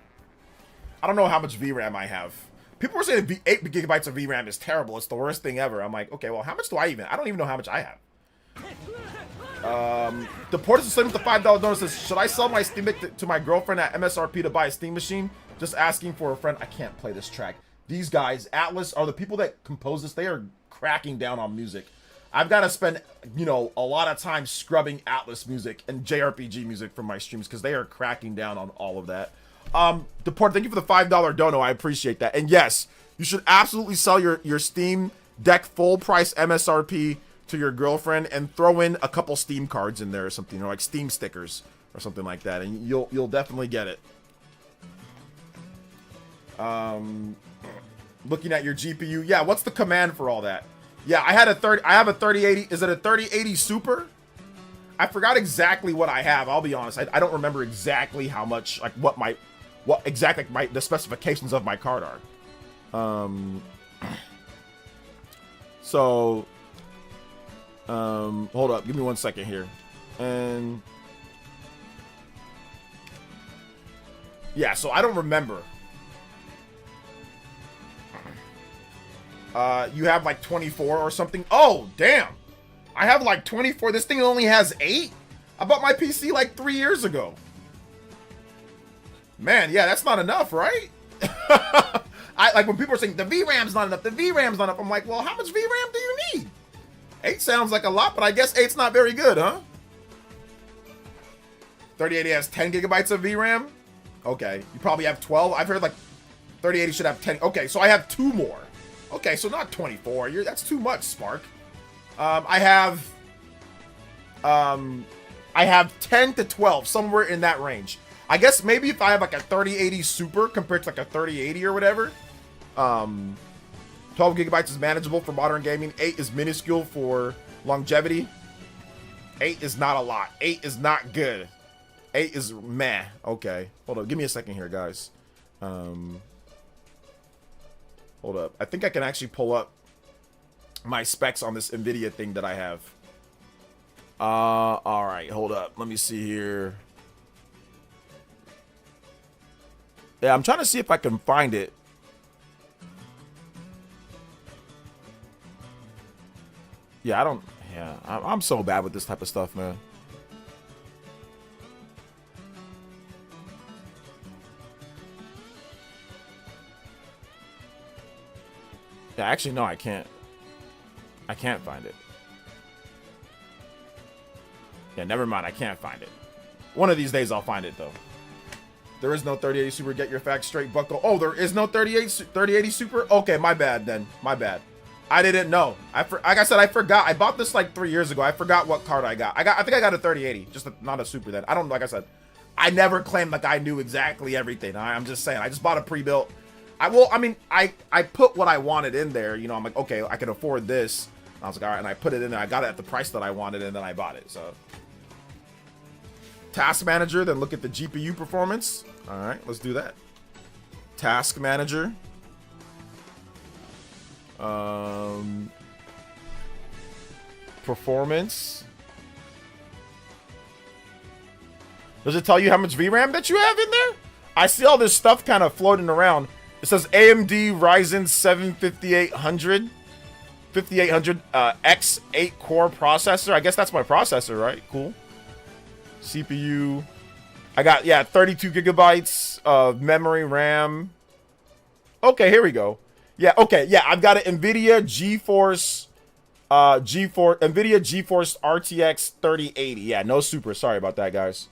I don't know how much VRAM I have. People were saying 8 gigabytes of VRAM is terrible. It's the worst thing ever. I'm like, okay, well, how much do I don't even know how much I have. The port is with the $5 donor says, should I sell my Steam Deck to my girlfriend at MSRP to buy a Steam machine? Just asking for a friend. I can't play this track. These guys, Atlas, are the people that compose this. They are cracking down on music. I've got to spend, you know, a lot of time scrubbing Atlas music and JRPG music from my streams because they are cracking down on all of that. Deport, thank you for the $5 dono. I appreciate that. And yes, you should absolutely sell your Steam Deck full price MSRP to your girlfriend and throw in a couple Steam cards in there or something, or like Steam stickers or something like that, and you'll definitely get it. Looking at your GPU, yeah. What's the command for all that? Yeah, I have a 3080. Is it a 3080 Super? I forgot exactly what I have. I'll be honest. I don't remember exactly how much, like the specifications of my card are. So, hold up. Give me 1 second here. And yeah, so I don't remember. You have like 24 or something. Oh, damn. I have like 24. This thing only has 8. I bought my PC like 3 years ago. Man, yeah, that's not enough, right? I like when people are saying the VRAM's not enough. The VRAM's not enough. I'm like, well, how much VRAM do you need? 8 sounds like a lot, but I guess 8's not very good, huh? 3080 has 10 gigabytes of VRAM. Okay, you probably have 12. I've heard like 3080 should have 10. Okay, so I have 2 more. Okay, so not 24. That's too much, Spark. I have 10 to 12, somewhere in that range. I guess maybe if I have like a 3080 Super compared to like a 3080 or whatever, 12 gigabytes is manageable for modern gaming. 8 is minuscule for longevity. 8 is not a lot. 8 is not good. 8 is meh. Okay, hold up. Give me a second here, guys. Hold up. I think I can actually pull up my specs on this NVIDIA thing that I have. All right, hold up. Let me see here. Yeah, I'm trying to see if I can find it. Yeah, I'm so bad with this type of stuff, man. Yeah, actually, no, I can't. I can't find it. Yeah, never mind. I can't find it. One of these days, I'll find it, though. There is no 3080 Super. Get your facts straight, bucko. Oh, there is no 3080 Super? Okay, my bad, then. My bad. I didn't know. Like I said, I forgot. I bought this like 3 years ago. I forgot what card I got. I think I got a 3080. Just not a Super then. I don't, like I said, I never claimed like I knew exactly everything. I'm just saying. I just bought a pre-built. I put what I wanted in there. You know, I'm like, okay, I can afford this. And I was like, all right, and I put it in there. I got it at the price that I wanted, and then I bought it. So, Task Manager. Then look at the GPU performance. All right, let's do that. Task Manager. Performance. Does it tell you how much VRAM that you have in there? I see all this stuff kind of floating around. It says AMD Ryzen 7 5800 X8 core processor. I guess that's my processor, right? Cool. CPU. I got, yeah, 32 gigabytes of memory RAM. Okay, here we go. Yeah, okay, yeah, I've got an NVIDIA GeForce RTX 3080. Yeah, no Super. Sorry about that, guys.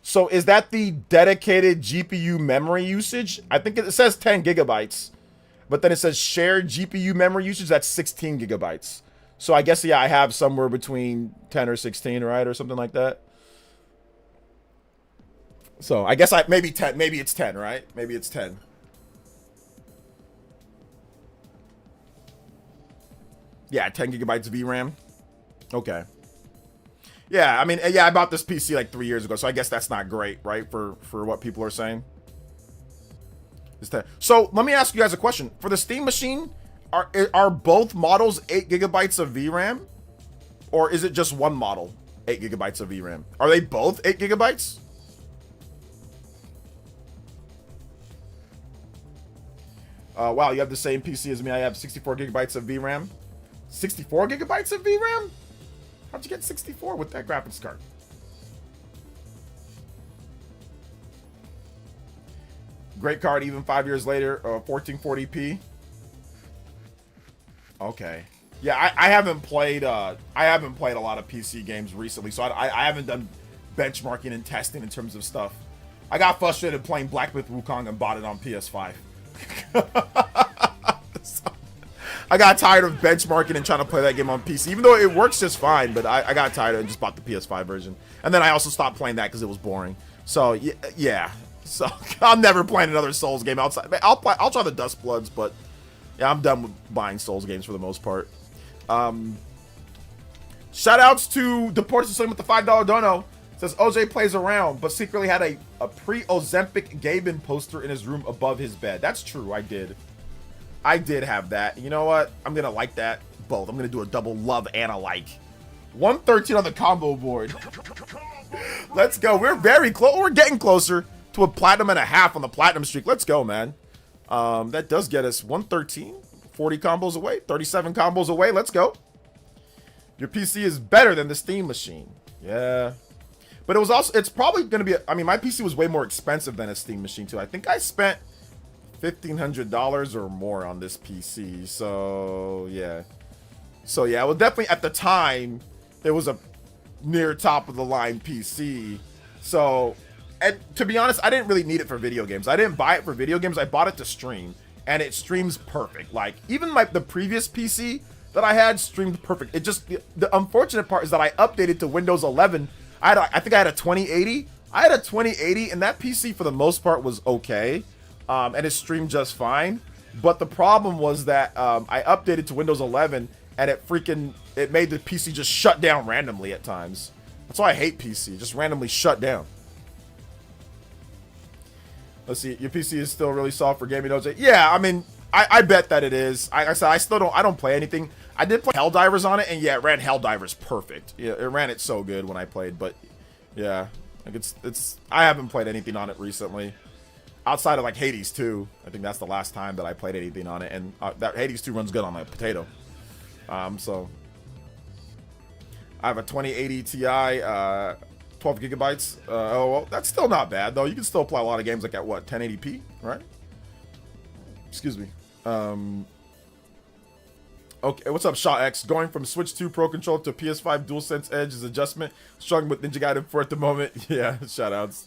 So is that the dedicated GPU memory usage? I think it says 10 gigabytes, but then it says shared GPU memory usage. That's 16 gigabytes. So I guess, yeah, I have somewhere between 10 or 16, right? Or something like that. So I guess maybe 10, maybe it's 10, right? Maybe it's 10. Yeah, 10 gigabytes of VRAM. Okay. Yeah, I mean, yeah, I bought this PC like 3 years ago, so I guess that's not great, right? For what people are saying. So let me ask you guys a question. For the Steam machine, are both models 8 gigabytes of VRAM? Or is it just one model, 8 gigabytes of VRAM? Are they both 8 gigabytes? Wow, you have the same PC as me. I have 64 gigabytes of VRAM. 64 gigabytes of VRAM? How'd you get 64 with that graphics card? Great card, even 5 years later, 1440p. Okay. Yeah, I haven't played a lot of PC games recently, so I haven't done benchmarking and testing in terms of stuff. I got frustrated playing Black Myth Wukong and bought it on PS5. I got tired of benchmarking and trying to play that game on PC, even though it works just fine, but I got tired of it and just bought the PS5 version. And then I also stopped playing that because it was boring. So, yeah. So, I'm never playing another Souls game outside. I'll try the Dust Bloods, but yeah, I'm done with buying Souls games for the most part. Shoutouts to Deportes Slim with the $5 dono. Says OJ plays around, but secretly had a pre-Ozempic Gaben poster in his room above his bed. That's true, I did. I did have that. You know what? I'm gonna like that both. I'm gonna do a double love and a like. 113 on the combo board. Let's go. We're very close. We're getting closer to a platinum and a half on the platinum streak. Let's go, man. That does get us 113. 40 combos away. 37 combos away. Let's go. Your PC is better than the Steam machine. Yeah. But it was also, it's probably going to be, I mean, my PC was way more expensive than a Steam machine too. I think I spent $1,500 or more on this PC. So, yeah. So, yeah, well, definitely at the time, it was a near top of the line PC. So, and to be honest, I didn't really need it for video games. I didn't buy it for video games. I bought it to stream, and it streams perfect. Like, even the previous PC that I had streamed perfect. It just, the unfortunate part is that I updated to Windows 11. I think I had a 2080. I had a 2080, and that PC for the most part was okay, and it streamed just fine. But the problem was that I updated to Windows 11, and it made the PC just shut down randomly at times. That's why I hate PC, just randomly shut down. Let's see, your PC is still really soft for gaming, OJ. Yeah, I mean, I bet that it is. I said I don't play anything. I did play Helldivers on it, and yeah, it ran Helldivers perfect. Yeah, it ran it so good when I played, but yeah, like it's I haven't played anything on it recently. Outside of like Hades 2, I think that's the last time that I played anything on it, and that Hades 2 runs good on my potato. So I have a 2080 Ti, 12 gigabytes. Oh, well, that's still not bad though. You can still play a lot of games like at what, 1080p, right? Excuse me. Okay, what's up, Shaw X? Going from Switch 2 Pro Controller to PS5 DualSense Edge is adjustment. Struggling with Ninja Gaiden 4 at the moment. Yeah, shoutouts.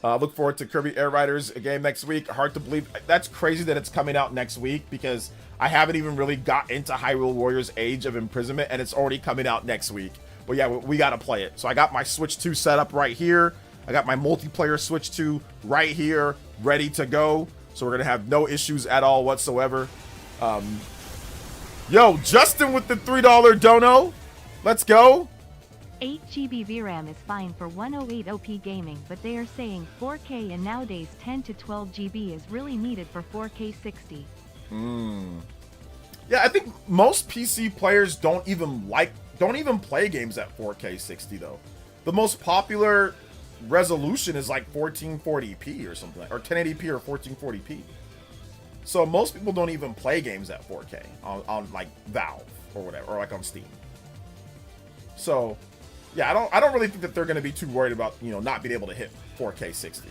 Look forward to Kirby Air Riders game next week. Hard to believe. That's crazy that it's coming out next week because I haven't even really got into Hyrule Warriors Age of Imprisonment and it's already coming out next week. But yeah, we got to play it. So I got my Switch 2 set up right here. I got my multiplayer Switch 2 right here, ready to go. So we're going to have no issues at all whatsoever. Yo, Justin with the $3 dono. Let's go. 8 GB VRAM is fine for 108 OP gaming, but they are saying 4K and nowadays 10 to 12 GB is really needed for 4K 60. Yeah, I think most PC players don't even play games at 4K 60 though. The most popular resolution is like 1440p or something, or 1080p or 1440p. So most people don't even play games at 4K on like Valve or whatever, or like on Steam. So yeah, I don't really think that they're going to be too worried about, you know, not being able to hit 4K 60.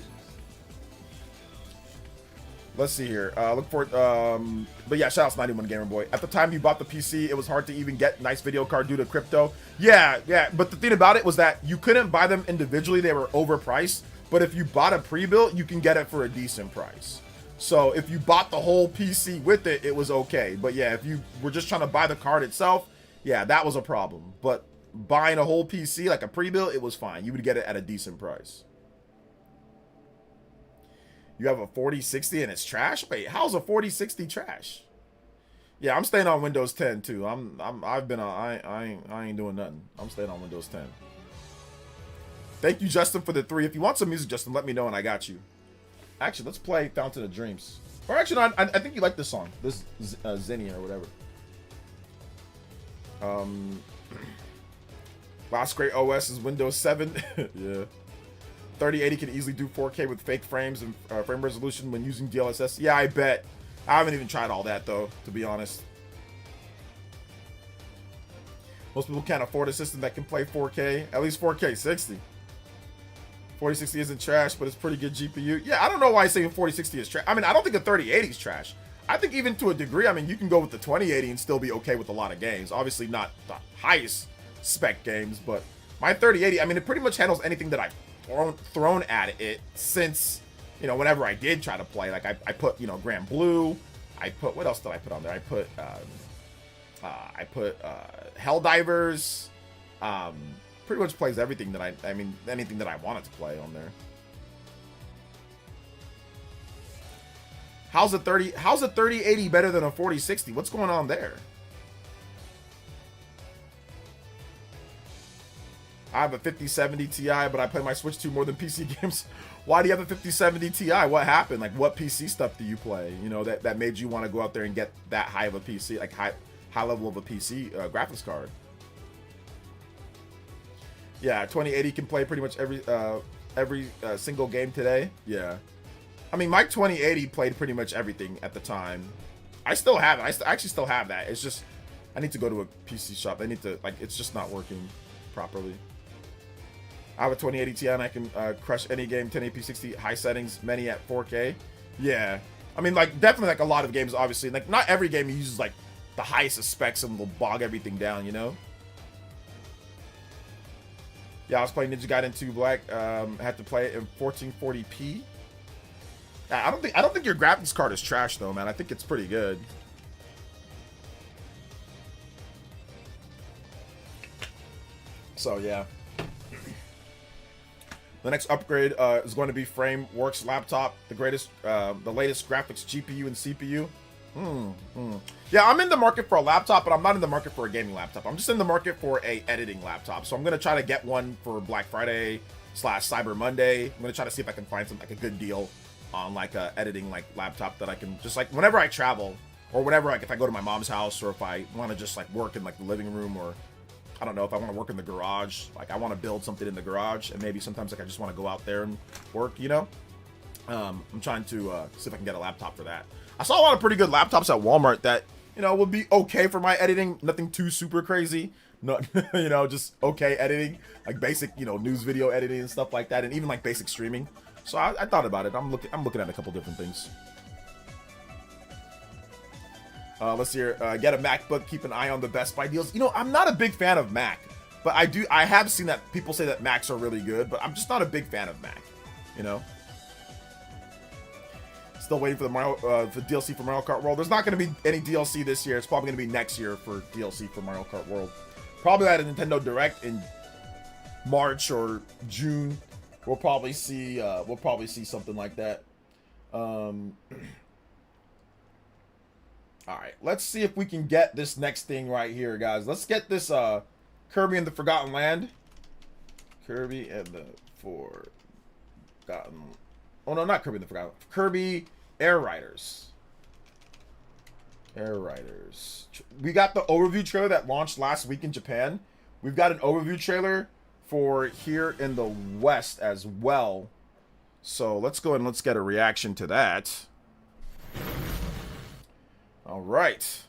Let's see here. Look for but yeah, shout out to 91 Gamer Boy. At the time you bought the PC, it was hard to even get nice video card due to crypto. Yeah, but the thing about it was that you couldn't buy them individually. They were overpriced. But if you bought a pre-built, you can get it for a decent price. So if you bought the whole PC with it, it was okay. But yeah, if you were just trying to buy the card itself, yeah, that was a problem. But buying a whole PC, like a pre-built, it was fine. You would get it at a decent price. You have a 4060 and it's trash? Wait, how's a 4060 trash? Yeah, I'm staying on Windows 10 too. I've been on. I ain't doing nothing. I'm staying on Windows 10. Thank you, Justin, for the 3. If you want some music, Justin, let me know and I got you. Actually, let's play Fountain of Dreams. Or actually, no, I think you like this song. This Zinnia or whatever. Last great OS is Windows 7. Yeah. 3080 can easily do 4K with fake frames and frame resolution when using DLSS. Yeah, I bet. I haven't even tried all that though, to be honest. Most people can't afford a system that can play 4K, at least 4K 60. 4060 isn't trash, but it's pretty good GPU. Yeah, I don't know why saying 4060 is trash. I mean, I don't think a 3080 is trash. I think even to a degree, I mean, you can go with the 2080 and still be okay with a lot of games. Obviously not the highest spec games, but my 3080, I mean, it pretty much handles anything that I've thrown at it since, you know, whenever I did try to play. Like I put, you know, Grand Blue. I put, what else did I put on there? I put Helldivers. Pretty much plays everything that I mean, anything that I wanted to play on there. How's a 3080 better than a 4060? What's going on there? I have a 5070 Ti, but I play my Switch 2 more than PC games. Why do you have a 5070 Ti? What happened? Like, what PC stuff do you play? You know, that made you want to go out there and get that high of a PC, like high level of a PC graphics card. Yeah, 2080 can play pretty much every single game today. Yeah. I mean, my 2080 played pretty much everything at the time. I still have it. I actually still have that. It's just, I need to go to a PC shop. I need to, like, it's just not working properly. I have a 2080 Ti and I can crush any game, 1080p 60 high settings, many at 4K. Yeah. I mean, like, definitely, like, a lot of games, obviously. Like, not every game uses, like, the highest of specs and will bog everything down, you know? Yeah, I was playing Ninja Gaiden 2 Black. Had to play it in 1440p. I don't think your graphics card is trash though, man. I think it's pretty good. So yeah. The next upgrade is going to be Frameworks laptop, the latest graphics GPU and CPU. Yeah, I'm in the market for a laptop, but I'm not in the market for a gaming laptop. I'm just in the market for a editing laptop. So I'm gonna try to get one for Black Friday / Cyber Monday. I'm gonna try to see if I can find some, like, a good deal on, like, a editing, like, laptop that I can just, like, whenever I travel or whenever, like, if I go to my mom's house or if I want to just, like, work in, like, the living room, or I don't know, if I want to work in the garage, like, I want to build something in the garage, and maybe sometimes, like, I just want to go out there and work, you know. I'm trying to see if I can get a laptop for that. I saw a lot of pretty good laptops at Walmart that, you know, would be okay for my editing. Nothing too super crazy. No, you know, just okay editing, like basic, you know, news video editing and stuff like that, and even like basic streaming. So I thought about it. I'm looking at a couple different things. Let's see here. Get a MacBook. Keep an eye on the Best Buy deals. You know, I'm not a big fan of Mac, but I have seen that people say that Macs are really good, but I'm just not a big fan of Mac. You know. Still waiting for the DLC for Mario Kart World. There's not going to be any DLC this year. It's probably going to be next year for DLC for Mario Kart World. Probably at a Nintendo Direct in March or June. We'll probably see something like that. All right, let's see if we can get this next thing right here, guys. Let's get this Kirby and the Forgotten Land. Kirby and the Forgotten. Oh no, not Kirby and the Forgotten. Kirby Air Riders. Air Riders. We got the overview trailer that launched last week in Japan. We've got an overview trailer for here in the West as well. So let's go and let's get a reaction to that. All right.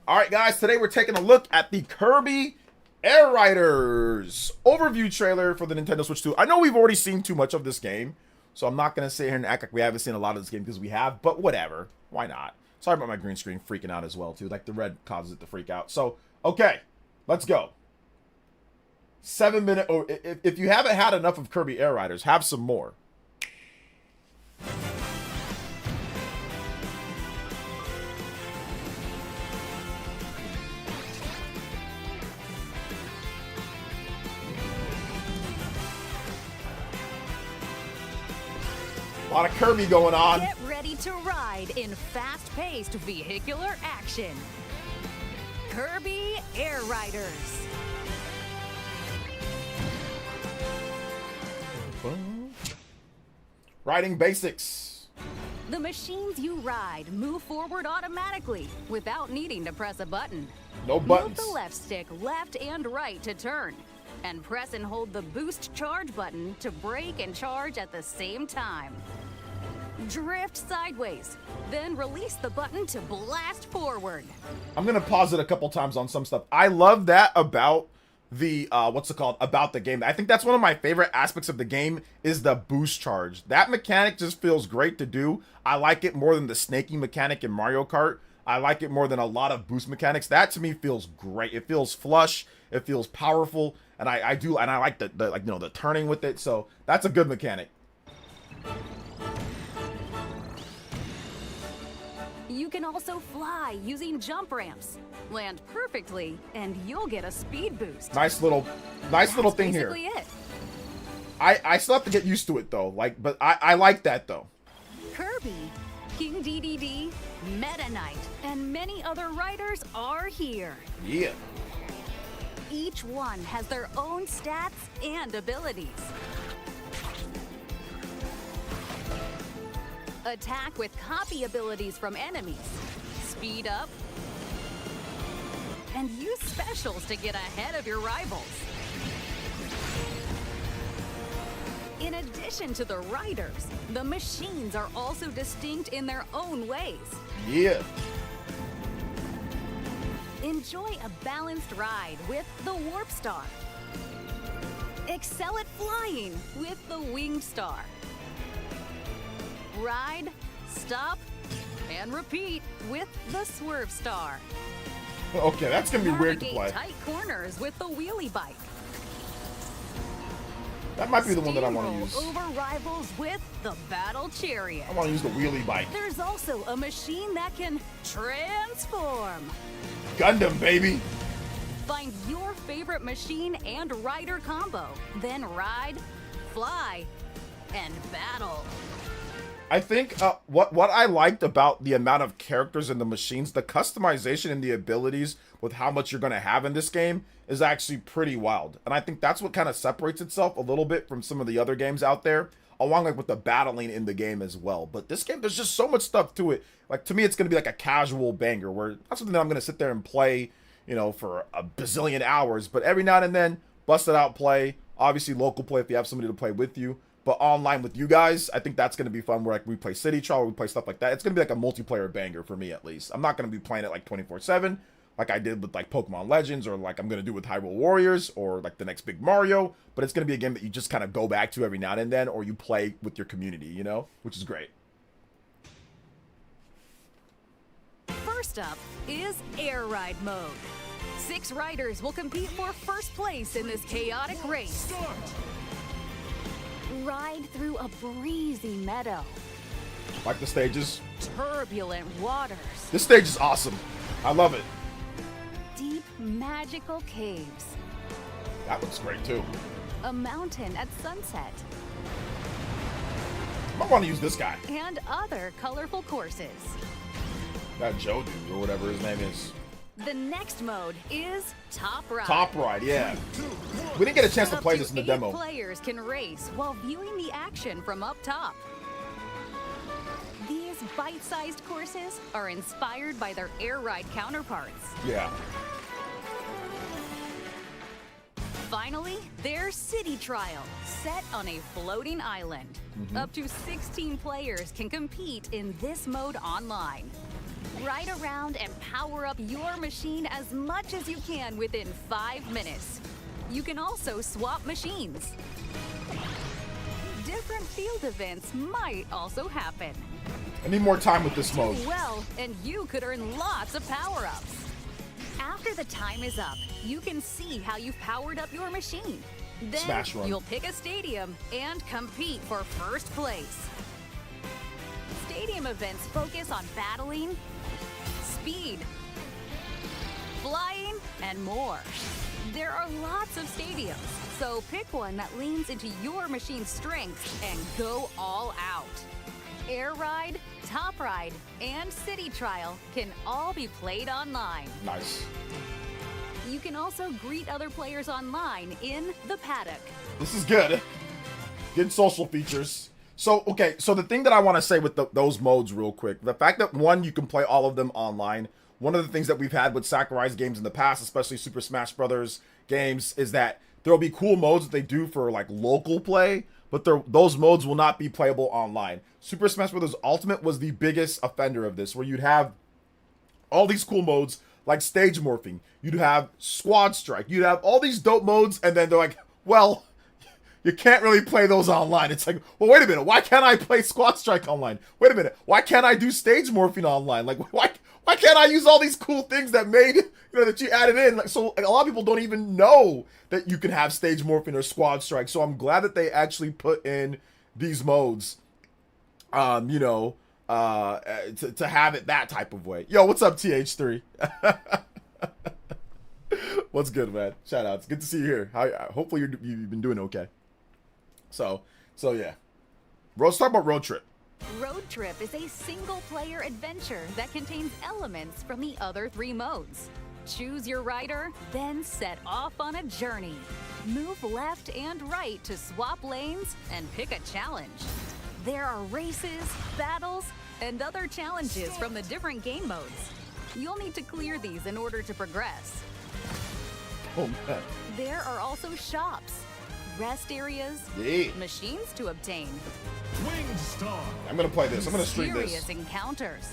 All right, guys. Today we're taking a look at the Kirby Air Riders overview trailer for the Nintendo Switch 2. I know we've already seen too much of this game, so I'm not going to sit here and act like we haven't seen a lot of this game, because we have, but whatever. Why not? Sorry about my green screen freaking out as well, too. Like, the red causes it to freak out. So, okay. Let's go. 7 minute... Oh, if you haven't had enough of Kirby Air Riders, have some more. A lot of Kirby going on. Get ready to ride in fast-paced vehicular action. Kirby Air Riders. Riding basics. The machines you ride move forward automatically without needing to press a button. No buttons. Move the left stick left and right to turn, and press and hold the boost charge button to brake and charge at the same time. Drift sideways, then release the button to blast forward. I'm gonna pause it a couple times on some stuff. I love that about the about the game. I think that's one of my favorite aspects of the game is the boost charge. That mechanic just feels great to do. I like it more than the snaking mechanic in Mario Kart. I like it more than a lot of boost mechanics. That to me feels great. It feels flush. It feels powerful, and I like the turning with it. So that's a good mechanic. You can also fly using jump ramps. Land perfectly, and you'll get a speed boost. Nice little thing here. That's basically it. I still have to get used to it though. But I like that though. Kirby, King DDD, Meta Knight, and many other riders are here. Yeah. Each one has their own stats and abilities. Attack with copy abilities from enemies. Speed up. And use specials to get ahead of your rivals. In addition to the riders, the machines are also distinct in their own ways. Yeah. Enjoy a balanced ride with the Warp Star. Excel at flying with the Winged Star. Ride, stop, and repeat with the Swerve Star. Okay, that's gonna be weird to play. Tight corners with the Wheelie Bike. That might be the one that I want to use. Over rivals with the Battle Chariot. I want to use the wheelie bike. There's also a machine that can transform. Gundam, baby. Find your favorite machine and rider combo, then ride, fly, and battle. I think what I liked about the amount of characters in the machines, the customization and the abilities with how much you're going to have in this game is actually pretty wild. And I think that's what kind of separates itself a little bit from some of the other games out there, along with the battling in the game as well. But this game, there's just so much stuff to it. Like, to me, it's going to be like a casual banger where not something that I'm going to sit there and play, for a bazillion hours, but every now and then, bust it out, play. Obviously, local play if you have somebody to play with you. But online with you guys, I think that's going to be fun where we play City Trial, we play stuff like that. It's going to be like a multiplayer banger for me, at least. I'm not going to be playing it like 24/7 like I did with like Pokemon Legends or like I'm going to do with Hyrule Warriors or like the next big Mario. But it's going to be a game that you just kind of go back to every now and then or you play with your community, which is great. First up is Air Ride mode. 6 riders will compete for first place in this chaotic race. Ride through a breezy meadow. Like the stages. Turbulent waters. This stage is awesome. I love it. Deep, magical caves. That looks great too. A mountain at sunset. I want to use this guy. And other colorful courses. That Joe dude or whatever his name is. The next mode is Top Ride. Top Ride, yeah. We didn't get a chance to play this in the demo. 8 players can race while viewing the action from up top. These bite-sized courses are inspired by their Air Ride counterparts. Yeah. Finally, there's City Trial, set on a floating island. Up to 16 players can compete in this mode online. Ride around and power up your machine as much as you can within 5 minutes. You can also swap machines. Different field events might also happen. I need more time with this Do mode. well, and you could earn lots of power-ups. After the time is up, you can see how you've powered up your machine. Then Smash run. You'll pick a stadium and compete for first place. Stadium events focus on battling, speed, flying, and more. There are lots of stadiums, so pick one that leans into your machine's strengths and go all out. Air Ride, Top Ride, and City Trial can all be played online. Nice. You can also greet other players online in the paddock. This is good. Good social features. So, okay, so the thing that I want to say with those modes real quick, the fact that, one, you can play all of them online. One of the things that we've had with Sakurai's games in the past, especially Super Smash Brothers games, is that there'll be cool modes that they do for like local play, but those modes will not be playable online. Super Smash Brothers Ultimate was the biggest offender of this, where you'd have all these cool modes like stage morphing, you'd have squad strike, you'd have all these dope modes, and then they're like, well, you can't really play those online. It's like, well, wait a minute, why can't I play squad strike online? Wait a minute, why can't I do stage morphing online? Like, why can't I use all these cool things that made, that you added in? Like, so like, a lot of people don't even know that you can have stage morphing or squad strike. So I'm glad that they actually put in these modes, to have it that type of way. Yo, what's up, TH3? What's good, man? Shout outs. Good to see you here. Hopefully you've been doing okay. So yeah. Let's talk about Road Trip. Road Trip is a single-player adventure that contains elements from the other 3 modes. Choose your rider, then set off on a journey. Move left and right to swap lanes and pick a challenge. There are races, battles, and other challenges from the different game modes. You'll need to clear these in order to progress. Oh, man. There are also shops, rest areas, machines to obtain. I'm gonna play this. I'm gonna stream this. Serious encounters.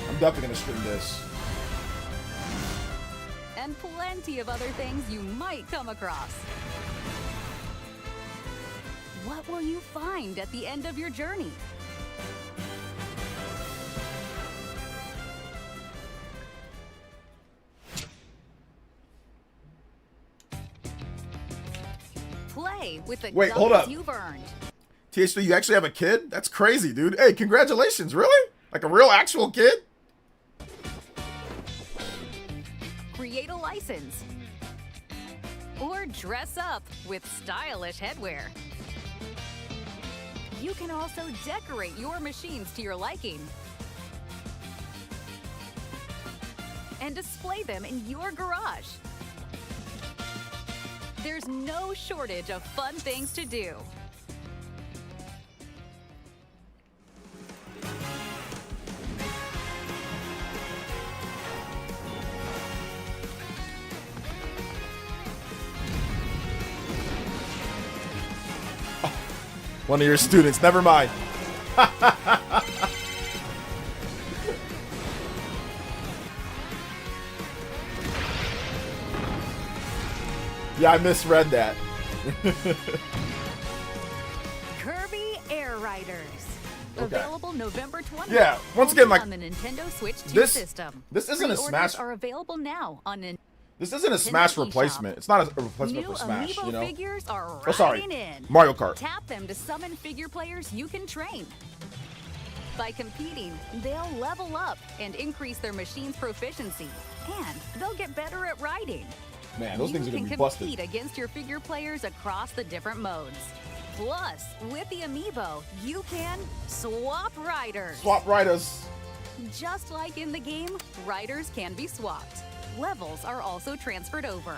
I'm definitely gonna stream this. And plenty of other things you might come across. What will you find at the end of your journey? Play with the hold up. you've earned. TH3, you actually have a kid? That's crazy, dude. Hey, congratulations. Really? Like a real actual kid? Create a license. Or dress up with stylish headwear. You can also decorate your machines to your liking. And display them in your garage. There's no shortage of fun things to do. One of your students. Never mind. Yeah, I misread that. Kirby Air Riders. Okay. Available November 20th. Yeah, once again, like, on the Nintendo Switch 2 this system. isn't a Pre-orders Smash. are available now on This isn't a Smash replacement. It's not a replacement New for Smash, Amiibo you know? figures are Oh, sorry. riding in. Mario Kart. Tap them to summon figure players you can train. By competing, they'll level up and increase their machine's proficiency. And they'll get better at riding. Man, those things are You gonna can be busted. compete against your figure players across the different modes. Plus, with the Amiibo, you can swap riders. Swap riders. Just like in the game, riders can be swapped. Levels are also transferred over.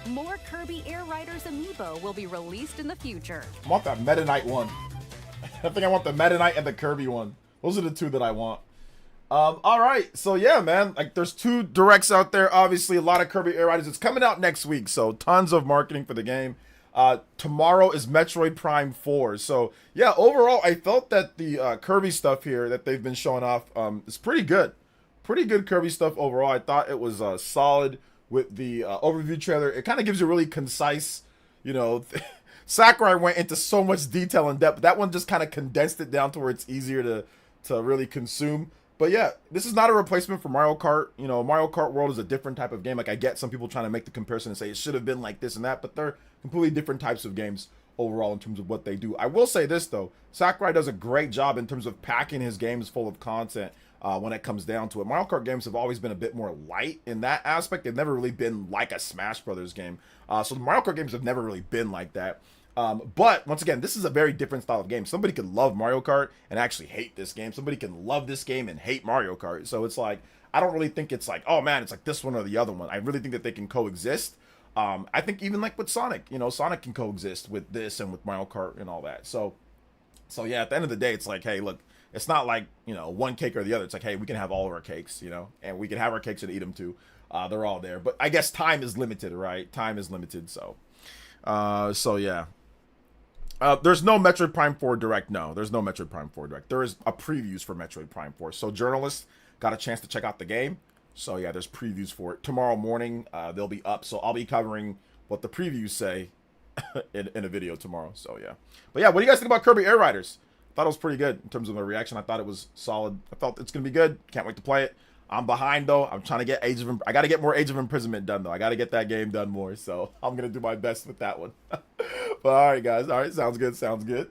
More Kirby Air Riders Amiibo will be released in the future. I want that Meta Knight one. I think I want the Meta Knight and the Kirby one. Those are the 2 that I want. All right, so yeah, man, like there's 2 directs out there. Obviously, a lot of Kirby Air Riders. It's coming out next week, so tons of marketing for the game. Tomorrow is Metroid Prime 4. So yeah, overall, I felt that the Kirby stuff here that they've been showing off is pretty good. Pretty good Kirby stuff overall. I thought it was solid with the overview trailer. It kind of gives you a really concise, Sakurai went into so much detail and depth. That one just kind of condensed it down to where it's easier to really consume. But yeah, this is not a replacement for Mario Kart. Mario Kart World is a different type of game. Like, I get some people trying to make the comparison and say it should have been like this and that, but they're completely different types of games overall in terms of what they do. I will say this, though. Sakurai does a great job in terms of packing his games full of content when it comes down to it. Mario Kart games have always been a bit more light in that aspect. They've never really been like a Smash Brothers game. So the Mario Kart games have never really been like that. But once again, this is a very different style of game. Somebody could love Mario Kart and actually hate this game. Somebody can love this game and hate Mario Kart. So it's like, I don't really think it's like, oh man, it's like this one or the other one. I really think that they can coexist. I think even like with Sonic, you know, Sonic can coexist with this and with Mario Kart and all that. So yeah, at the end of the day, it's like, hey, look, it's not like, you know, one cake or the other. It's like, hey, we can have all of our cakes, you know, and we can have our cakes and eat them too. They're all there. But I guess time is limited, right? Time is limited. So yeah. There's no Metroid Prime 4 Direct. No, there's no Metroid Prime 4 Direct. There is a previews for Metroid Prime 4. So journalists got a chance to check out the game. So yeah, there's previews for it. Tomorrow morning, they'll be up. So I'll be covering what the previews say in a video tomorrow. So yeah. But yeah, what do you guys think about Kirby Air Riders? I thought it was pretty good in terms of my reaction. I thought it was solid. I felt it's going to be good. Can't wait to play it. I'm behind though. I'm trying to get I got to get more Age of Imprisonment done though. I got to get that game done more. So I'm going to do my best with that one. But all right, guys. All right. Sounds good. Sounds good.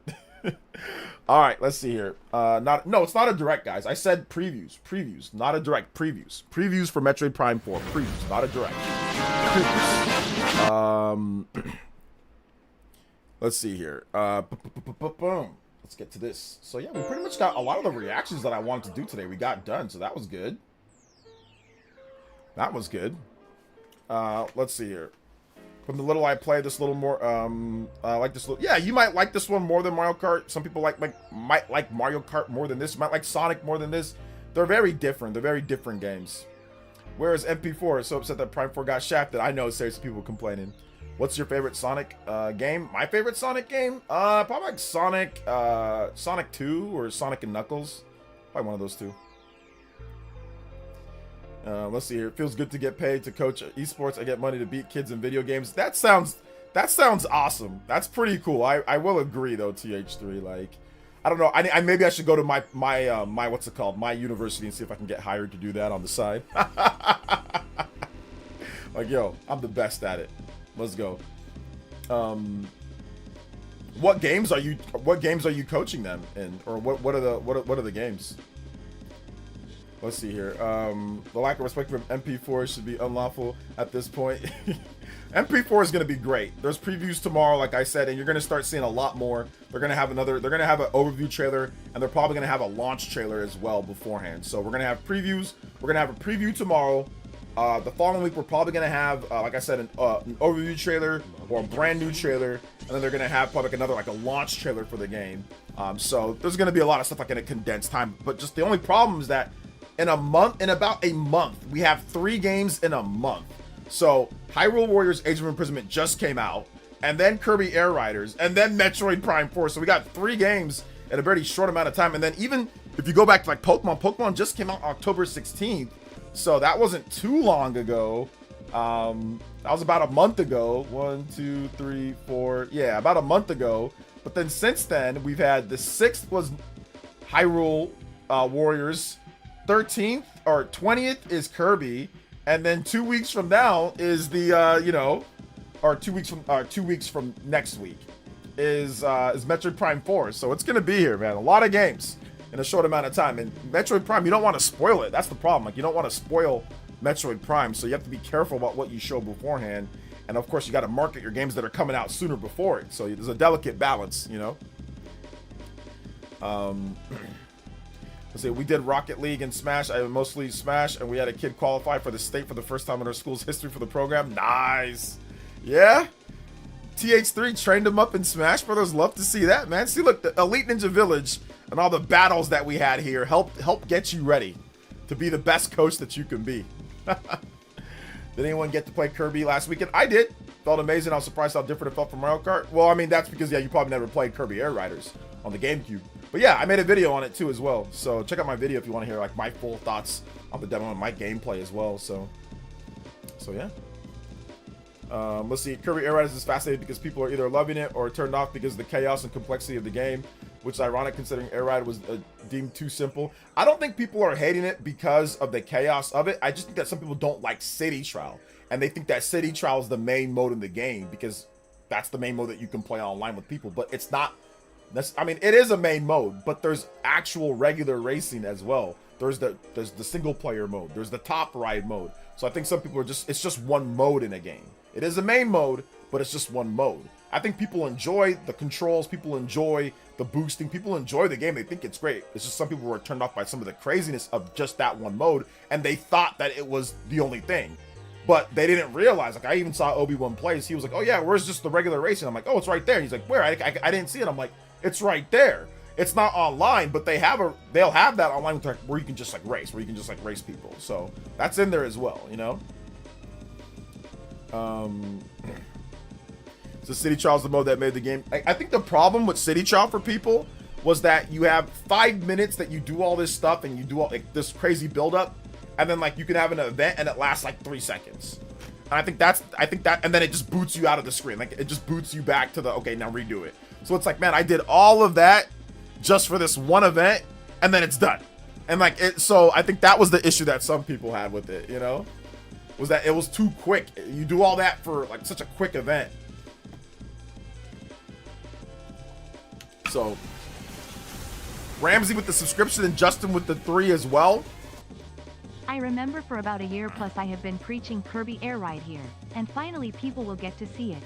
All right. Let's see here. No, it's not a direct, guys. I said previews. Previews. Not a direct. Previews. Previews for Metroid Prime 4. Previews. Not a direct. Previews. Let's see here. Boom. Let's get to this. So yeah, we pretty much got a lot of the reactions that I wanted to do today. We got done. So that was good. That was good. Let's see here. From the little I play, this little more, I like this little, yeah, you might like this one more than Mario Kart. Some people might like Mario Kart more than this. You might like Sonic more than this. They're very different. They're very different games. Whereas MP4 is so upset that Prime 4 got shafted. I know, seriously, people complaining. What's your favorite Sonic game? My favorite Sonic game? Probably like Sonic 2 or Sonic and Knuckles. Probably one of those two. Let's see here. It feels good to get paid to coach esports. I get money to beat kids in video games. That sounds awesome. That's pretty cool. I will agree though, TH3. Like, I don't know. I maybe I should go to my what's it called? My university and see if I can get hired to do that on the side. Like, yo, I'm the best at it. Let's go. What games are you coaching them in, or what are the games? Let's see here. The lack of respect from MP4 should be unlawful at this point. MP4 is going to be great. There's previews tomorrow, like I said, and you're going to start seeing a lot more. They're going to have an overview trailer, and they're probably going to have a launch trailer as well beforehand. So we're going to have previews. We're going to have a preview tomorrow. The following week, we're probably going to have, like I said, an overview trailer or a brand new trailer. And then they're going to have probably another, like a launch trailer for the game. So there's going to be a lot of stuff like in a condensed time. But just the only problem is that in about a month, we have 3 games in a month. So Hyrule Warriors Age of Imprisonment just came out. And then Kirby Air Riders. And then Metroid Prime 4. So we got 3 games in a very short amount of time. And then even if you go back to like Pokemon just came out October 16th. So that wasn't too long ago. That was about a month ago. 1, 2, 3, 4. Yeah, about a month ago. But then since then, we've had the 6th was Hyrule Warriors. 13th or 20th is Kirby. And then 2 weeks from now is the, or 2 weeks from next week is Metroid Prime 4. So it's going to be here, man. A lot of games in a short amount of time. And Metroid Prime, you don't want to spoil it. That's the problem. Like, you don't want to spoil Metroid Prime, so you have to be careful about what you show beforehand. And of course, you got to market your games that are coming out sooner before it. So there's a delicate balance, you know. Let's see, we did Rocket League and Smash. I mostly Smash, and we had a kid qualify for the state for the first time in our school's history for the program. Nice. Yeah. TH3 trained him up in Smash Brothers. Love to see that, man. See, look, the Elite Ninja Village and all the battles that we had here help get you ready to be the best coach that you can be. Did anyone get to play Kirby last weekend? I did. Felt amazing. I was surprised how different it felt from Mario Kart. Well, I mean, that's because, yeah, you probably never played Kirby Air Riders on the GameCube. But yeah, I made a video on it too as well. So check out my video if you want to hear like my full thoughts on the demo and my gameplay as well. So yeah. Let's see. Kirby Air Riders is fascinating because people are either loving it or turned off because of the chaos and complexity of the game, which is ironic considering Air Ride was deemed too simple. I don't think people are hating it because of the chaos of it. I just think that some people don't like City Trial, and they think that City Trial is the main mode in the game because that's the main mode that you can play online with people. But it's not. I mean, it is a main mode, but there's actual regular racing as well. There's the single player mode. There's the top ride mode. So I think some people are it's just one mode in a game. It is a main mode, but it's just one mode. I think people enjoy the controls, people enjoy the boosting, people enjoy the game. They think it's great. It's just some people were turned off by some of the craziness of just that one mode, and they thought that it was the only thing. But they didn't realize, like, I even saw Obi-Wan plays. He was like, oh yeah, where's just the regular racing? I'm like, oh, it's right there. And he's like, where? I didn't see it. I'm like, it's right there. It's not online, but they'll have that online where you can just like race, where you can just like race people. So that's in there as well, you know? So City Trial is the mode that made the game. I think the problem with City Trial for people was that you have 5 minutes that you do all this stuff and you do all like this crazy build up, and then like you can have an event and it lasts like 3 seconds. And I think that, and then it just boots you out of the screen. Like it just boots you back to the, okay, now redo it. So it's like, man, I did all of that just for this one event, and then it's done. And like it, so I think that was the issue that some people had with it, you know, was that it was too quick. You do all that for like such a quick event. So Ramsey with the subscription and Justin with the 3 as well. I remember for about a year plus I have been preaching Kirby Air Ride here, and finally people will get to see it.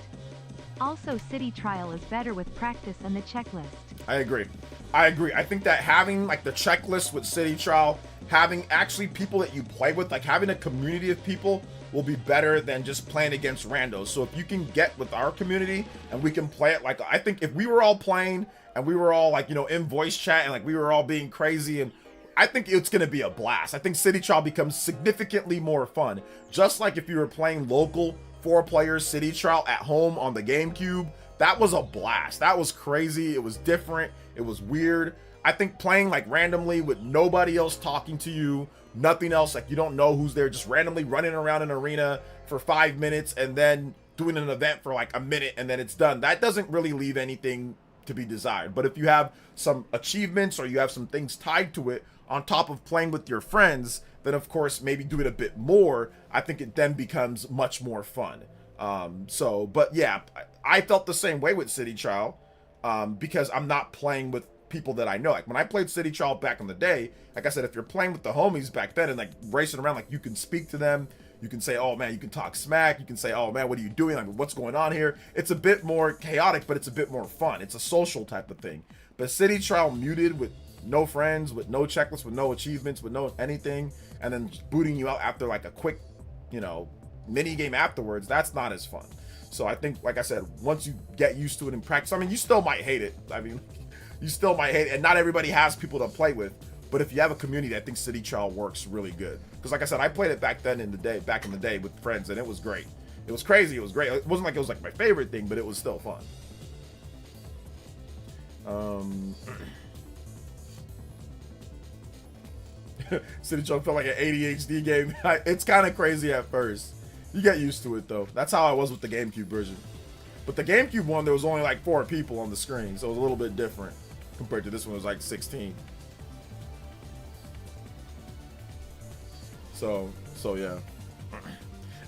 Also, City Trial is better with practice and the checklist. I agree. I think that having like the checklist with City Trial, having actually people that you play with, like having a community of people will be better than just playing against randos. So if you can get with our community and we can play it, like I think if we were all playing and we were all like, you know, in voice chat and like we were all being crazy, and I think it's going to be a blast. I think City Trial becomes significantly more fun. Just like if you were playing local 4-player City Trial at home on the GameCube, that was a blast. That was crazy. It was different. It was weird. I think playing like randomly with nobody else talking to you, nothing else, like you don't know who's there, just randomly running around an arena for 5 minutes and then doing an event for like a minute and then it's done. That doesn't really leave anything to be desired. But if you have some achievements or you have some things tied to it on top of playing with your friends, then of course maybe do it a bit more. I think it then becomes much more fun. But yeah, I felt the same way with City Trial because I'm not playing with people that I know. Like when I played City Trial back in the day, like I said, if you're playing with the homies back then and like racing around, like you can speak to them, you can say, oh man, you can talk smack, you can say, oh man, what are you doing, like what's going on here. It's a bit more chaotic, but it's a bit more fun. It's a social type of thing. But City Trial muted with no friends, with no checklist, with no achievements, with no anything, and then just booting you out after like a quick, you know, mini game afterwards, that's not as fun. So I think, like I said, once you get used to it in practice, I mean, you still might hate it. I mean, you still might hate it, and not everybody has people to play with. But if you have a community, I think City Trial works really good. Because like I said, I played it back in the day with friends, and it was great. It was crazy. It was great. It wasn't like it was like my favorite thing, but it was still fun. City Trial felt like an ADHD game. It's kind of crazy at first. You get used to it though. That's how I was with the GameCube version. But the GameCube one, there was only like 4 people on the screen, so it was a little bit different compared to this one. It was like 16. So yeah.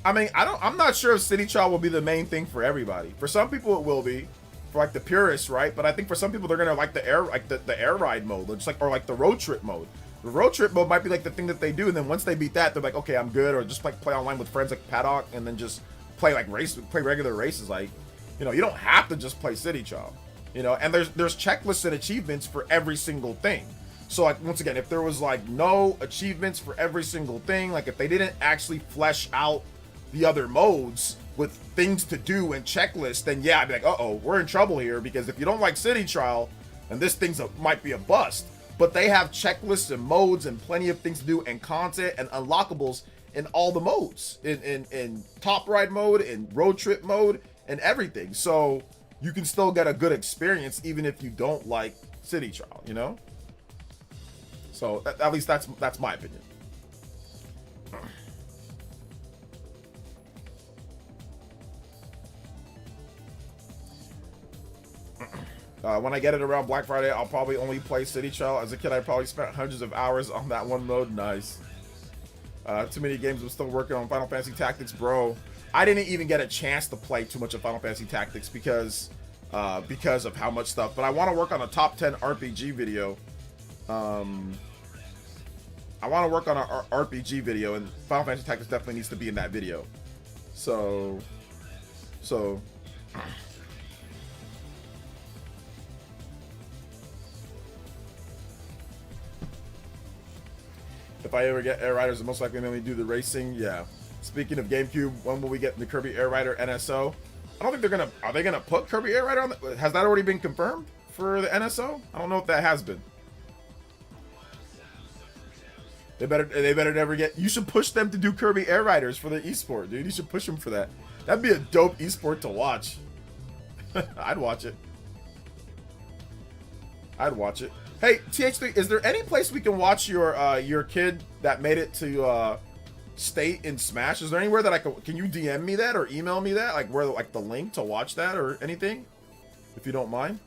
I mean, I'm not sure if City Trial will be the main thing for everybody. For some people, it will be, for like the purists, right? But I think for some people, they're gonna like the air ride mode, just like, or like the road trip mode. The road trip mode might be like the thing that they do, and then once they beat that, they're like, okay, I'm good, or just like play online with friends like Paddock, and then just play like play regular races. Like, you know, you don't have to just play City Trial, you know. And there's checklists and achievements for every single thing. So like once again, if there was like no achievements for every single thing, like if they didn't actually flesh out the other modes with things to do and checklists, then yeah, I'd be like, uh-oh, we're in trouble here, because if you don't like City Trial, then this might be a bust. But they have checklists and modes and plenty of things to do and content and unlockables in all the modes, in top ride mode, in road trip mode, and everything. So you can still get a good experience even if you don't like City Trial, you know? So at least that's my opinion. When I get it around Black Friday, I'll probably only play City Trial. As a kid, I probably spent hundreds of hours on that one mode. Nice. Too many games. I'm still working on Final Fantasy Tactics, bro. I didn't even get a chance to play too much of Final Fantasy Tactics because of how much stuff. But I want to work on a top 10 RPG video. I want to work on an RPG video, and Final Fantasy Tactics definitely needs to be in that video. So If I ever get Air Riders, most likely mainly do the racing. Yeah. Speaking of GameCube, when will we get the Kirby Air Rider NSO? I don't think they're gonna. Are they gonna put Kirby Air Rider on? Has that already been confirmed for the NSO? I don't know if that has been. They better never get. You should push them to do Kirby Air Riders for the esport, dude. You should push them for that. That'd be a dope esport to watch. I'd watch it. I'd watch it. Hey, TH3, is there any place we can watch your kid that made it to state in Smash? Is there anywhere that I can you DM me that or email me that, like where like the link to watch that or anything, if you don't mind?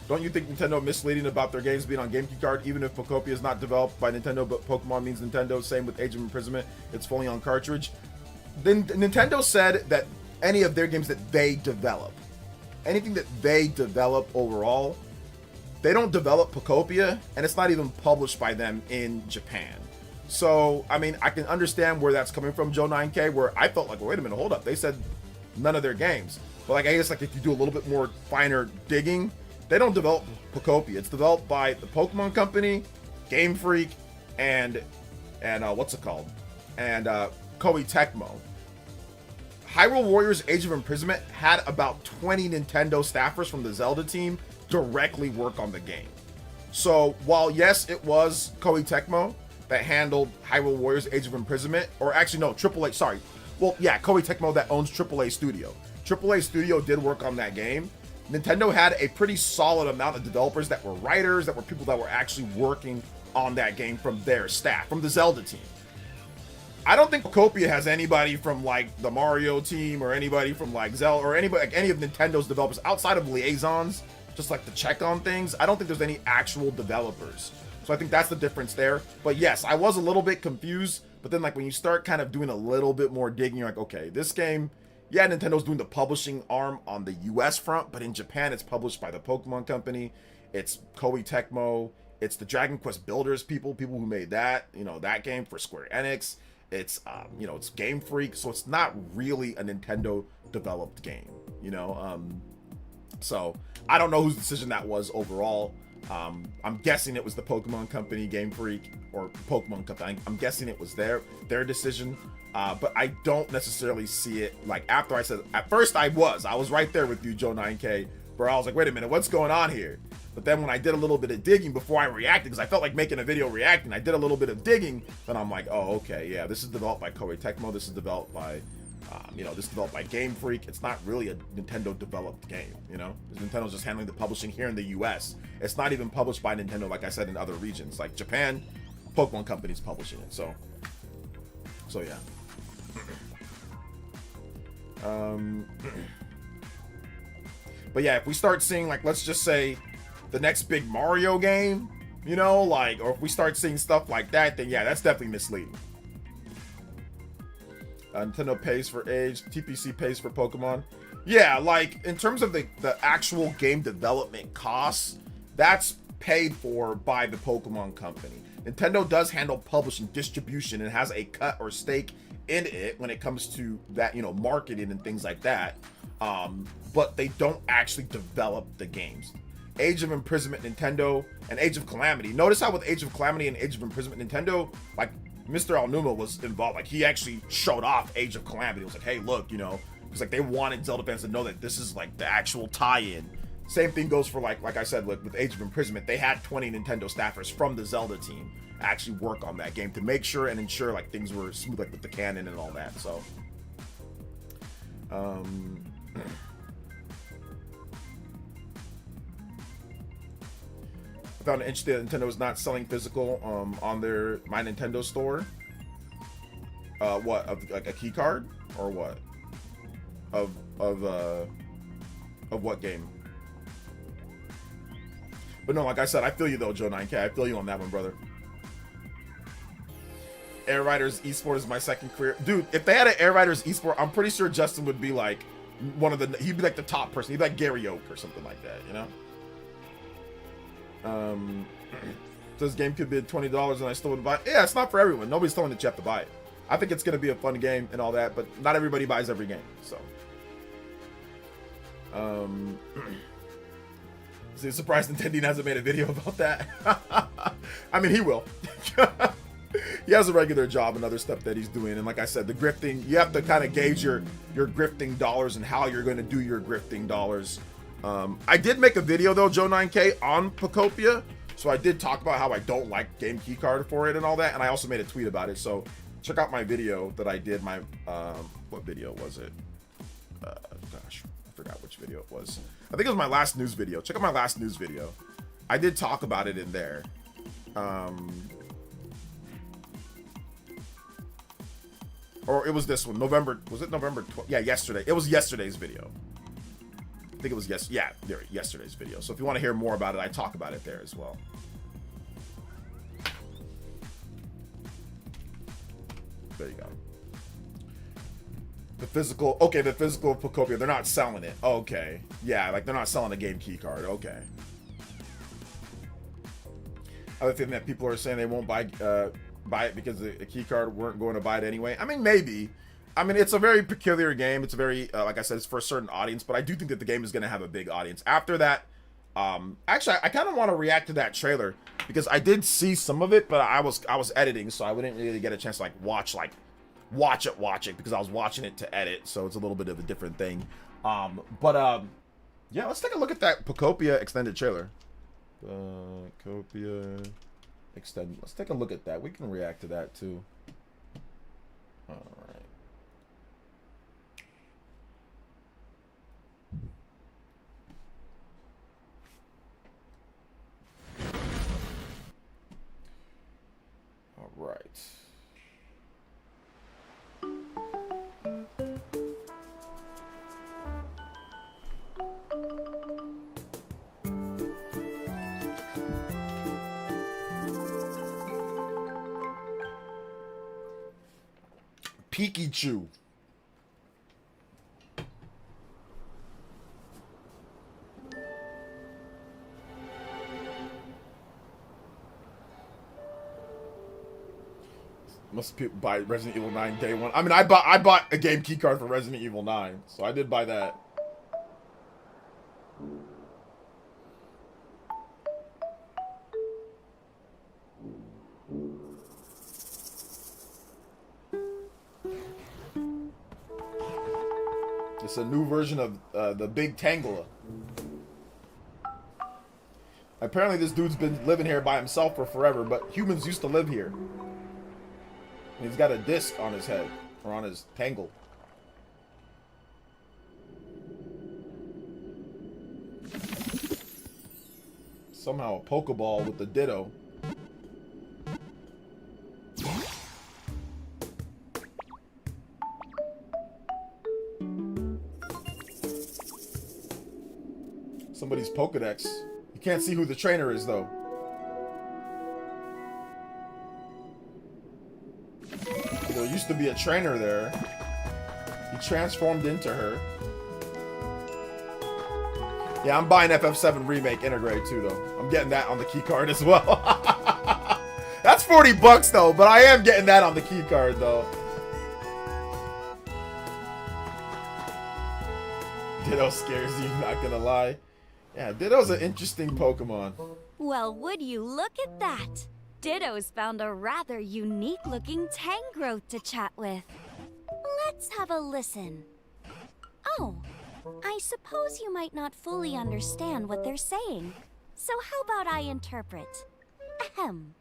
Don't you think Nintendo misleading about their games being on GameCube card, even if Popia is not developed by Nintendo, but Pokemon means Nintendo? Same with Age of Imprisonment, it's fully on cartridge. Then Nintendo said that any of their games that they develop, anything that they develop overall, they don't develop Popia, and it's not even published by them in Japan. So, I mean, I can understand where that's coming from, Joe 9K, where I felt like, well, wait a minute, hold up. They said none of their games. But like, I guess like if you do a little bit more finer digging, they don't develop Popia. It's developed by the Pokemon Company, Game Freak, and what's it called? And Koei Tecmo. Hyrule Warriors Age of Imprisonment had about 20 Nintendo staffers from the Zelda team directly work on the game. So while yes, it was Koei Tecmo that handled Hyrule Warriors Age of Imprisonment, or actually no, AAA, sorry. Well, yeah, Koei Tecmo that owns AAA Studio. AAA Studio did work on that game. Nintendo had a pretty solid amount of developers that were writers, that were people that were actually working on that game from their staff, from the Zelda team. I don't think Popia has anybody from like the Mario team or anybody from like Zelda or anybody, like any of Nintendo's developers outside of liaisons, just like to check on things. I don't think there's any actual developers. So I think that's the difference there. But yes, I was a little bit confused, but then like when you start kind of doing a little bit more digging, you're like, okay, this game, yeah, Nintendo's doing the publishing arm on the US front, but in Japan, it's published by the Pokemon Company. It's Koei Tecmo. It's the Dragon Quest Builders people who made that, you know, that game for Square Enix. It's, you know, it's Game Freak. So it's not really a Nintendo developed game, you know? So I don't know whose decision that was overall. I'm guessing it was the Pokemon Company, Game Freak, or Pokemon Company. I'm guessing it was their decision. But I don't necessarily see it like after I said, at first I was right there with you, Joe 9K, where I was like, wait a minute, what's going on here? But then when I did a little bit of digging before I reacted, because I felt like making a video reacting, I did a little bit of digging, then I'm like, oh, okay, yeah, this is developed by Koei Tecmo, this is developed by, this is developed by Game Freak. It's not really a Nintendo developed game, you know? Nintendo's just handling the publishing here in the US. It's not even published by Nintendo, like I said, in other regions. Like Japan, Pokemon Company's publishing it, so yeah. But yeah, if we start seeing, like, let's just say the next big Mario game, you know, like, or if we start seeing stuff like that, then yeah, that's definitely misleading. Nintendo pays for Age, TPC pays for Pokemon. Yeah, like, in terms of the actual game development costs, that's paid for by the Pokemon Company. Nintendo does handle publishing, distribution, and has a cut or stake in it when it comes to that, you know, marketing and things like that. But they don't actually develop the games. Age of Imprisonment, Nintendo, and Age of Calamity. Notice how with Age of Calamity and Age of Imprisonment, Nintendo, like, Mr. Aonuma was involved. Like, he actually showed off Age of Calamity. It was like, hey, look, you know, it's like they wanted Zelda fans to know that this is like the actual tie-in. Same thing goes for like I said, with Age of Imprisonment. They had 20 Nintendo staffers from the Zelda team actually work on that game to make sure and ensure like things were smooth, like with the canon and all that. So, I found it interesting that Nintendo is not selling physical on their My Nintendo store. What, of like a key card or what? Of what game? But no, like I said, I feel you though, Joe 9K. I feel you on that one, brother. Air Riders Esports is my second career. Dude, if they had an Air Riders Esports, I'm pretty sure Justin would be like one of the, he'd be like the top person. He'd be like Gary Oak or something like that, you know? This game could be $20 and I still wouldn't buy it. Yeah, it's not for everyone. Nobody's telling that you have to buy it. I think it's going to be a fun game and all that, but not everybody buys every game, so. See, surprised Nintendo hasn't made a video about that. I mean, he will. He has a regular job and other stuff that he's doing. And like I said, the grifting, you have to kind of gauge your grifting dollars and how you're going to do your grifting dollars. I did make a video though, Joe9K, on Popia. So I did talk about how I don't like game keycard for it and all that. And I also made a tweet about it. So check out my video that I did. My, what video was it? Gosh, I forgot which video it was. I think it was my last news video. Check out my last news video. I did talk about it in there. Or it was this one, November, was it November 12th? Yeah, yesterday. It was yesterday's video. I think it was yesterday's video. So if you want to hear more about it, I talk about it there as well. There you go. The physical Popia, they're not selling it. Okay. Yeah, like they're not selling a game key card. Okay. Other thing that people are saying they won't buy it because the key card weren't going to buy it anyway. I mean, maybe. I mean, it's a very peculiar game. It's a very, like I said, it's for a certain audience, but I do think that the game is going to have a big audience. After that, actually, I kind of want to react to that trailer because I did see some of it, but I was editing, so I wouldn't really get a chance to watch it because I was watching it to edit, so it's a little bit of a different thing. Yeah, let's take a look at that Popia extended trailer. Popia extended. Let's take a look at that. We can react to that too. All right. All right. Pikachu. Must buy Resident Evil 9 day one. I mean, I bought a game key card for Resident Evil 9, so I did buy that. It's a new version of the Big Tangela. Apparently this dude's been living here by himself for forever, but humans used to live here. And he's got a disc on his head, or on his tangle. Somehow a Pokeball with the Ditto. Somebody's Pokedex. You can't see who the trainer is, though. There used to be a trainer there. He transformed into her. Yeah, I'm buying FF7 Remake Integrate too, though. I'm getting that on the key card as well. That's 40 bucks, though, but I am getting that on the key card, though. Ditto scares you, not gonna lie. Yeah, Ditto's an interesting Pokemon. Well, would you look at that? Ditto's found a rather unique-looking Tangrowth to chat with. Let's have a listen. Oh, I suppose you might not fully understand what they're saying. So how about I interpret? Ahem.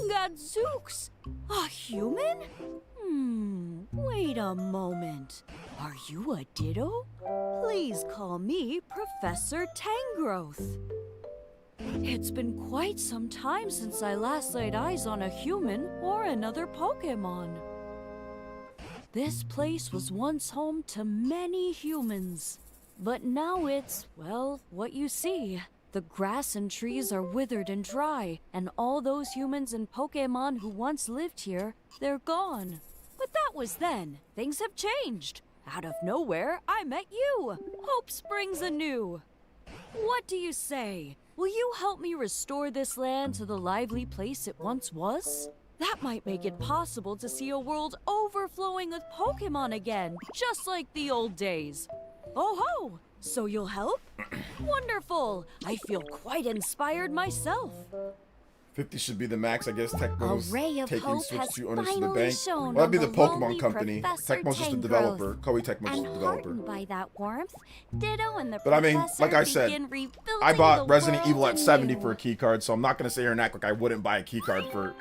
Gadzooks! A human? Wait a moment. Are you a Ditto? Please call me Professor Tangrowth. It's been quite some time since I last laid eyes on a human or another Pokemon. This place was once home to many humans, but now it's, well, what you see. The grass and trees are withered and dry, and all those humans and Pokemon who once lived here, they're gone. But that was then. Things have changed. Out of nowhere, I met you. Hope springs anew. What do you say? Will you help me restore this land to the lively place it once was? That might make it possible to see a world overflowing with Pokemon again, just like the old days. Oh ho! So you'll help? Wonderful! I feel quite inspired myself. 50 should be the max, I guess. Tecmo's Ray of taking Hope Switch has 2 owners to the finally bank. shown Well, that'd be on the the Pokemon lonely company. Professor Tecmo's just the Tangrowth. developer. Koei Tecmo's just And the developer. heartened by that warmth, Ditto and the But I mean, professor like I said, begin rebuilding I the bought Resident world Evil at 70 anew. for a key card, so I'm not gonna sit here and act like I wouldn't buy a key card for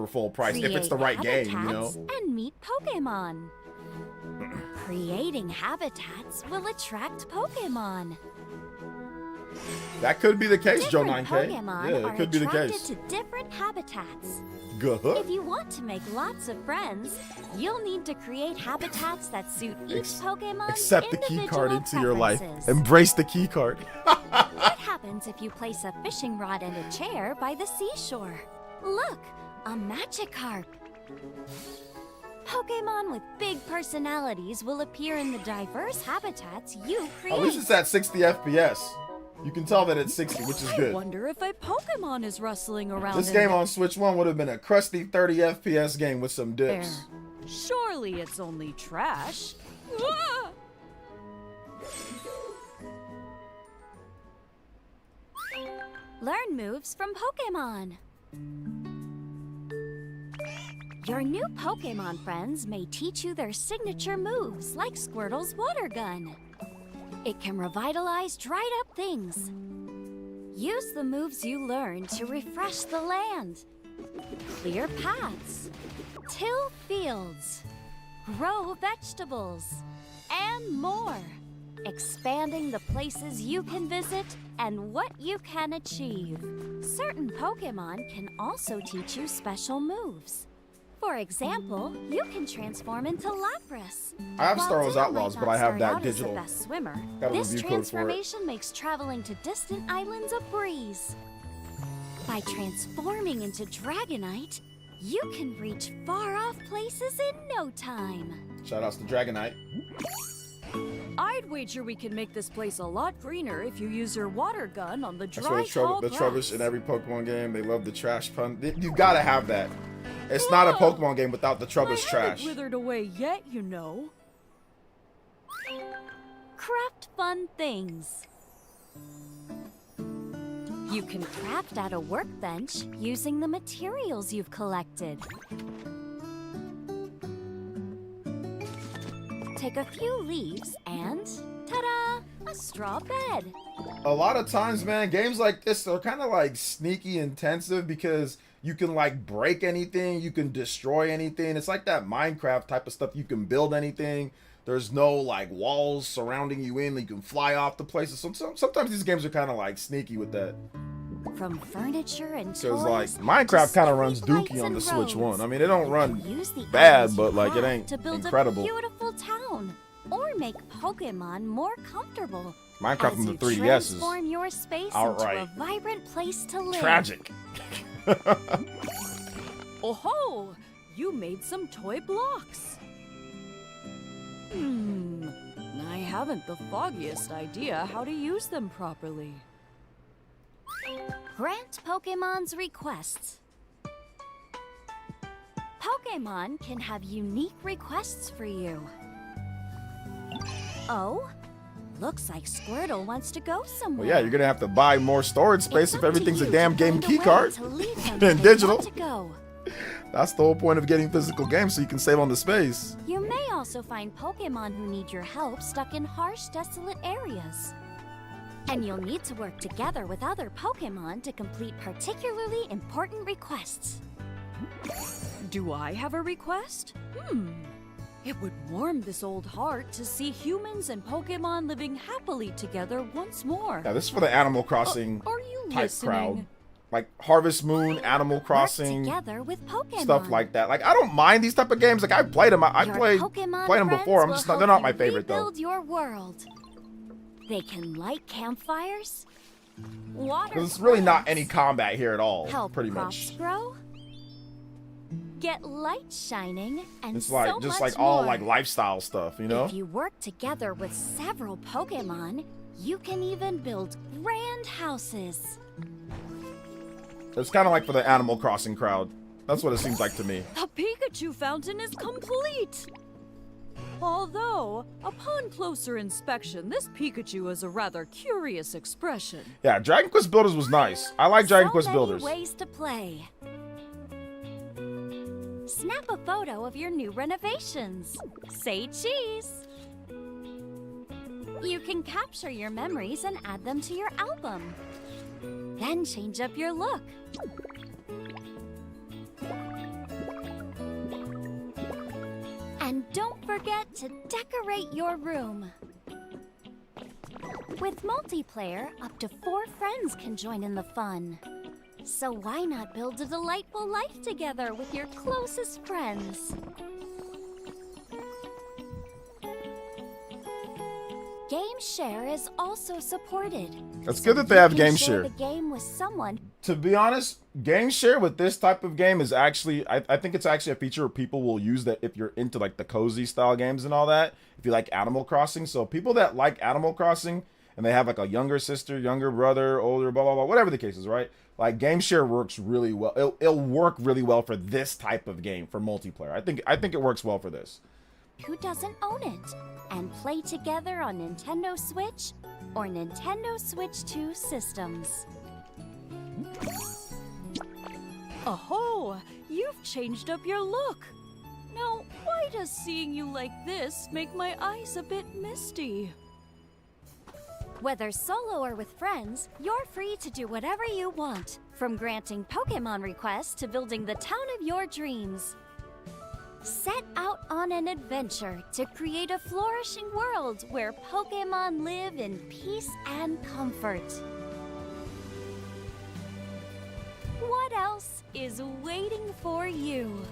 full price if it's the right game, you know. Create habitats and meet Pokemon. Creating habitats will attract Pokemon. That could be the case, Joe Different 9K. Pokemon Yeah, are it could be the attracted case. to different habitats. Good. If you want to make lots of friends, you'll need to create habitats that suit each Pokemon's Accept the key card individual into your life. preferences. Embrace the key card. What happens if you place a fishing rod and a chair by the seashore? Look, a Magikarp. Pokemon with big personalities will appear in the diverse habitats you create. At least it's at 60 FPS. You can tell that it's 60, which is I good. wonder if a Pokemon is rustling around. This in game the on Switch 1 would have been a crusty 30 FPS game with some dips. air. Surely it's only trash. Ah! Learn moves from Pokemon. Your new Pokemon friends may teach you their signature moves, like Squirtle's water gun. It can revitalize dried up things. Use the moves you learn to refresh the land, clear paths, till fields, grow vegetables, and more. Expanding the places you can visit and what you can achieve. Certain Pokemon can also teach you special moves. For example, you can transform into Lapras. I have While Star Wars Ditto Outlaws, might but not I have start that out as the digital. best swimmer, Got a this review code for it. transformation makes traveling to distant islands a breeze. By transforming into Dragonite, you can reach far-off places in no time. Shoutouts to Dragonite. I'd wager we can make this place a lot greener if you use your water gun on the That's dry, what tall the grass. Trubbish in every Pokemon game. They love the trash pun. You gotta have that. It's not a Pokemon game without the Trubbish I trash. haven't withered away yet, you know. Craft fun things. You can craft at a workbench using the materials you've collected. Take a few leaves and, ta-da, a straw bed. A lot of times, man, games like this are kind of like sneaky intensive because you can like break anything, you can destroy anything. It's like that Minecraft type of stuff. You can build anything. There's no like walls surrounding you in. You can fly off the places. Sometimes these games are kind of like sneaky with that. From furniture and toys. Because like to Minecraft kind of runs street dookie lights on the and Switch roads. 1. I mean, it don't You run can use the bad, items but you like it have ain't to build incredible. a beautiful town or make Pokemon more comfortable. Minecraft as on the you 3DS is transform your space outright into a vibrant place to live. tragic. Oh ho! You made some toy blocks. I haven't the foggiest idea how to use them properly. Grant Pokemon's requests. Pokemon can have unique requests for you. Oh, looks like Squirtle wants to go somewhere. Well, yeah, you're gonna have to buy more storage space It's if up to everything's a you damn to game find a key way card to lead them and where they digital. want to go. That's the whole point of getting physical games, so you can save on the space. You may also find Pokemon who need your help stuck in harsh, desolate areas. And you'll need to work together with other Pokemon to complete particularly important requests. Do I have a request? It would warm this old heart to see humans and Pokemon living happily together once more. Now, this is for the Animal Crossing Are you type listening? crowd. Like Harvest Moon, Animal Work Crossing, together with Pokemon. stuff like that. Like, I don't mind these type of games. Like, I've played them. I Your played Pokemon them friends before. I'm will just not, help they're not you my favorite, though. rebuild your world. They can light campfires, water Because it's really not plants, any combat here at all, help pretty crops much. grow, get light shining, and It's like, so just much like all more. like lifestyle stuff, you know? If you work together with several Pokemon, you can even build grand houses. It's kind of like for the Animal Crossing crowd. That's what it seems like to me. The Pikachu fountain is complete. Although, upon closer inspection, this Pikachu has a rather curious expression. Yeah, Dragon Quest Builders was nice. I like Dragon Quest Builders. So many ways to play. Snap a photo of your new renovations. Say cheese. You can capture your memories and add them to your album. Then change up your look. And don't forget to decorate your room. With multiplayer, up to 4 friends can join in the fun. So why not build a delightful life together with your closest friends? Game Share is also supported. It's good that they have you can Game share Share. the game with someone. To be honest, Game Share with this type of game is actually, I think it's actually a feature where people will use that if you're into like the cozy style games and all that. If you like Animal Crossing. So people that like Animal Crossing and they have like a younger sister, younger brother, older, blah, blah, blah, whatever the case is, right? Like Game Share works really well. It'll work really well for this type of game, for multiplayer. I think it works well for this. Who doesn't own it? And play together on Nintendo Switch or Nintendo Switch 2 systems. Oh, you've changed up your look. Now, why does seeing you like this make my eyes a bit misty? Whether solo or with friends, you're free to do whatever you want, from granting Pokemon requests to building the town of your dreams. Set out on an adventure to create a flourishing world where Pokemon live in peace and comfort. What else is waiting for you?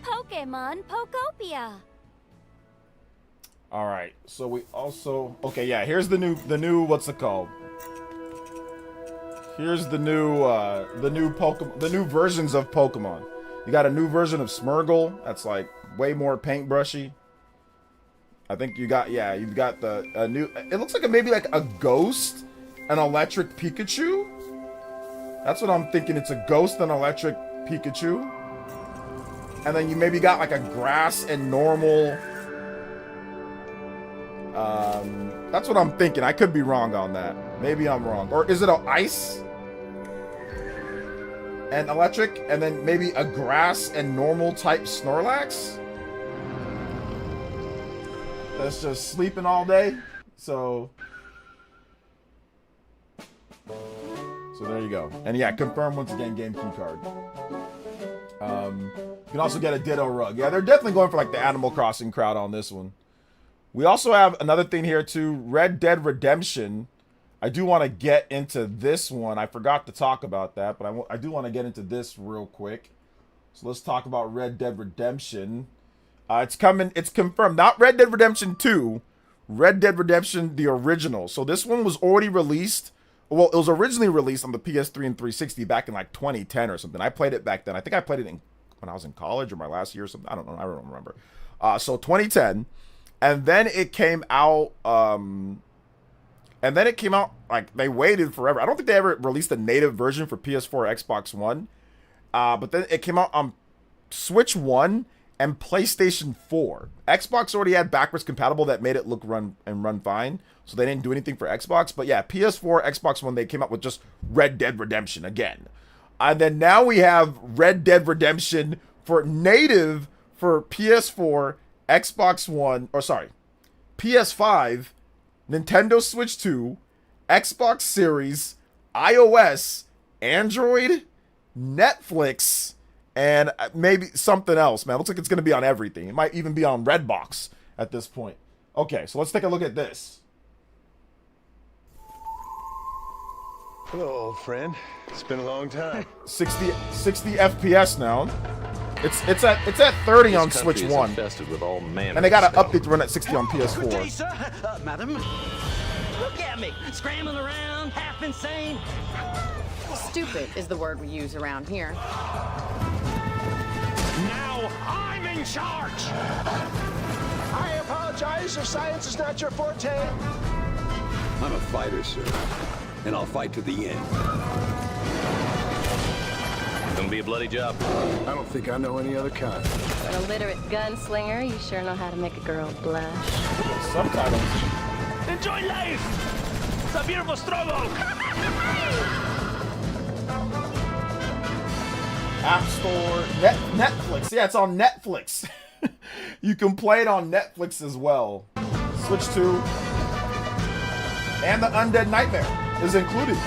Pokemon Popia. All right. So we also, okay, yeah, here's the new what's it called? Here's the new Pokemon, the new versions of Pokemon. You got a new version of Smeargle that's like way more paintbrushy. I think you got, yeah, you've got a new, it looks like maybe like a ghost, an electric Pikachu. That's what I'm thinking. It's a ghost and electric Pikachu. And then you maybe got like a grass and normal. That's what I'm thinking. I could be wrong on that. Maybe I'm wrong. Or is it a ice and electric, and then maybe a grass and normal type Snorlax that's just sleeping all day? So there you go. And yeah, confirm once again, game key card. You can also get a Ditto rug. Yeah, they're definitely going for like the Animal Crossing crowd on this one. We also have another thing here too, Red Dead Redemption. I do want to get into this one. I forgot to talk about that, but I do want to get into this real quick. So let's talk about Red Dead Redemption. It's coming. It's confirmed. Not Red Dead Redemption 2. Red Dead Redemption, the original. So this one was already released. Well, it was originally released on the PS3 and 360 back in like 2010 or something. I played it back then. I think I played it when I was in college or my last year or something. I don't know. I don't remember. So 2010. And then it came out, like, they waited forever. I don't think they ever released a native version for PS4 or Xbox One. But then it came out on Switch 1 and PlayStation 4. Xbox already had backwards compatible that made it run fine. So they didn't do anything for Xbox. But yeah, PS4, Xbox One, they came out with just Red Dead Redemption again. And then now we have Red Dead Redemption for native for PS4, Xbox One, or sorry, PS5, Nintendo Switch 2, Xbox Series, iOS, Android, Netflix, and maybe something else, man. Looks like it's going to be on everything. It might even be on Redbox at this point. Okay, so let's take a look at this. Hello, old friend. It's been a long time. 60 FPS now. It's at 30 on Switch 1. With all And they got an update to run at 60 on PS4. Good day, sir. Madam. Look at me, scrambling around, half insane. Stupid is the word we use around here. Now I'm in charge. I apologize if science is not your forte. I'm a fighter, sir, and I'll fight to the end. Gonna be a bloody job. I don't think I know any other kind. For an illiterate gunslinger, you sure know how to make a girl blush. Subtitles. Enjoy life! It's a beautiful struggle! App Store, Netflix. Yeah, it's on Netflix. You can play it on Netflix as well. Switch 2. And the Undead Nightmare is included.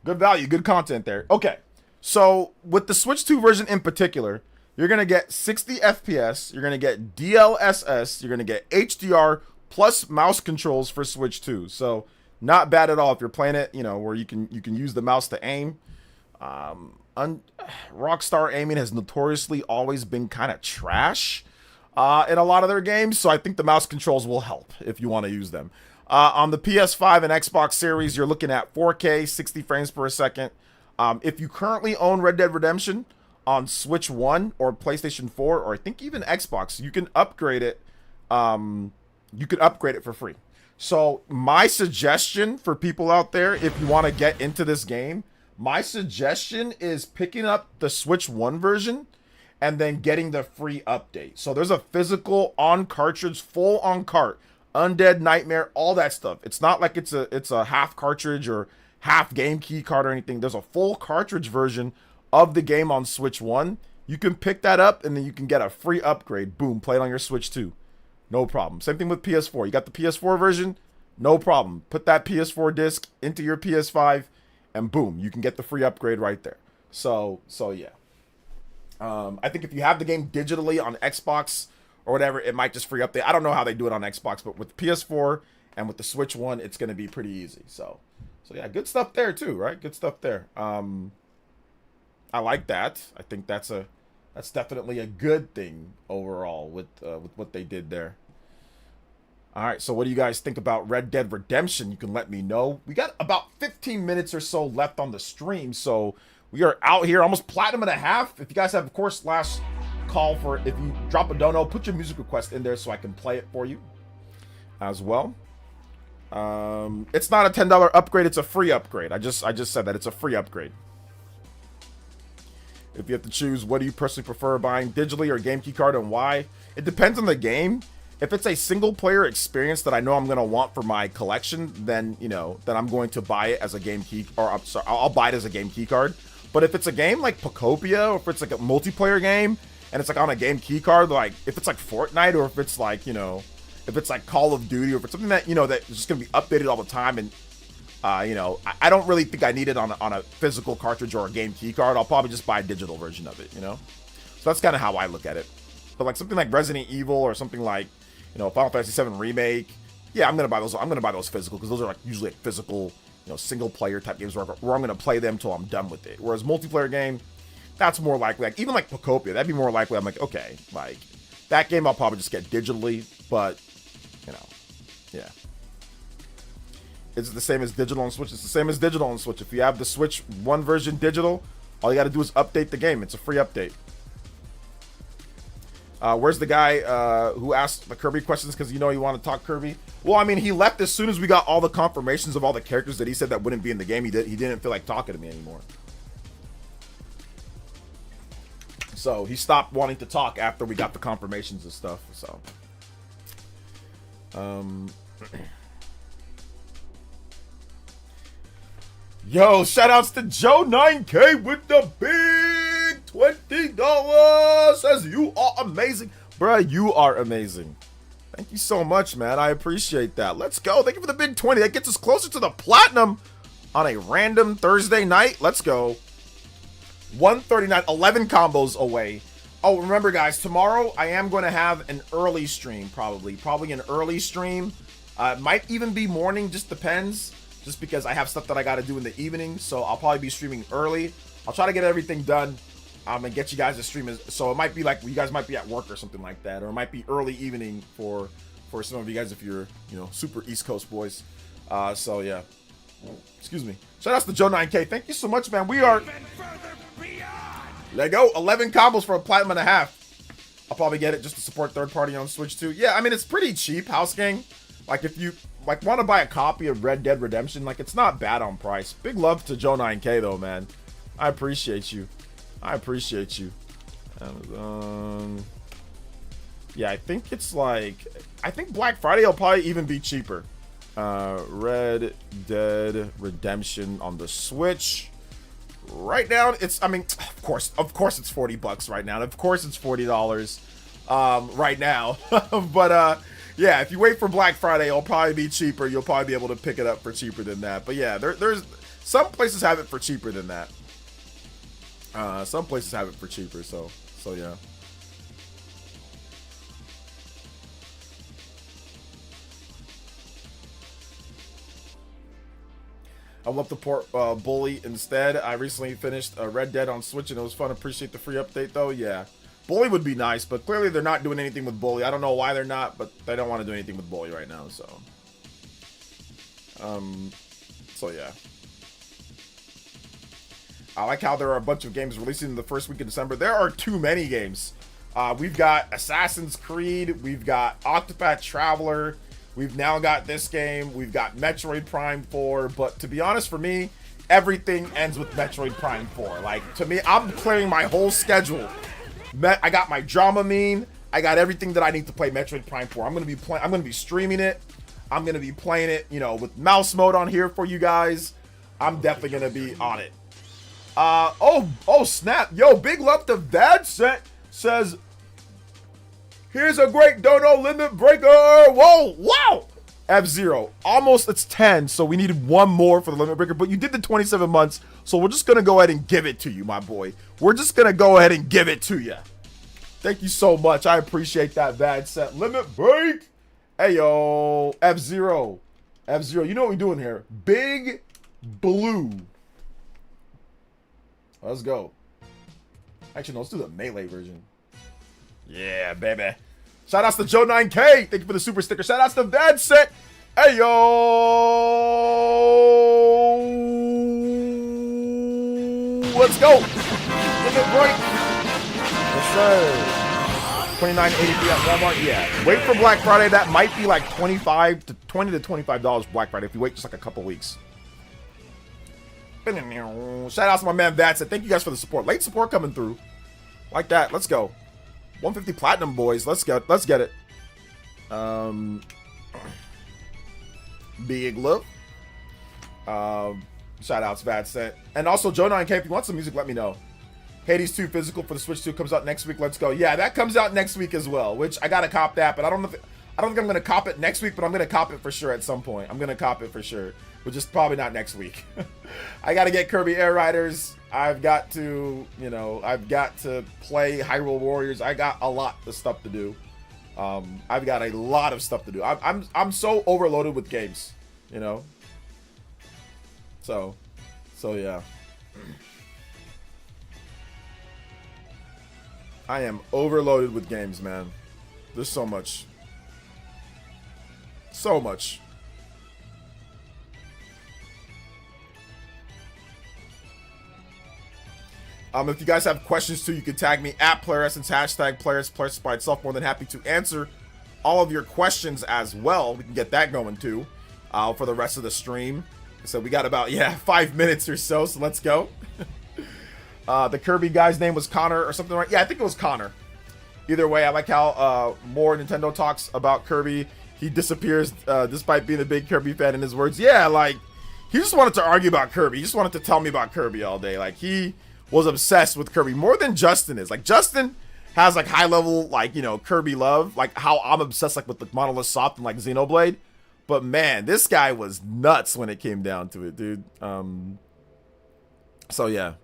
Good value, good content there. Okay, so with the Switch 2 version in particular, you're going to get 60 FPS, you're going to get DLSS, you're going to get HDR plus mouse controls for Switch 2. So not bad at all if you're playing it, you know, where you can use the mouse to aim. Rockstar aiming has notoriously always been kind of trash in a lot of their games, so I think the mouse controls will help if you want to use them. On the PS5 and Xbox Series, you're looking at 4K, 60 frames per second. If you currently own Red Dead Redemption on Switch 1 or PlayStation 4, or I think even Xbox, you can upgrade it. You can upgrade it for free. So my suggestion for people out there, if you want to get into this game, my suggestion is picking up the Switch 1 version and then getting the free update. So there's a physical on cartridge, full on cart, Undead Nightmare, all that stuff. It's not like it's a half cartridge or half game key card or anything. There's a full cartridge version of the game on Switch 1. You can pick that up and then you can get a free upgrade. Boom, play it on your Switch 2. No problem. Same thing with PS4. You got the PS4 version? No problem. Put that PS4 disc into your PS5 and boom, you can get the free upgrade right there. So yeah. I think if you have the game digitally on Xbox or whatever, it might just free update. I don't know how they do it on Xbox, but with PS4 and with the Switch 1, it's going to be pretty easy. So yeah, good stuff there too, right? Good stuff there. I like that. I think that's definitely a good thing overall with what they did there. All right, so what do you guys think about Red Dead Redemption? You can let me know. We got about 15 minutes or so left on the stream, so we are out here almost platinum and a half. If you guys have, of course, last call for, if you drop a dono, put your music request in there so I can play it for you as well. It's not a $10 upgrade, it's a free upgrade. I just said that it's a free upgrade. If you have to choose, what do you personally prefer, buying digitally or game key card, and why? It depends on the game. If it's a single player experience that I know I'm going to want for my collection, then, you know, then I'm going to buy it as a game key, or I'm sorry, I'll buy it as a game key card. But if it's a game like Popia, or if it's like a multiplayer game and it's like on a game key card, like if it's like Fortnite, or if it's like, you know, if it's like Call of Duty, or if it's something that, you know, that is just going to be updated all the time, and you know, I don't really think I need it on a physical cartridge or a game key card. I'll probably just buy a digital version of it, you know? So that's kind of how I look at it. But like something like Resident Evil or something like, you know, Final Fantasy VII Remake, yeah, I'm gonna buy those. I'm gonna buy those physical because those are like usually like physical, you know, single player type games where I'm gonna play them till I'm done with it. Whereas multiplayer game, that's more likely. Like even like Popia, that'd be more likely. I'm like, okay, like that game I'll probably just get digitally, but you know, yeah. Is it the same as digital on Switch? It's the same as digital on Switch. If you have the Switch 1 version digital, all you got to do is update the game. It's a free update. Where's the guy who asked the Kirby questions because you know you want to talk Kirby? Well, I mean, he left as soon as we got all the confirmations of all the characters that he said that wouldn't be in the game. He didn't feel like talking to me anymore. So he stopped wanting to talk after we got the confirmations and stuff. So, yo, shout outs to Joe 9K with the big $20. Says you are amazing. Bruh, you are amazing. Thank you so much, man. I appreciate that. Let's go. Thank you for the big 20. That gets us closer to the platinum on a random Thursday night. Let's go. 139, 11 combos away. Oh, remember, guys, tomorrow I am going to have an early stream, probably an early stream. Might even be morning, just depends. Just because I have stuff that I got to do in the evening, so I'll probably be streaming early. I'll try to get everything done and get you guys to stream. So it might be like you guys might be at work or something like that, or it might be early evening for some of you guys if you're, you know, super East Coast boys. So yeah, excuse me. Shout out to Joe 9K. Thank you so much, man. We are. Let go. 11 combos for a platinum and a half. I'll probably get it just to support third party on Switch too. Yeah, I mean it's pretty cheap, House Gang. Like if you like want to buy a copy of Red Dead Redemption, like it's not bad on price. Big love to Joe 9K though, man. I appreciate you. I appreciate you. Amazon. Yeah, I think it's like, I think Black Friday will probably even be cheaper. Red Dead Redemption on the Switch. Right now, it's, I mean, of course it's $40 right now. Of course it's $40 right now. But yeah, if you wait for Black Friday, it'll probably be cheaper. You'll probably be able to pick it up for cheaper than that. But yeah, there's some places have it for cheaper than that. Some places have it for cheaper, so yeah. I love to port Bully instead. I recently finished Red Dead on Switch and it was fun. Appreciate the free update though. Yeah, Bully would be nice, but clearly they're not doing anything with Bully. I don't know why they're not, but they don't want to do anything with Bully right now. So yeah. I like how there are a bunch of games releasing in the first week of December. There are too many games. We've got Assassin's Creed. We've got Octopath Traveler. We've now got this game. We've got Metroid Prime 4. But to be honest, for me, everything ends with Metroid Prime 4. Like, to me, I'm clearing my whole schedule. I got my Dramamine. I got everything that I need to play Metroid Prime 4. I'm gonna be streaming it. I'm gonna be playing it, you know, with mouse mode on here for you guys. I'm definitely gonna be on it. Oh snap. Yo, big love to Dad says, here's a great dono limit breaker. Whoa, wow. F-Zero. Almost, it's 10, so we needed one more for the limit breaker, but you did the 27 months, so we're just going to go ahead and give it to you, my boy. We're just going to go ahead and give it to you. Thank you so much. I appreciate that, Bad Set. Limit break. Hey, yo. F-Zero. F-Zero, you know what we're doing here. Big Blue. Let's go. Actually, no, let's do the melee version. Yeah, baby. Shout outs to Joe 9K. Thank you for the super sticker. Shout outs to Bad Set. Hey, yo. Let's go. Limit break. Yes, sir. 29.83 at Walmart. Yeah. Wait for Black Friday. That might be like $20 to $25 Black Friday if you wait just like a couple weeks. Shout out to my man Bad Set. Thank you guys for the support. Late support coming through. Like that. Let's go. 150 platinum, boys. Let's get it. Big love. Shout outs, Bad Set. And also Joe 9K, if you want some music, let me know. Hades 2 physical for the Switch 2 comes out next week. Let's go. Yeah, that comes out next week as well, which I gotta cop that, but I don't think I'm gonna cop it next week, but I'm gonna cop it for sure at some point. I'm gonna cop it for sure, but just probably not next week. I gotta get Kirby Air Riders. I've got to, you know, I've got to play Hyrule Warriors. I got a lot of stuff to do. I've got a lot of stuff to do. I'm so overloaded with games, you know. So yeah. I am overloaded with games, man. There's so much. So much. If you guys have questions too, you can tag me at PlayerEssence, hashtag PlayerEssence by itself. More than happy to answer all of your questions as well. We can get that going too for the rest of the stream. So we got about, 5 minutes or so let's go. The Kirby guy's name was Connor or something, right? Yeah, I think it was Connor. Either way, I like how more Nintendo talks about Kirby. He disappears despite being a big Kirby fan in his words. Yeah, like, he just wanted to argue about Kirby. He just wanted to tell me about Kirby all day. Like, he was obsessed with Kirby more than Justin is. Like, Justin has, like, high level, like, you know, Kirby love. Like, how I'm obsessed, like, with the Monolith Soft and, like, Xenoblade. But, man, this guy was nuts when it came down to it, dude. So, yeah.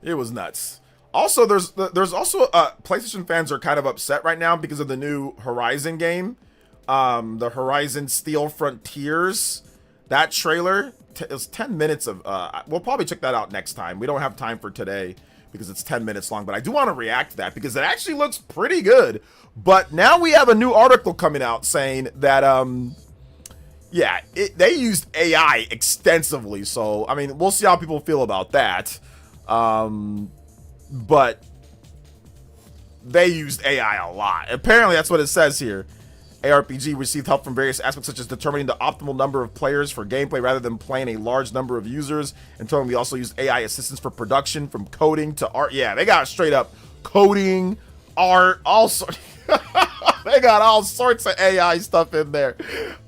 It was nuts. Also, there's also PlayStation fans are kind of upset right now because of the new Horizon game, the Horizon Steel Frontiers. That trailer is 10 minutes of. We'll probably check that out next time. We don't have time for today because it's 10 minutes long, but I do want to react to that because it actually looks pretty good. But now we have a new article coming out saying that they used AI extensively. So I mean, we'll see how people feel about that. But they used AI a lot. Apparently, that's what it says here. ARPG received help from various aspects such as determining the optimal number of players for gameplay rather than playing a large number of users. In turn, we also used AI assistance for production, from coding to art. Yeah, they got straight up coding, art, all sorts. They got all sorts of AI stuff in there.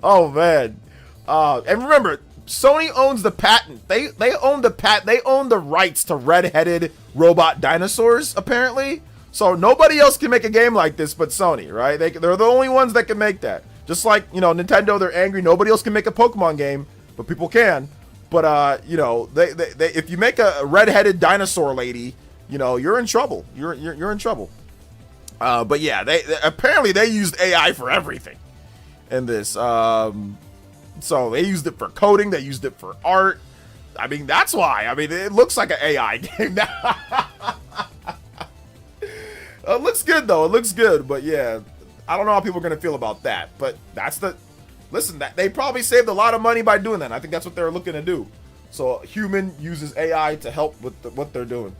Oh man. And remember, Sony owns the patent. They own the they own the rights to red-headed robot dinosaurs, apparently. So nobody else can make a game like this but Sony, right? They're the only ones that can make that. Just like, you know, Nintendo, they're angry. Nobody else can make a Pokemon game, but people can. But you know, they if you make a red-headed dinosaur lady, you know, you're in trouble. You're in trouble. But yeah, they apparently they used AI for everything in this. So they used it for coding. They used it for art. I mean, that's why. I mean, it looks like an AI game now. It looks good though. It looks good, but yeah, I don't know how people are gonna feel about that. But that's the listen. That they probably saved a lot of money by doing that. I think that's what they're looking to do. So human uses AI to help with what they're doing.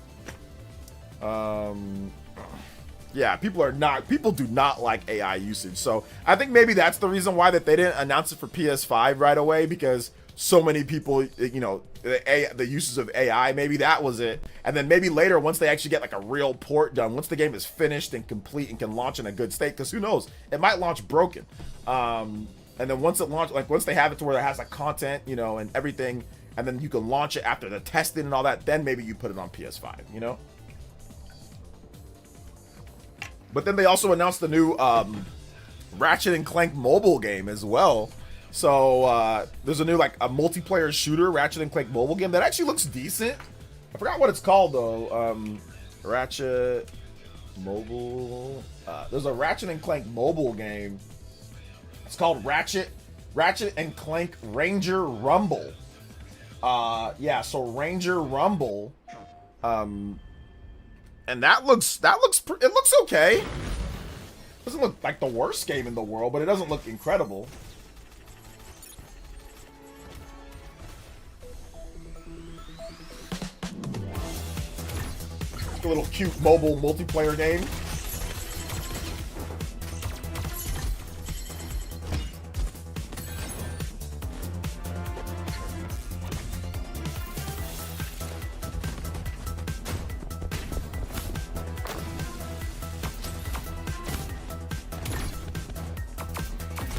Yeah, people do not like AI usage. So I think maybe that's the reason why that they didn't announce it for PS5 right away, because so many people, you know, the uses of AI, maybe that was it. And then maybe later, once they actually get like a real port done, once the game is finished and complete and can launch in a good state, because who knows, it might launch broken. And then once it launches, like once they have it to where it has like content, you know, and everything, and then you can launch it after the testing and all that, then maybe you put it on PS5, you know? But then they also announced the new Ratchet and Clank mobile game as well. So there's a new like a multiplayer shooter Ratchet and Clank mobile game that actually looks decent. I forgot what it's called though. Ratchet mobile. There's a Ratchet and Clank mobile game. It's called Ratchet and Clank Ranger Rumble. Yeah, so Ranger Rumble. And it looks okay. Doesn't look like the worst game in the world, but it doesn't look incredible. It's a little cute mobile multiplayer game.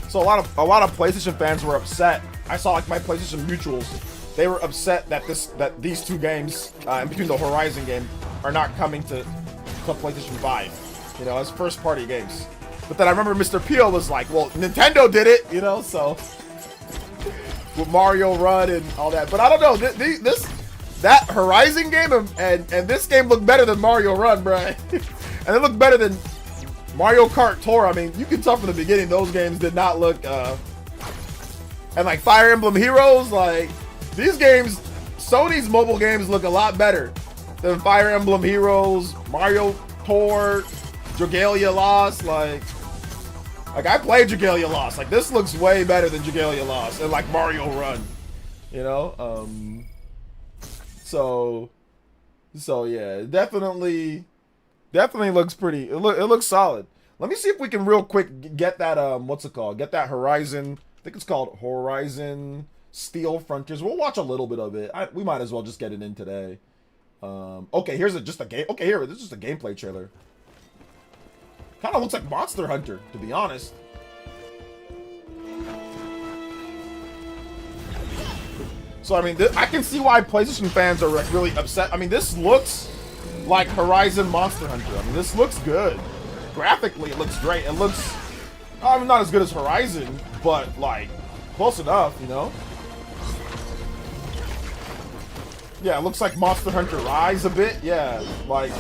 So a lot of PlayStation fans were upset. I saw like my PlayStation mutuals, they were upset that these two games, in between the Horizon game, are not coming to PlayStation 5. You know, as first party games. But then I remember Mr. Pio was like, well, Nintendo did it, you know, so with Mario Run and all that. But I don't know, that Horizon game and this game look better than Mario Run, bruh. And it looked better than Mario Kart Tour. I mean, you can tell from the beginning those games did not look and like Fire Emblem Heroes, like these games, Sony's mobile games look a lot better than Fire Emblem Heroes, Mario Tour, Dragalia Lost. Like I played Dragalia Lost. Like this looks way better than Dragalia Lost and like Mario Run, you know. So yeah, definitely looks pretty. It looks solid. Let me see if we can real quick get that what's it called? Get that Horizon. I think it's called Horizon Steel Frontiers. We'll watch a little bit of it. We might as well just get it in today. Okay, here's just a game. Okay, here, this is just a gameplay trailer. Kind of looks like Monster Hunter, to be honest. So I mean, I can see why PlayStation fans are like really upset. I mean, this looks like Horizon Monster Hunter. I mean, this looks good. Graphically, it looks great. It looks, I mean, not as good as Horizon, but like close enough, you know. Yeah, it looks like Monster Hunter Rise a bit. Yeah, like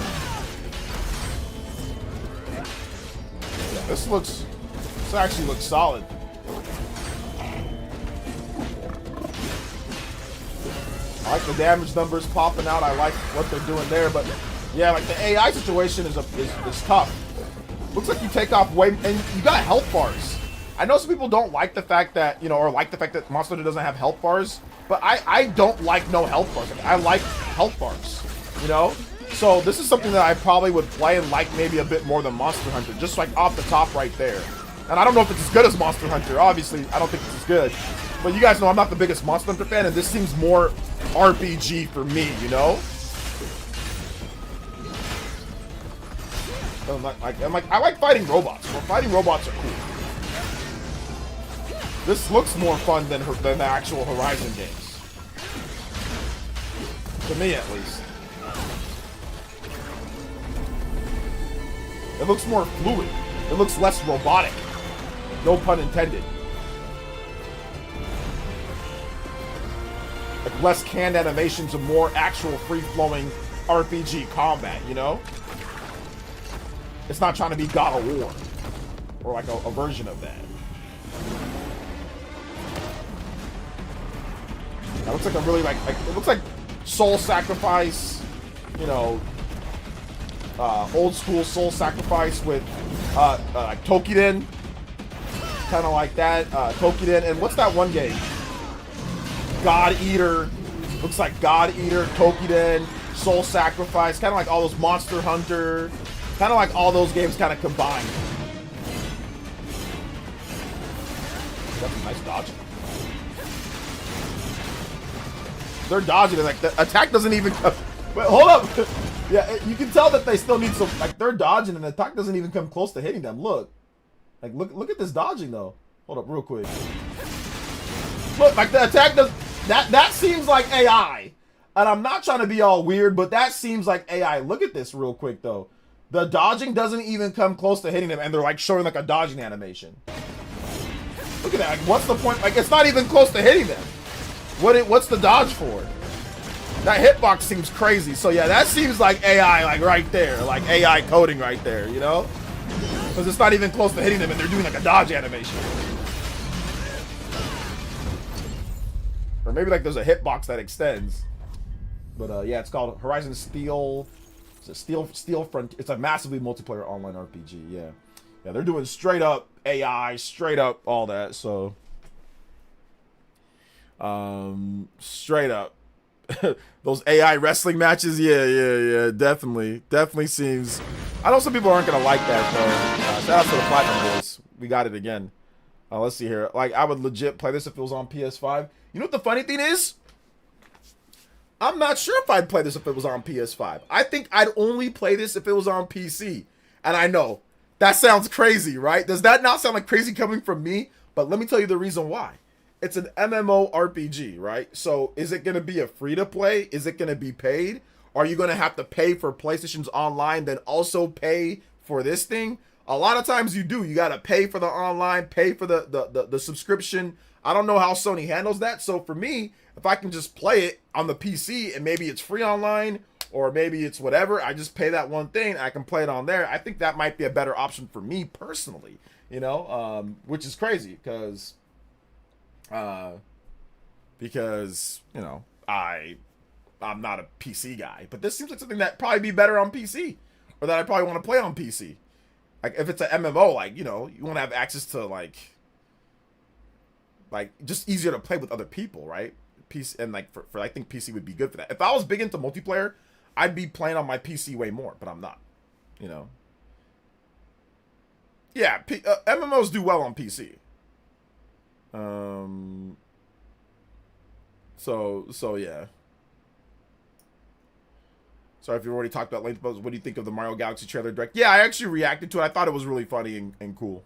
this actually looks solid. I like the damage numbers popping out. I like what they're doing there, but yeah, like the AI situation is tough. Looks like you take off way, and you got health bars. I know some people don't like the fact that, you know, or like the fact that Monster Hunter doesn't have health bars, but I don't like no health bars. I like health bars, you know? So this is something that I probably would play and like maybe a bit more than Monster Hunter, just like off the top right there. And I don't know if it's as good as Monster Hunter. Obviously, I don't think it's as good. But you guys know I'm not the biggest Monster Hunter fan, and this seems more RPG for me, you know? I like fighting robots. Well, fighting robots are cool. This looks more fun than the actual Horizon games. To me, at least. It looks more fluid. It looks less robotic. No pun intended. Like less canned animations and more actual free-flowing RPG combat, you know? It's not trying to be God of War. Or like a version of that. That looks like a really it looks like Soul Sacrifice, you know, old school Soul Sacrifice with like Tokiden, kind of like that. Tokiden, and what's that one game? God Eater, looks like God Eater, Tokiden, Soul Sacrifice, kind of like all those Monster Hunter, kind of like all those games kind of combined. That's a nice dodge. They're dodging it, like the attack doesn't even come. Wait, hold up. Yeah, you can tell that they still need some, like they're dodging and the attack doesn't even come close to hitting them. Look. Like look at this dodging though. Hold up real quick. Look, like the attack does that seems like AI. And I'm not trying to be all weird, but that seems like AI. Look at this real quick though. The dodging doesn't even come close to hitting them and they're like showing like a dodging animation. Look at that. Like, what's the point? Like it's not even close to hitting them. What's the dodge for? That hitbox seems crazy. So yeah, that seems like AI, like right there, like AI coding right there, you know? Because it's not even close to hitting them, and they're doing like a dodge animation. Or maybe like there's a hitbox that extends. But yeah, it's called Horizon Steel. It's a Steel Front. It's a massively multiplayer online RPG. Yeah, yeah, they're doing straight up AI, straight up all that. So. Straight up. Those AI wrestling matches, yeah, definitely seems. I know some people aren't gonna like that though. Shout out to the Platinum Boys. We got it again. Let's see here. Like I would legit play this if it was on PS5. You know what the funny thing is? I'm not sure if I'd play this if it was on PS5. I think I'd only play this if it was on PC. And I know that sounds crazy, right? Does that not sound like crazy coming from me? But let me tell you the reason why. It's an MMORPG, right? So is it going to be a free-to-play? Is it going to be paid? Are you going to have to pay for PlayStation's online, then also pay for this thing? A lot of times you do. You got to pay for the online, pay for the subscription. I don't know how Sony handles that. So for me, if I can just play it on the PC and maybe it's free online or maybe it's whatever, I just pay that one thing, I can play it on there. I think that might be a better option for me personally, you know, which is crazy because you know, I'm not a PC guy, but this seems like something that probably be better on PC, or that I probably want to play on PC. Like if it's an MMO, like, you know, you want to have access to like just easier to play with other people, right? PC, and like for I think PC would be good for that. If I was big into multiplayer, I'd be playing on my PC way more, but I'm not, you know. Yeah, MMOs do well on PC. So yeah. Sorry if you already talked about length, but what do you think of the Mario Galaxy trailer direct? Yeah, I actually reacted to it. I thought it was really funny and cool.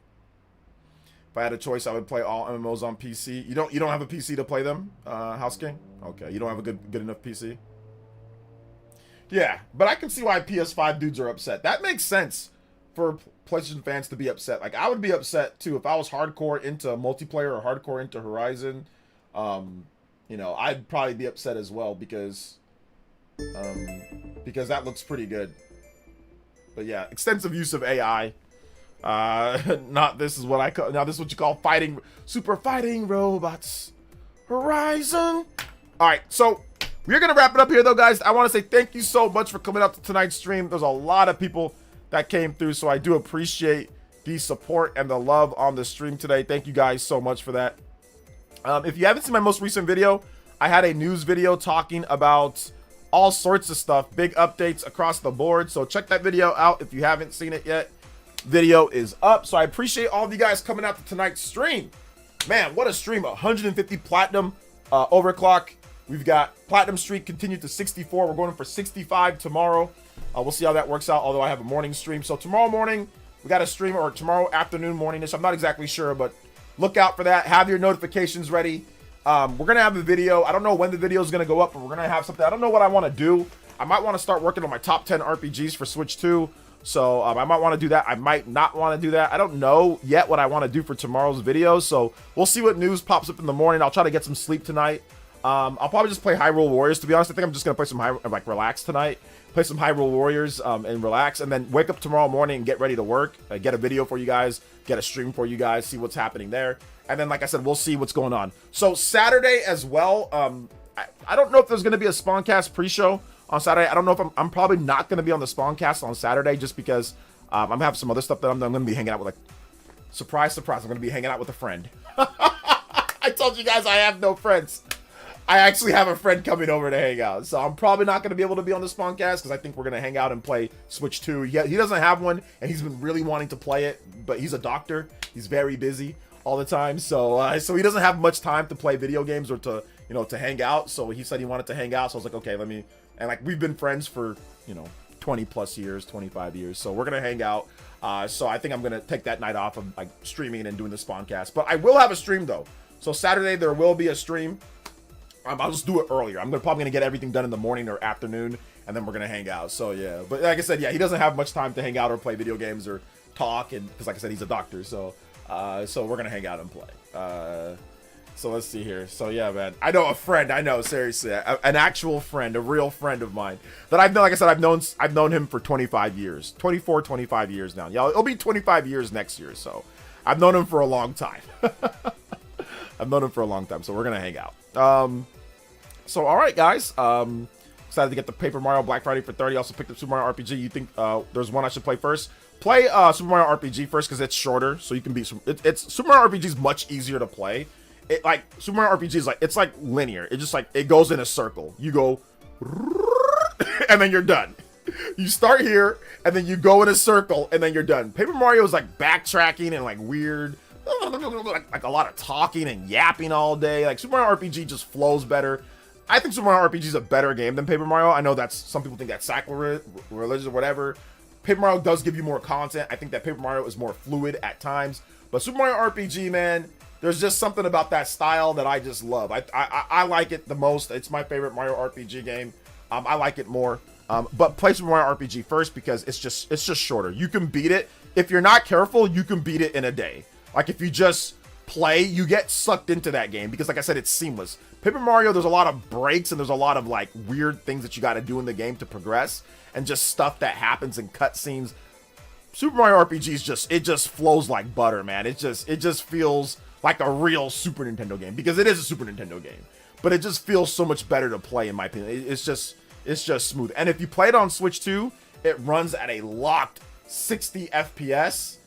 If I had a choice, I would play all MMOs on PC. You don't have a PC to play them, House King? Okay, you don't have a good enough PC. Yeah, but I can see why PS5 dudes are upset. That makes sense for PlayStation fans to be upset. Like I would be upset too if I was hardcore into multiplayer or hardcore into Horizon. You know, I'd probably be upset as well because that looks pretty good. But yeah, extensive use of AI. Not this is what I call, now this is what you call super fighting robots. Horizon. All right, so we're gonna wrap it up here though, guys. I want to say thank you so much for coming out to tonight's stream. There's a lot of people that came through, so I do appreciate the support and the love on the stream today. Thank you guys so much for that. If you haven't seen my most recent video, I had a news video talking about all sorts of stuff, big updates across the board. So check that video out if you haven't seen it yet. video is up. So I appreciate all of you guys coming out to tonight's stream. Man, what a stream. 150 platinum overclock. We've got platinum streak continued to 64. We're going for 65 tomorrow. We'll see how that works out, although I have a morning stream. So tomorrow morning, we got a stream, or tomorrow afternoon, morning-ish. I'm not exactly sure, but look out for that. Have your notifications ready. We're going to have a video. I don't know when the video is going to go up, but we're going to have something. I don't know what I want to do. I might want to start working on my top 10 RPGs for Switch 2. So I might want to do that. I might not want to do that. I don't know yet what I want to do for tomorrow's video. So we'll see what news pops up in the morning. I'll try to get some sleep tonight. I'll probably just play Hyrule Warriors. To be honest, I think I'm just going to play some relax tonight. Play some Hyrule Warriors and relax. And then wake up tomorrow morning and get ready to work. Get a video for you guys. Get a stream for you guys. See what's happening there. And then, like I said, we'll see what's going on. So Saturday as well. I don't know if there's going to be a Spawncast pre-show on Saturday. I don't know if I'm probably not going to be on the Spawncast on Saturday just because I'm going to have some other stuff that I'm going to be hanging out with. Like, surprise, surprise, I'm going to be hanging out with a friend. I told you guys I have no friends. I actually have a friend coming over to hang out. So I'm probably not going to be able to be on the Spawncast because I think we're going to hang out and play Switch 2. He doesn't have one, and he's been really wanting to play it, but he's a doctor. He's very busy all the time. So he doesn't have much time to play video games or to, to hang out. So he said he wanted to hang out. So I was like, okay, and like we've been friends for 20 plus years, 25 years, so we're gonna hang out. So I think I'm gonna take that night off of like streaming and doing the Spawncast, but I will have a stream though. So Saturday there will be a stream. I'll just do it earlier. I'm probably gonna get everything done in the morning or afternoon, and then we're gonna hang out. So yeah, but like I said, yeah, he doesn't have much time to hang out or play video games or talk, and because like I said, he's a doctor. So so we're gonna hang out and play. So let's see here. So yeah, man, I know a friend. I know, seriously, an actual friend, a real friend of mine that I've known. Like I said, I've known him for 25 years, 25 years now. Yeah, it'll be 25 years next year. So I've known him for a long time. I've known him for a long time. So we're gonna hang out. So all right, guys. Excited to get the Paper Mario Black Friday for 30. Also picked up Super Mario RPG. You think there's one I should play first? Play Super Mario RPG first because it's shorter, so you can beat. It's Super Mario RPG is much easier to play. It like Super Mario RPG is like it's like linear. It just like it goes in a circle. You go and then you're done. You start here and then you go in a circle and then you're done. Paper Mario is like backtracking and like weird, like a lot of talking and yapping all day. Like Super Mario RPG just flows better. I think Super Mario RPG is a better game than Paper Mario. I know that's some people think that's sacrilege or whatever. Paper Mario does give you more content. I think that Paper Mario is more fluid at times, but Super Mario RPG, man. There's just something about that style that I just love. I like it the most. It's my favorite Mario RPG game. I like it more. But play Super Mario RPG first because it's just shorter. You can beat it. If you're not careful, you can beat it in a day. Like if you just play, you get sucked into that game because like I said, it's seamless. Paper Mario, there's a lot of breaks and there's a lot of like weird things that you got to do in the game to progress and just stuff that happens in cutscenes. Super Mario RPG is it just flows like butter, man. It just feels like a real Super Nintendo game because it is a Super Nintendo game, but it just feels so much better to play in my opinion. It's just smooth. And if you play it on Switch 2, it runs at a locked 60 FPS,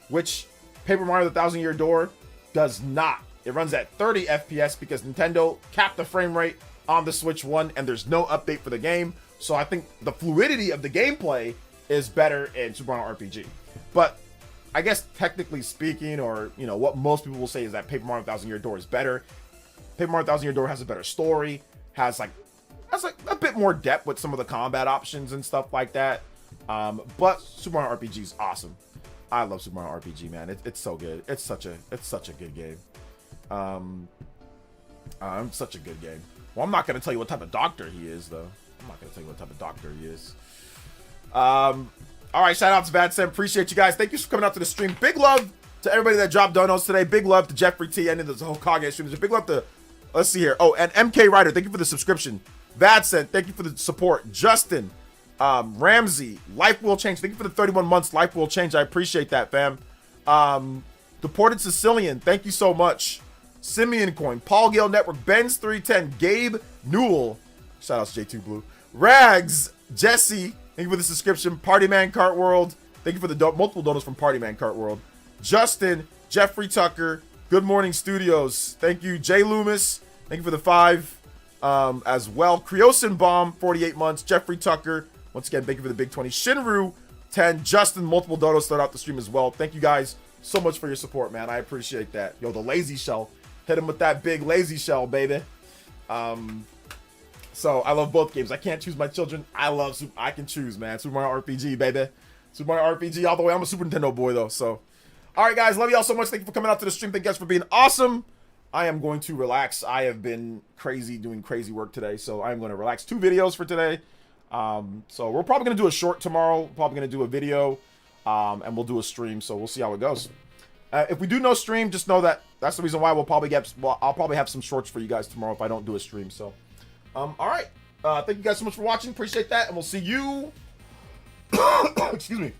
which Paper Mario: The Thousand Year Door does not. It runs at 30 FPS because Nintendo capped the frame rate on the Switch 1 and there's no update for the game. So I think the fluidity of the gameplay is better in Super Mario RPG. But I guess technically speaking, or what most people will say is that Paper Mario: 1,000 Year Door is better. Paper Mario: 1,000 Year Door has a better story, has a bit more depth with some of the combat options and stuff like that. But Super Mario RPG is awesome. I love Super Mario RPG, man. It's so good. It's such a good game. Such a good game. Well, I'm not gonna tell you what type of doctor he is, though. I'm not gonna tell you what type of doctor he is. All right, shout out to Bad Sam. Appreciate you guys. Thank you for coming out to the stream. Big love to everybody that dropped donos today. Big love to Jeffrey T. and the Hokage stream. Big love to, let's see here. Oh, and MK Ryder, thank you for the subscription. Bad Sam, thank you for the support. Justin, Ramsey, Life Will Change. Thank you for the 31 months. Life Will Change. I appreciate that, fam. Deported Sicilian, thank you so much. Simeon Coin, Paul Gale Network, Ben's 310, Gabe Newell. Shout out to J2 Blue. Rags, Jesse. Thank you for the subscription. Partyman Cart World. Thank you for the multiple donuts from Partyman Cart World. Justin, Jeffrey Tucker, Good Morning Studios. Thank you. Jay Loomis. Thank you for the 5 as well. Creosin Bomb, 48 months. Jeffrey Tucker. Once again, thank you for the big 20. Shinru, 10. Justin, multiple dodos start out the stream as well. Thank you guys so much for your support, man. I appreciate that. Yo, the lazy shell. Hit him with that big lazy shell, baby. So I love both games. I can't choose my children. I can choose, man. Super Mario RPG, baby. Super Mario RPG all the way. I'm a Super Nintendo boy, though. So, all right, guys. Love you all so much. Thank you for coming out to the stream. Thank you guys for being awesome. I am going to relax. I have been crazy doing crazy work today, so I'm going to relax. 2 videos for today. So we're probably going to do a short tomorrow. Probably going to do a video, and we'll do a stream. So we'll see how it goes. If we do no stream, just know that that's the reason why I'll probably have some shorts for you guys tomorrow if I don't do a stream. So, all right. Thank you guys so much for watching. Appreciate that, and we'll see you. Excuse me.